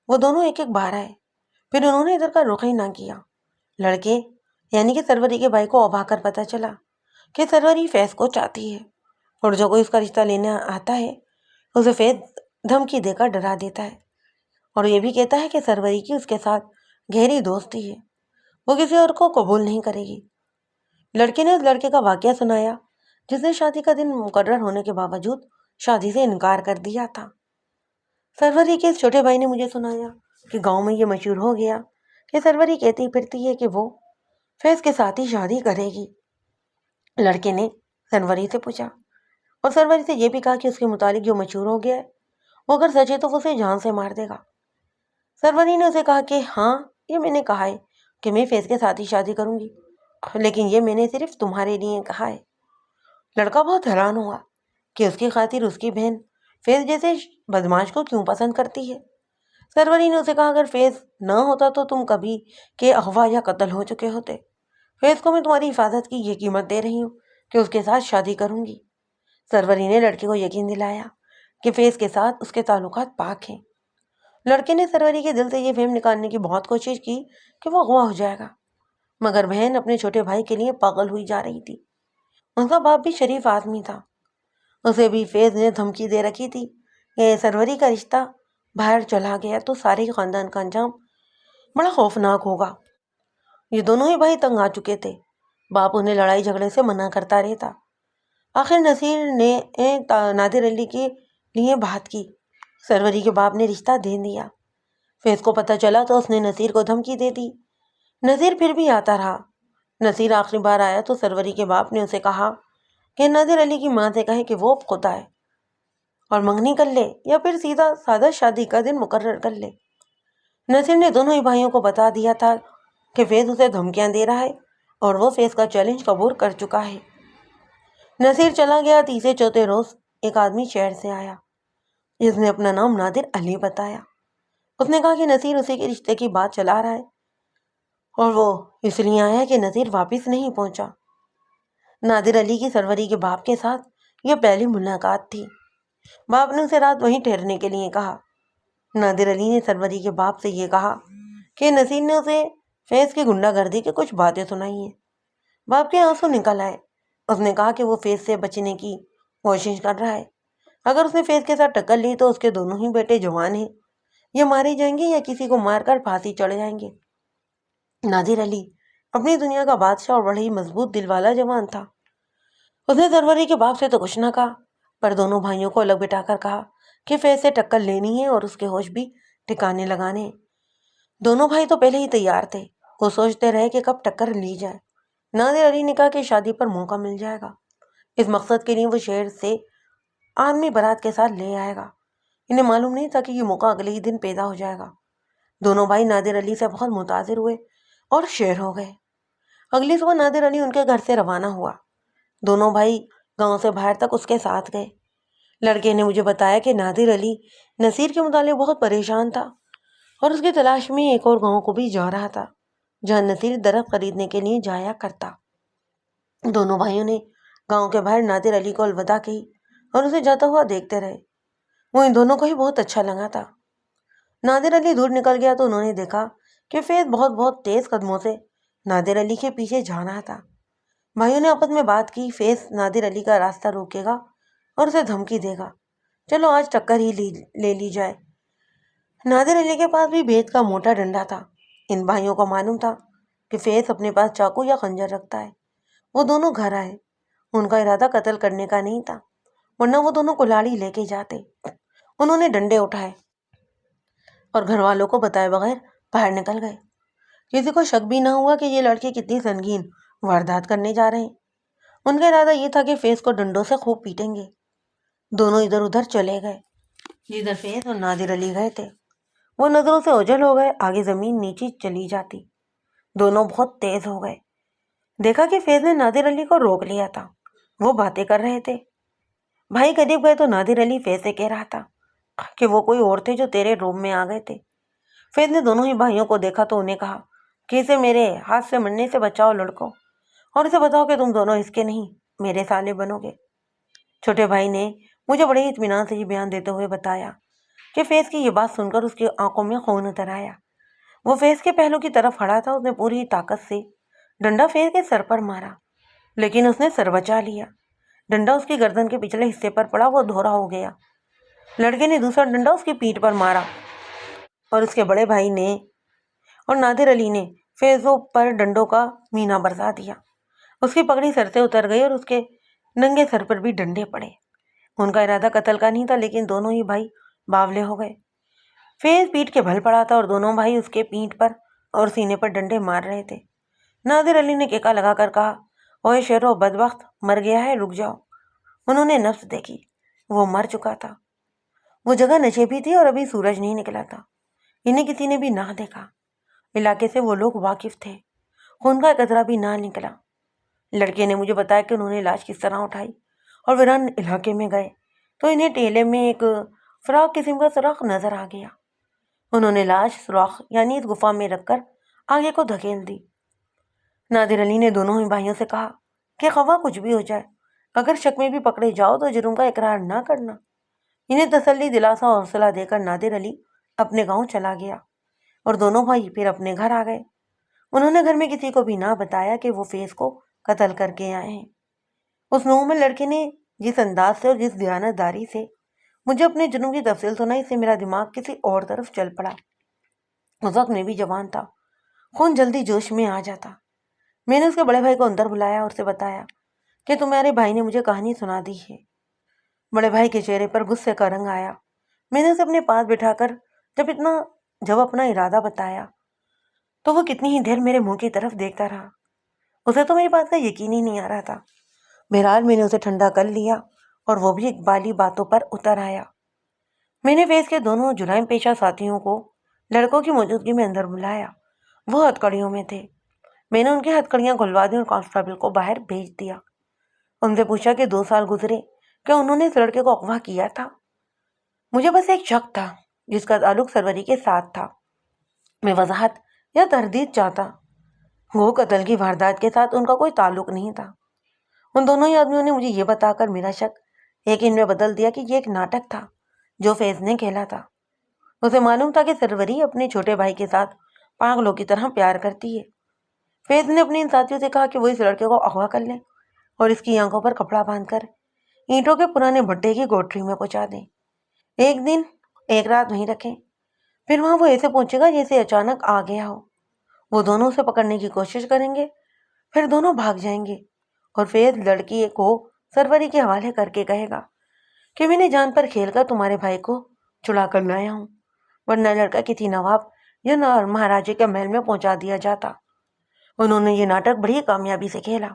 وہ دونوں ایک ایک بار آئے، پھر انہوں نے ادھر کا رخ ہی نہ کیا۔ لڑکے یعنی کہ سروری کے بھائی کو ابھا کر پتہ چلا کہ سروری فیض کو چاہتی ہے، اور جو کوئی اس کا رشتہ لینے آتا ہے اسے فیض دھمکی دے کر ڈرا دیتا ہے، اور یہ بھی کہتا ہے کہ سروری کی اس کے ساتھ گہری دوستی ہے، وہ کسی اور کو قبول نہیں کرے گی۔ لڑکے نے اس لڑکے کا واقعہ سنایا جس نے شادی کا دن مقرر ہونے کے باوجود شادی سے انکار کر دیا تھا۔ سروری کے اس چھوٹے بھائی نے مجھے سنایا کہ گاؤں میں یہ مشہور ہو گیا کہ سروری کہتی پھرتی ہے کہ وہ فیض کے ساتھ ہی شادی کرے گی۔ لڑکے نے سروری سے پوچھا اور سروری سے یہ بھی کہا کہ اس کے متعلق جو مشہور ہو گیا ہے وہ اگر سچ ہے تو وہ اسے جان سے مار دے گا۔ سروری نے اسے کہا کہ ہاں، یہ میں نے کہا ہے کہ میں فیض کے ساتھ ہی شادی کروں گی، لیکن یہ میں نے صرف تمہارے لیے کہا ہے۔ لڑکا بہت حیران ہوا کہ اس کی خاطر اس کی بہن فیض جیسے بدماش کو کیوں پسند کرتی ہے۔ سروری نے اسے کہا اگر فیض نہ ہوتا تو تم کبھی کے اغوا یا قتل ہو چکے ہوتے۔ فیض کو میں تمہاری حفاظت کی یہ قیمت دے رہی ہوں کہ اس کے ساتھ شادی کروں گی۔ سروری نے لڑکے کو یقین دلایا کہ فیض کے ساتھ اس کے تعلقات پاک ہیں۔ لڑکے نے سروری کے دل سے یہ فہم نکالنے کی بہت کوشش کی کہ وہ اغوا ہو جائے گا، مگر بہن اپنے چھوٹے بھائی کے لیے پاگل ہوئی جا رہی تھی۔ ان کا باپ بھی شریف آدمی تھا، اسے بھی فیض نے دھمکی دے رکھی تھی کہ سروری کا رشتہ باہر چلا گیا تو سارے خاندان کا انجام بڑا خوفناک ہوگا۔ یہ دونوں ہی بھائی تنگ آ چکے تھے، باپ انہیں لڑائی جھگڑے سے منع کرتا رہتا۔ آخر نصیر نے نادر علی کے لیے بات کی، سروری کے باپ نے رشتہ دے دیا۔ فیض کو پتہ چلا تو اس نے نصیر کو دھمکی دے دی۔ نصیر پھر بھی آتا رہا۔ نصیر آخری بار آیا تو سروری کے باپ نے اسے کہا کہ نادر علی کی ماں سے کہے کہ وہ خود آئے اور منگنی کر لے یا پھر سیدھا سادہ شادی کا دن مقرر کر لے۔ نصیر نے دونوں ہی بھائیوں کو بتا دیا تھا کہ فیض اسے دھمکیاں دے رہا ہے اور وہ فیض کا چیلنج قبول کر چکا ہے۔ نصیر چلا گیا۔ تیسرے چوتھے روز ایک آدمی شہر سے آیا جس نے اپنا نام نادر علی بتایا۔ اس نے کہا کہ نصیر اسی کے رشتے کی بات چلا رہا ہے اور وہ اس لیے آیا کہ نصیر واپس نہیں پہنچا۔ نادر علی کی سروری کے باپ کے ساتھ یہ پہلی ملاقات تھی۔ باپ نے اسے رات وہیں ٹھہرنے کے لیے کہا۔ نادر علی نے سروری کے باپ سے یہ کہا کہ نصیر نے اسے فیض کی گنڈا گردی کی کچھ باتیں سنائی ہیں۔ باپ کے آنسو نکل آئے۔ اس نے کہا کہ وہ فیض سے بچنے کی کوشش کر رہا ہے، اگر اس نے فیض کے ساتھ ٹکر لی تو اس کے دونوں ہی بیٹے جوان ہیں، یہ مارے جائیں گے یا کسی کو مار کر پھانسی چڑھ جائیں گے۔ نادر علی اپنی دنیا کا بادشاہ اور بڑے ہی مضبوط دل والا جوان تھا۔ اس نے سروری کے باپ سے تو کچھ نہ کہا، پر دونوں بھائیوں کو الگ بٹھا کر کہا کہ فیض سے ٹکر لینی ہے اور اس کے ہوش بھی ٹھکانے لگانے ہیں۔ دونوں بھائی تو پہلے ہی تیار تھے، وہ سوچتے رہے کہ کب ٹکر لی جائے۔ نادر علی نے کہا کہ شادی پر موقع مل جائے گا، اس مقصد کے لیے وہ شہر سے آدمی برات کے ساتھ لے آئے گا۔ انہیں معلوم نہیں تھا کہ یہ موقع اگلے ہی دن پیدا ہو جائے گا۔ دونوں بھائی نادر علی سے بہت متاثر ہوئے اور شیر ہو گئے۔ اگلی صبح نادر علی ان کے گھر سے روانہ ہوا۔ دونوں بھائی گاؤں سے باہر تک اس کے ساتھ گئے۔ لڑکے نے مجھے بتایا کہ نادر علی نصیر کے متعلق بہت پریشان تھا اور اس کی تلاش میں ایک اور گاؤں کو بھی جا رہا تھا جہاں نصیر درخت خریدنے کے لیے جایا کرتا۔ دونوں بھائیوں نے گاؤں کے باہر نادر علی کو الوداع کہی اور اسے جاتا ہوا دیکھتے رہے۔ وہ ان دونوں کو ہی بہت اچھا لگا تھا۔ نادر علی دور نکل گیا تو انہوں نے دیکھا کہ فیض بہت تیز قدموں سے نادر علی کے پیچھے جا رہا تھا۔ بھائیوں نے آپس میں بات کی، فیض نادر علی کا راستہ روکے گا اور اسے دھمکی دے گا، چلو آج ٹکر ہی لے لی جائے۔ نادر علی کے پاس بھی بھید کا موٹا ڈنڈا تھا۔ ان بھائیوں کو معلوم تھا کہ فیض اپنے پاس چاقو یا خنجر رکھتا ہے۔ وہ دونوں گھر آئے۔ ان کا ارادہ قتل کرنے کا نہیں تھا، ورنہ وہ دونوں کلاڑی لے کے جاتے۔ انہوں نے ڈنڈے اٹھائے اور گھر والوں کو بتائے بغیر باہر نکل گئے۔ کسی کو شک بھی نہ ہوا کہ یہ لڑکے کتنی سنگین واردات کرنے جا رہے ہیں۔ ان کا ارادہ یہ تھا کہ فیض کو ڈنڈوں سے خوب پیٹیں گے۔ دونوں ادھر ادھر چلے گئے جدھر فیض اور نادر علی گئے تھے۔ وہ نظروں سے اوجھل ہو گئے، آگے زمین نیچے چلی جاتی۔ دونوں بہت تیز ہو گئے۔ دیکھا کہ فیض نے نادر علی کو روک لیا تھا، وہ باتیں کر رہے تھے۔ بھائی قریب گئے تو نادر علی فیض سے کہہ رہا تھا کہ وہ کوئی اور تھے جو تیرے روم میں آ گئے تھے۔ فیض نے دونوں ہی بھائیوں کو دیکھا تو انہیں کہا کہ اسے میرے ہاتھ سے مرنے سے بچاؤ لڑکو، اور اسے بتاؤ کہ تم دونوں اس کے نہیں میرے سالے بنو گے۔ چھوٹے بھائی نے مجھے بڑے ہی اطمینان سے یہ بیان دیتے ہوئے بتایا کہ فیض کی یہ بات سن کر اس کی آنکھوں میں خون اتر آیا۔ وہ فیض کے پہلو کی طرف کھڑا تھا۔ اس نے پوری طاقت سے ڈنڈا فیض کے سر پر مارا، لیکن اس نے سر بچا لیا۔ ڈنڈا اس کی گردن کے پچھلے حصے پر پڑا، وہ دھورا ہو گیا۔ لڑکے نے دوسرا ڈنڈا اس کی پیٹھ پر مارا اور اس کے بڑے بھائی نے اور نادر علی نے فیضوں پر ڈنڈوں کا مینا برسا دیا۔ اس کی پگڑی سر سے اتر گئی اور اس کے ننگے سر پر بھی ڈنڈے پڑے۔ ان کا ارادہ قتل کا نہیں تھا، لیکن دونوں ہی بھائی باولے ہو گئے۔ فیض پیٹ کے بھل پڑا تھا اور دونوں بھائی اس کے پیٹھ پر اور سینے پر ڈنڈے مار رہے تھے۔ نادر علی نے کیکا لگا کر کہا، اوے شیرو بدبخت، مر گیا ہے، رک جاؤ۔ انہوں نے نبض دیکھی، وہ مر چکا تھا۔ وہ جگہ نشیبی تھی اور ابھی سورج نہیں نکلا تھا۔ انہیں کسی نے بھی نہ دیکھا۔ علاقے سے وہ لوگ واقف تھے، خون کا قطرہ بھی نہ نکلا۔ لڑکے نے مجھے بتایا کہ انہوں نے لاش کس طرح اٹھائی اور ویران علاقے میں گئے تو انہیں ٹیلے میں ایک فراق قسم کا سوراخ نظر آ گیا۔ انہوں نے لاش سوراخ یعنی اس گفا میں رکھ کر آگے کو دھکیل دی۔ نادر علی نے دونوں ہی بھائیوں سے کہا کہ خواہ کچھ بھی ہو جائے، اگر شک میں بھی پکڑے جاؤ تو جرم کا اقرار نہ کرنا۔ انہیں تسلی دلاسا اور حوصلہ دے کر نادر علی اپنے گاؤں چلا گیا اور دونوں بھائی پھر اپنے گھر آ گئے۔ انہوں نے گھر میں کسی کو بھی نہ بتایا کہ وہ فیض کو قتل کر کے آئے ہیں۔ اس نومر لڑکے نے جس انداز سے اور جس دیانت داری سے مجھے اپنے جرم کی تفصیل سنائی، اس سے میرا دماغ کسی اور طرف چل پڑا۔ اس وقت میں بھی جوان تھا، خون جلدی جوش میں آ جاتا۔ میں نے اس کے بڑے بھائی کو اندر بلایا اور اسے بتایا کہ تمہارے بھائی نے مجھے کہانی سنا دی ہے۔ بڑے بھائی کے چہرے پر غصے کا رنگ آیا۔ میں نے اسے اپنے پاس بٹھا کر جب اپنا ارادہ بتایا تو وہ کتنی ہی دیر میرے منہ کی طرف دیکھتا رہا۔ اسے تو میری بات کا یقین ہی نہیں آ رہا تھا۔ بہرحال میں نے اسے ٹھنڈا کر لیا اور وہ بھی اقبالی باتوں پر اتر آیا۔ میں نے فیض کے دونوں جرائم پیشہ ساتھیوں کو لڑکوں کی موجودگی میں اندر بلایا۔ وہ ہتھ کڑیوں میں تھے۔ میں نے ان کی ہتھ کڑیاں کھلوا دی اور کانسٹیبل کو باہر بھیج دیا۔ ان سے پوچھا کہ 2 سال گزرے، کیا انہوں نے اس لڑکے کو اغوا کیا تھا؟ مجھے بس ایک شک تھا جس کا تعلق سروری کے ساتھ تھا۔ میں وضاحت یا تردید چاہتا، وہ قتل کی واردات کے ساتھ ان کا کوئی تعلق نہیں تھا۔ ان دونوں ہی آدمیوں نے مجھے یہ بتا کر میرا شک یقین میں بدل دیا کہ یہ ایک ناٹک تھا جو فیض نے کھیلا تھا۔ اسے معلوم تھا کہ سروری اپنے چھوٹے بھائی کے ساتھ پاگلوں کی طرح پیار کرتی ہے۔ فیض نے اپنے ان ساتھیوں سے کہا کہ وہ اس لڑکے کو اغوا کر لیں اور اس کی آنکھوں پر کپڑا باندھ کر اینٹوں کے پرانے بھٹے کی کوٹری میں پہنچا دیں۔ ایک دن ایک رات وہیں رکھیں، پھر وہاں وہ ایسے پہنچے گا جیسے اچانک آ گیا ہو۔ وہ دونوں اسے پکڑنے کی کوشش کریں گے، پھر دونوں بھاگ جائیں گے، اور فیض لڑکی کو سروری کے حوالے کر کے کہے گا کہ میں نے جان پر کھیل کر تمہارے بھائی کو چھڑا کر لایا ہوں، ورنہ لڑکا کسی نواب یا مہاراجے کے محل میں پہنچا دیا جاتا۔ انہوں نے یہ ناٹک بڑی کامیابی سے کھیلا۔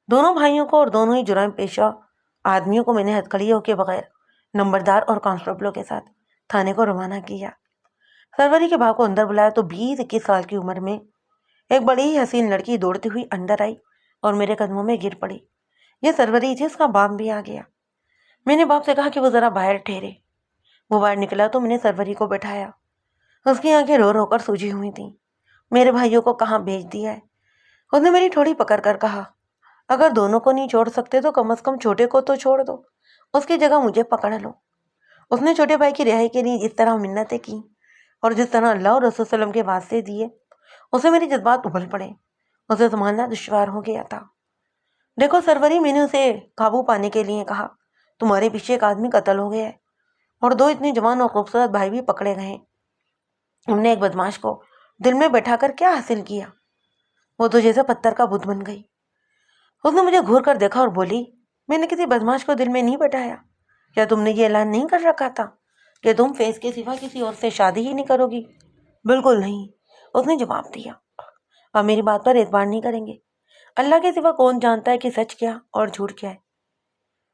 دونوں بھائیوں کو اور دونوں ہی جرائم پیشہ آدمیوں کو میں نے ہتھکڑیوں کے بغیر نمبردار اور کانسٹیبلوں کے ساتھ تھانے کو روانہ کیا۔ سروری کے باپ کو اندر بلایا تو 20-21 سال کی عمر میں ایک بڑی ہی حسین لڑکی دوڑتی ہوئی اندر آئی اور میرے قدموں میں گر پڑی۔ یہ سروری تھی، اس کا باپ بھی آ گیا۔ میں نے باپ سے کہا کہ وہ ذرا باہر ٹھہرے۔ وہ باہر نکلا تو میں نے سروری کو بٹھایا۔ اس کی آنکھیں رو رو کر سوجی ہوئی تھیں۔ میرے بھائیوں کو کہاں بھیج دیا ہے؟ اس نے میری ٹھوڑی پکڑ کر کہا، اگر دونوں کو نہیں چھوڑ سکتے تو کم از کم چھوٹے کو تو چھوڑ دو، اس کی جگہ مجھے پکڑ لو۔ اس نے چھوٹے بھائی کی رہائی کے لیے جس طرح منتیں کی اور جس طرح اللہ اور رسول صلی اللہ علیہ وسلم کے واسطے دیے، اسے میرے جذبات ابل پڑے۔ اسے سنبھالنا دشوار ہو گیا تھا۔ دیکھو سروری، میں نے اسے قابو پانے کے لیے کہا، تمہارے پیچھے ایک آدمی قتل ہو گیا ہے اور 2 اتنے جوان اور خوبصورت بھائی بھی پکڑے گئے ہیں۔ ہم نے ایک بدماش کو دل میں بیٹھا کر کیا حاصل کیا؟ وہ تو جیسے پتھر کا بت بن گئی۔ اس نے مجھے گھور کر دیکھا اور بولی، میں نے کسی بدماش کو دل میں نہیں بیٹھایا۔ کیا تم نے یہ اعلان نہیں کر رکھا تھا کہ تم فیض کے سوا کسی اور سے شادی ہی نہیں کرو گی؟ بالکل نہیں، اس نے جواب دیا۔ آپ میری بات پر اعتبار نہیں کریں گے۔ اللہ کے سوا کون جانتا ہے کہ سچ کیا اور جھوٹ کیا ہے؟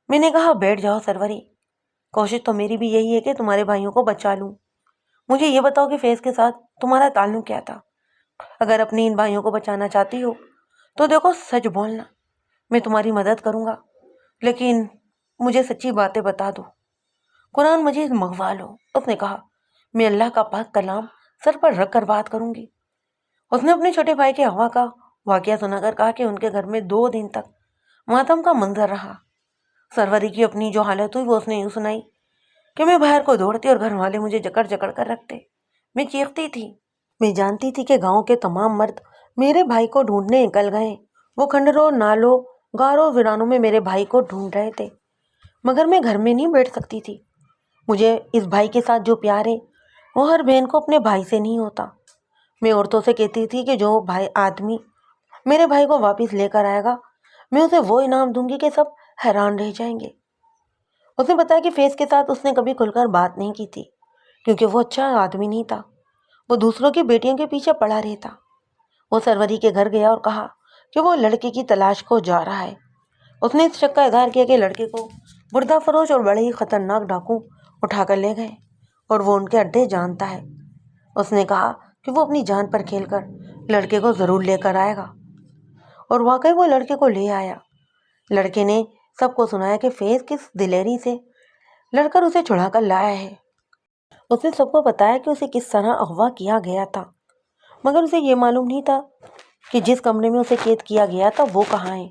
میں نے کہا، بیٹھ جاؤ سروری، کوشش تو میری بھی یہی ہے کہ تمہارے بھائیوں کو بچا لوں۔ مجھے یہ بتاؤ کہ فیض کے ساتھ تمہارا تعلق کیا تھا؟ اگر اپنے ان بھائیوں کو بچانا چاہتی ہو تو دیکھو سچ بولنا، میں تمہاری مدد کروں گا، لیکن مجھے سچی باتیں بتا دو۔ قرآن مجید منگوا لو، اس نے کہا۔ میں اللہ کا پاک کلام سر پر رکھ کر بات کروں گی۔ اس نے اپنے چھوٹے بھائی کے اغوا کا واقعہ سنا کر کہا کہ ان کے گھر میں 2 دن تک ماتم کا منظر رہا۔ سروری کی اپنی جو حالت ہوئی وہ اس نے یوں سنائی کہ میں باہر کو دوڑتی اور گھر والے مجھے جکڑ جکڑ کر رکھتے۔ میں چیختی تھی۔ میں جانتی تھی کہ گاؤں کے تمام مرد میرے بھائی کو ڈھونڈنے نکل گئے۔ وہ کھنڈروں، نالوں، غاروں، ویرانوں میں میرے بھائی کو ڈھونڈ رہے تھے، مگر میں گھر میں نہیں بیٹھ سکتی تھی۔ مجھے اس بھائی کے ساتھ جو پیار ہے وہ ہر بہن کو اپنے بھائی سے نہیں ہوتا۔ میں عورتوں سے کہتی تھی کہ جو آدمی میرے بھائی کو واپس لے کر آئے گا میں اسے وہ انعام دوں گی کہ سب حیران رہ جائیں گے۔ اس نے بتایا کہ فیض کے ساتھ اس نے کبھی کھل کر بات نہیں کی تھی کیونکہ وہ اچھا آدمی نہیں تھا، وہ دوسروں کی بیٹیوں کے پیچھے پڑا رہتا۔ وہ سروری کے گھر گیا اور کہا کہ وہ لڑکے کی تلاش کو جا رہا ہے۔ اس نے اس شک کا اظہار کیا کہ لڑکے کو بردہ فروش اور بڑے ہی خطرناک ڈاکو اٹھا کر لے گئے اور وہ ان کے اڈے جانتا ہے۔ اس نے کہا کہ وہ اپنی جان پر کھیل کر لڑکے کو ضرور لے کر آئے گا، اور واقعی وہ لڑکے کو لے آیا۔ لڑکے نے سب کو سنایا کہ فیض کس دلیری سے لڑ کر اسے چھڑا کر لایا ہے۔ اس نے سب کو بتایا کہ اسے کس طرح اغوا کیا گیا تھا، مگر اسے یہ معلوم نہیں تھا کہ جس کمرے میں اسے قید کیا گیا تھا وہ کہاں ہے۔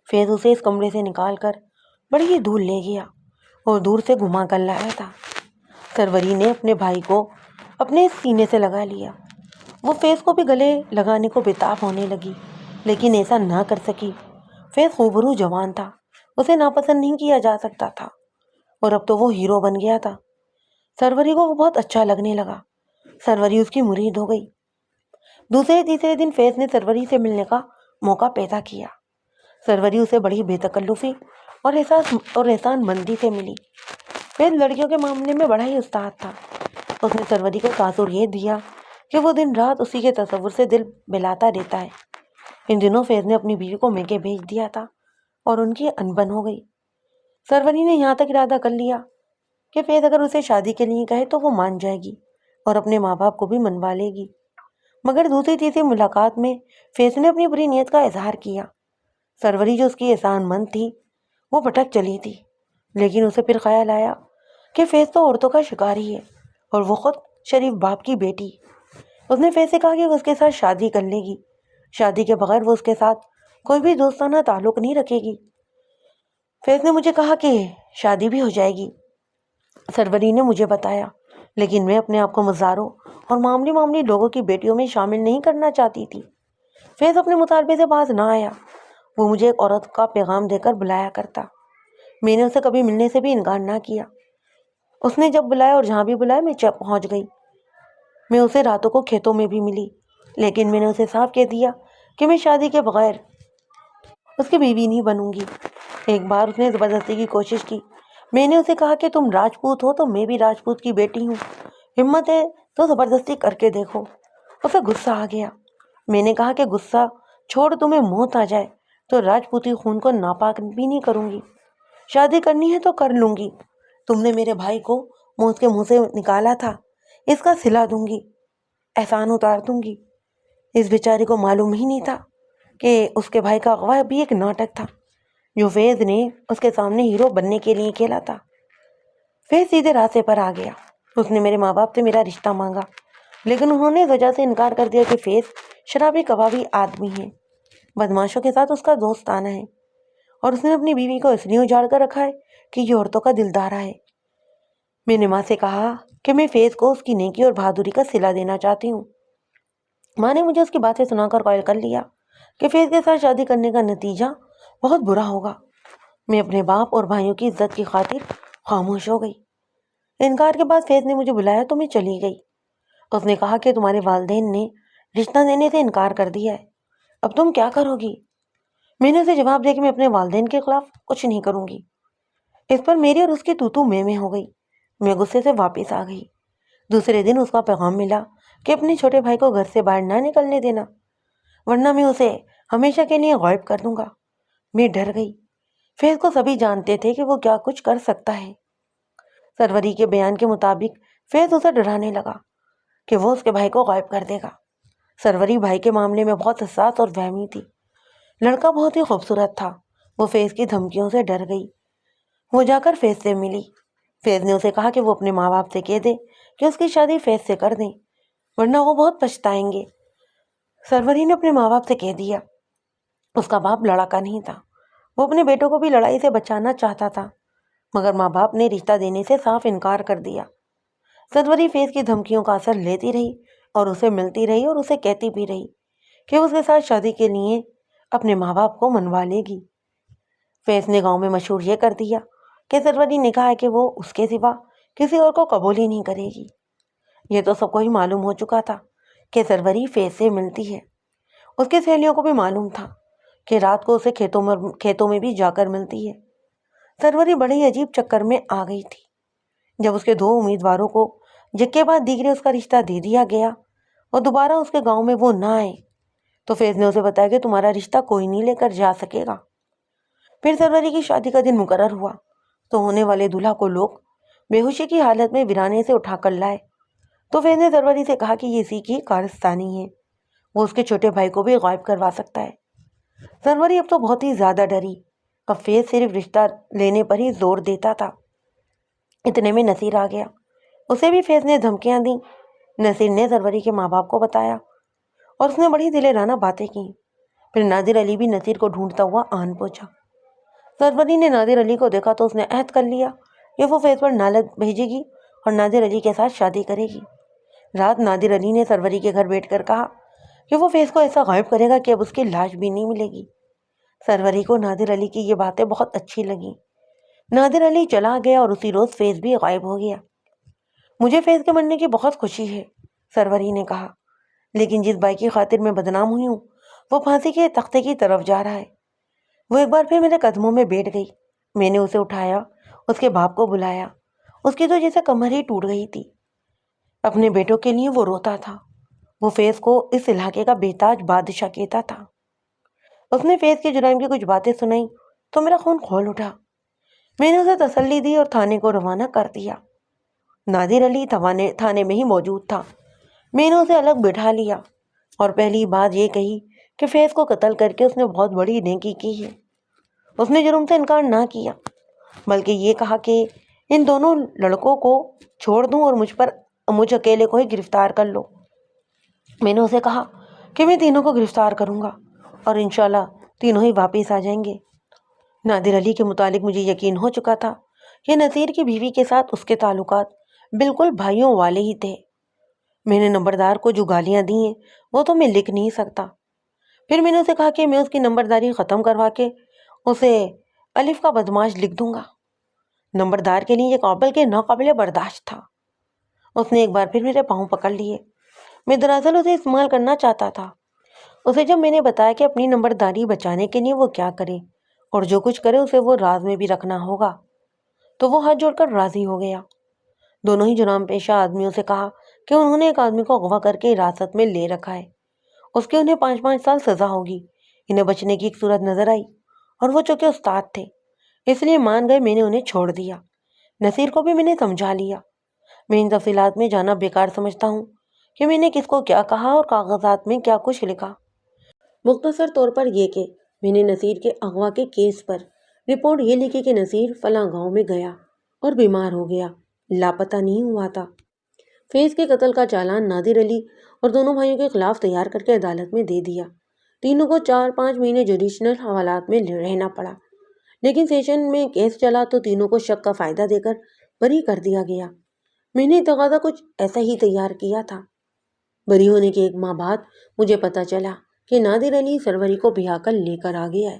فیض اسے اس کمرے سے نکال کر بڑی ہی دور لے گیا اور دور سے گھما کر لایا تھا۔ سروری نے اپنے بھائی کو اپنے سینے سے لگا لیا۔ وہ فیض کو بھی گلے لگانے کو بےتاب ہونے لگی، لیکن ایسا نہ کر سکی۔ فیض خوبرو جوان تھا، اسے ناپسند نہیں کیا جا سکتا تھا، اور اب تو وہ ہیرو بن گیا تھا۔ سروری کو وہ بہت اچھا لگنے لگا۔ سروری اس کی مرید ہو گئی۔ دوسرے تیسرے دن فیض نے سروری سے ملنے کا موقع پیدا کیا۔ سروری اسے بڑی بے تکلفی اور احسان مندی سے ملی۔ فیض لڑکیوں کے معاملے میں بڑا ہی استاد تھا۔ اس نے سروری کو تاثر یہ دیا کہ وہ دن رات اسی کے تصور سے دل بہلاتا رہتا ہے۔ ان دنوں فیض نے اپنی بیوی کو میکے بھیج دیا تھا اور ان کی انبن ہو گئی۔ سروری نے یہاں تک ارادہ کر لیا کہ فیض اگر اسے شادی کے لیے کہے تو وہ مان جائے گی اور اپنے ماں باپ کو بھی منوا لے گی۔ مگر دوسری تیسری ملاقات میں فیض نے اپنی بری نیت کا اظہار کیا۔ سروری جو اس کی احسان مند تھی وہ بھٹک چلی تھی، لیکن اسے پھر خیال آیا کہ فیض تو عورتوں کا شکاری ہے اور وہ خود شریف باپ کی بیٹی۔ اس نے فیض سے کہا کہ وہ اس کے ساتھ شادی کر لے گی، شادی کے بغیر وہ اس کے ساتھ کوئی بھی دوستانہ تعلق نہیں رکھے گی۔ فیض نے مجھے کہا کہ شادی بھی ہو جائے گی۔ سروری نے مجھے بتایا، لیکن میں اپنے آپ کو مزاروں اور معمولی لوگوں کی بیٹیوں میں شامل نہیں کرنا چاہتی تھی۔ فیض اپنے مطالبے سے باز نہ آیا۔ وہ مجھے ایک عورت کا پیغام دے کر بلایا کرتا۔ میں نے اسے کبھی ملنے سے بھی انکار نہ کیا۔ اس نے جب بلایا اور جہاں بھی بلایا میں چپ پہنچ گئی۔ میں اسے راتوں کو کھیتوں میں بھی ملی، لیکن میں نے اسے صاف کہہ دیا کہ میں شادی کے بغیر اس کی بیوی نہیں بنوں گی۔ ایک بار اس نے زبردستی کی کوشش کی۔ میں نے اسے کہا کہ تم راجپوت ہو تو میں بھی راجپوت کی بیٹی ہوں، ہمت ہے تو زبردستی کر کے دیکھو۔ اسے غصہ آ گیا۔ میں نے کہا کہ غصہ چھوڑ، تمہیں موت آ جائے تو راجپوتی خون کو ناپاک بھی نہیں کروں گی، شادی کرنی ہے تو کر لوں گی۔ تم نے میرے بھائی کو موت کے منہ سے نکالا تھا، اس کا صلہ دوں گی، احسان اتار دوں گی۔ اس بیچارے کو معلوم ہی نہیں تھا کہ اس کے بھائی کا اغوا بھی ایک ناٹک تھا جو فیض نے اس کے سامنے ہیرو بننے کے لیے کھیلا تھا۔ فیض سیدھے راستے پر آ گیا۔ اس نے میرے ماں باپ سے میرا رشتہ مانگا، لیکن انہوں نے اس وجہ سے انکار کر دیا کہ فیض شرابی کبابی آدمی ہے، بدماشوں کے ساتھ اس کا دوستانہ ہے، اور اس نے اپنی بیوی کو اس لیے اجاڑ کر رکھا ہے کہ یہ عورتوں کا دلدارا ہے۔ میں نے ماں سے کہا کہ میں فیض کو اس کی نیکی اور بہادری کا صلہ دینا چاہتی ہوں۔ ماں نے مجھے اس کی باتیں سنا کر قائل کر لیا کہ فیض کے ساتھ شادی کرنے کا نتیجہ بہت برا ہوگا۔ میں اپنے باپ اور بھائیوں کی عزت کی خاطر خاموش ہو گئی۔ انکار کے بعد فیض نے مجھے بلایا تو میں چلی گئی۔ اس نے کہا کہ تمہارے والدین نے رشتہ دینے سے انکار کر دیا ہے، اب تم کیا کرو گی؟ میں نے اسے جواب دیا کہ میں اپنے والدین کے خلاف کچھ نہیں کروں گی۔ اس پر میری اور اس کی تو میں ہو گئی۔ میں غصے سے واپس آ گئی۔ دوسرے دن اس کا پیغام ملا کہ اپنے چھوٹے بھائی کو گھر سے باہر نہ نکلنے دینا، ورنہ میں اسے ہمیشہ کے لیے غائب کر دوں گا۔ میں ڈر گئی۔ فیض کو سبھی جانتے تھے کہ وہ کیا کچھ کر سکتا ہے۔ سروری کے بیان کے مطابق فیض اسے ڈرانے لگا کہ وہ اس کے بھائی کو غائب کر دے گا۔ سروری بھائی کے معاملے میں بہت حساس اور وہمی تھی۔ لڑکا بہت ہی خوبصورت تھا۔ وہ فیض کی دھمکیوں سے ڈر گئی۔ وہ جا کر فیض سے ملی۔ فیض نے اسے کہا کہ وہ اپنے ماں باپ سے کہہ دے کہ اس کی شادی فیض سے کر دیں، ورنہ وہ بہت پچھتائیں گے۔ سروری نے اپنے ماں باپ سے کہہ دیا۔ اس کا باپ لڑاکا نہیں تھا، وہ اپنے بیٹوں کو بھی لڑائی سے بچانا چاہتا تھا، مگر ماں باپ نے رشتہ دینے سے صاف انکار کر دیا۔ سروری فیض کی دھمکیوں کا اثر لیتی رہی اور اسے ملتی رہی اور اسے کہتی بھی رہی کہ اس کے ساتھ شادی کے لیے اپنے ماں باپ کو منوا لے گی۔ فیض نے گاؤں میں مشہور یہ کر دیا کہ سروری نے کہا ہے کہ وہ اس کے سوا کسی اور کو قبول ہی نہیں کرے گی۔ یہ تو سب کو ہی معلوم ہو چکا تھا کہ سروری فیض سے ملتی ہے۔ اس کی سہیلیوں کو بھی معلوم تھا کہ رات کو اسے کھیتوں میں بھی جا کر ملتی ہے۔ سروری بڑے ہی عجیب چکر میں آ گئی تھی۔ جب اس کے دو امیدواروں کو جکے بعد دیگرے اس کا رشتہ دے دیا گیا اور دوبارہ اس کے گاؤں میں وہ نہ آئے تو فیض نے اسے بتایا کہ تمہارا رشتہ کوئی نہیں لے کر جا سکے گا۔ پھر سروری کی شادی کا دن مقرر ہوا تو ہونے والے دولہا کو لوگ بے ہوشی کی حالت میں ویرانے سے اٹھا کر لائے تو فیض نے سروری سے کہا کہ یہ اسی کی کارستانی ہے، وہ اس کے چھوٹے بھائی کو بھی غائب کروا سکتا ہے۔ سروری اب تو بہت ہی زیادہ ڈری۔ اب فیض صرف رشتہ لینے پر ہی زور دیتا تھا۔ اتنے میں نصیر آ گیا۔ اسے بھی فیض نے دھمکیاں دیں۔ نصیر نے سروری کے ماں باپ کو بتایا اور اس نے بڑی دلیرانہ باتیں کی۔ پھر نادر علی بھی نصیر کو ڈھونڈتا ہوا آن پہنچا۔ سروری نے نادر علی کو دیکھا تو اس نے عہد کر لیا کہ وہ فیض پر نالت بھیجے گی اور نادر علی کے ساتھ شادی کرے گی۔ رات نادر علی نے سروری کے گھر بیٹھ کر کہا کہ وہ فیض کو ایسا غائب کرے گا کہ اب اس کی لاش بھی نہیں ملے گی۔ سروری کو نادر علی کی یہ باتیں بہت اچھی لگیں۔ نادر علی چلا گیا اور اسی روز فیض بھی غائب ہو گیا۔ مجھے فیض کے مرنے کی بہت خوشی ہے، سروری نے کہا، لیکن جس بھائی کی خاطر میں بدنام ہوئی ہوں وہ پھانسی کے تختے کی طرف جا رہا ہے۔ وہ ایک بار پھر میرے قدموں میں بیٹھ گئی۔ میں نے اسے اٹھایا، اس کے باپ کو بلایا۔ اس کی تو جیسے کمر ہی ٹوٹ گئی تھی۔ اپنے بیٹوں کے لیے وہ روتا تھا۔ وہ فیض کو اس علاقے کا بے تاج بادشاہ کہتا تھا۔ اس نے فیض کے جرائم کی کچھ باتیں سنائیں تو میرا خون کھول اٹھا۔ میں نے اسے تسلی دی اور تھانے کو روانہ کر دیا۔ نادر علی تھانے میں ہی موجود تھا۔ میں نے اسے الگ بٹھا لیا اور پہلی بات یہ کہی کہ فیض کو قتل کر کے اس نے بہت بڑی نیکی کی ہے۔ اس نے جرم سے انکار نہ کیا، بلکہ یہ کہا کہ ان دونوں لڑکوں کو چھوڑ دوں اور مجھ اکیلے کو ہی گرفتار کر لو۔ میں نے اسے کہا کہ میں تینوں کو گرفتار کروں گا اور انشاءاللہ تینوں ہی واپس آ جائیں گے۔ نادر علی کے متعلق مجھے یقین ہو چکا تھا کہ نصیر کی بیوی کے ساتھ اس کے تعلقات بالکل بھائیوں والے ہی تھے۔ میں نے نمبردار کو جو گالیاں دی ہیں وہ تو میں لکھ نہیں سکتا۔ پھر میں نے اسے کہا کہ میں اس کی نمبرداری ختم کروا کے اسے الف کا بدماش لکھ دوں گا۔ نمبردار کے لیے یہ قابل کے ناقابل برداشت تھا۔ اس نے ایک بار پھر میرے پاؤں پکڑ لیے۔ میں دراصل اسے استعمال کرنا چاہتا تھا۔ اسے جب میں نے بتایا کہ اپنی نمبرداری بچانے کے لیے وہ کیا کرے اور جو کچھ کرے اسے وہ راز میں بھی رکھنا ہوگا، تو وہ ہاتھ جوڑ کر راضی ہو گیا۔ دونوں ہی جرم پیشہ آدمیوں سے کہا کہ انہوں نے ایک آدمی کو اغوا کر کے حراست میں لے رکھا ہے، اس کے انہیں 5 سال سزا ہوگی۔ انہیں بچنے کی ایک صورت نظر آئی اور وہ چونکہ استاد تھے اس لیے مان گئے۔ میں نے انہیں چھوڑ دیا۔ نصیر کو بھی میں نے سمجھا لیا۔ میں ان تفصیلات میں جانا بیکار سمجھتا ہوں کہ میں نے کس کو کیا کہا اور کاغذات میں کیا کچھ لکھا۔ مختصر طور پر یہ کہ میں نے نصیر کے اغوا کے کیس پر رپورٹ یہ لکھی کہ نصیر فلاں گاؤں میں گیا اور بیمار ہو گیا، لاپتہ نہیں ہوا تھا۔ فیض کے قتل کا چالان نادر علی اور دونوں بھائیوں کے خلاف تیار کر کے عدالت میں دے دیا۔ تینوں کو 4-5 مہینے جوڈیشنل حوالات میں رہنا پڑا، لیکن سیشن میں کیس چلا تو تینوں کو شک کا فائدہ دے کر بری کر دیا گیا۔ میں نے تقاضا کچھ ایسا ہی تیار کیا تھا۔ بری ہونے کے 1 ماہ بعد مجھے پتہ چلا کہ نادر علی سروری کو بہا کر لے کر آ گیا ہے۔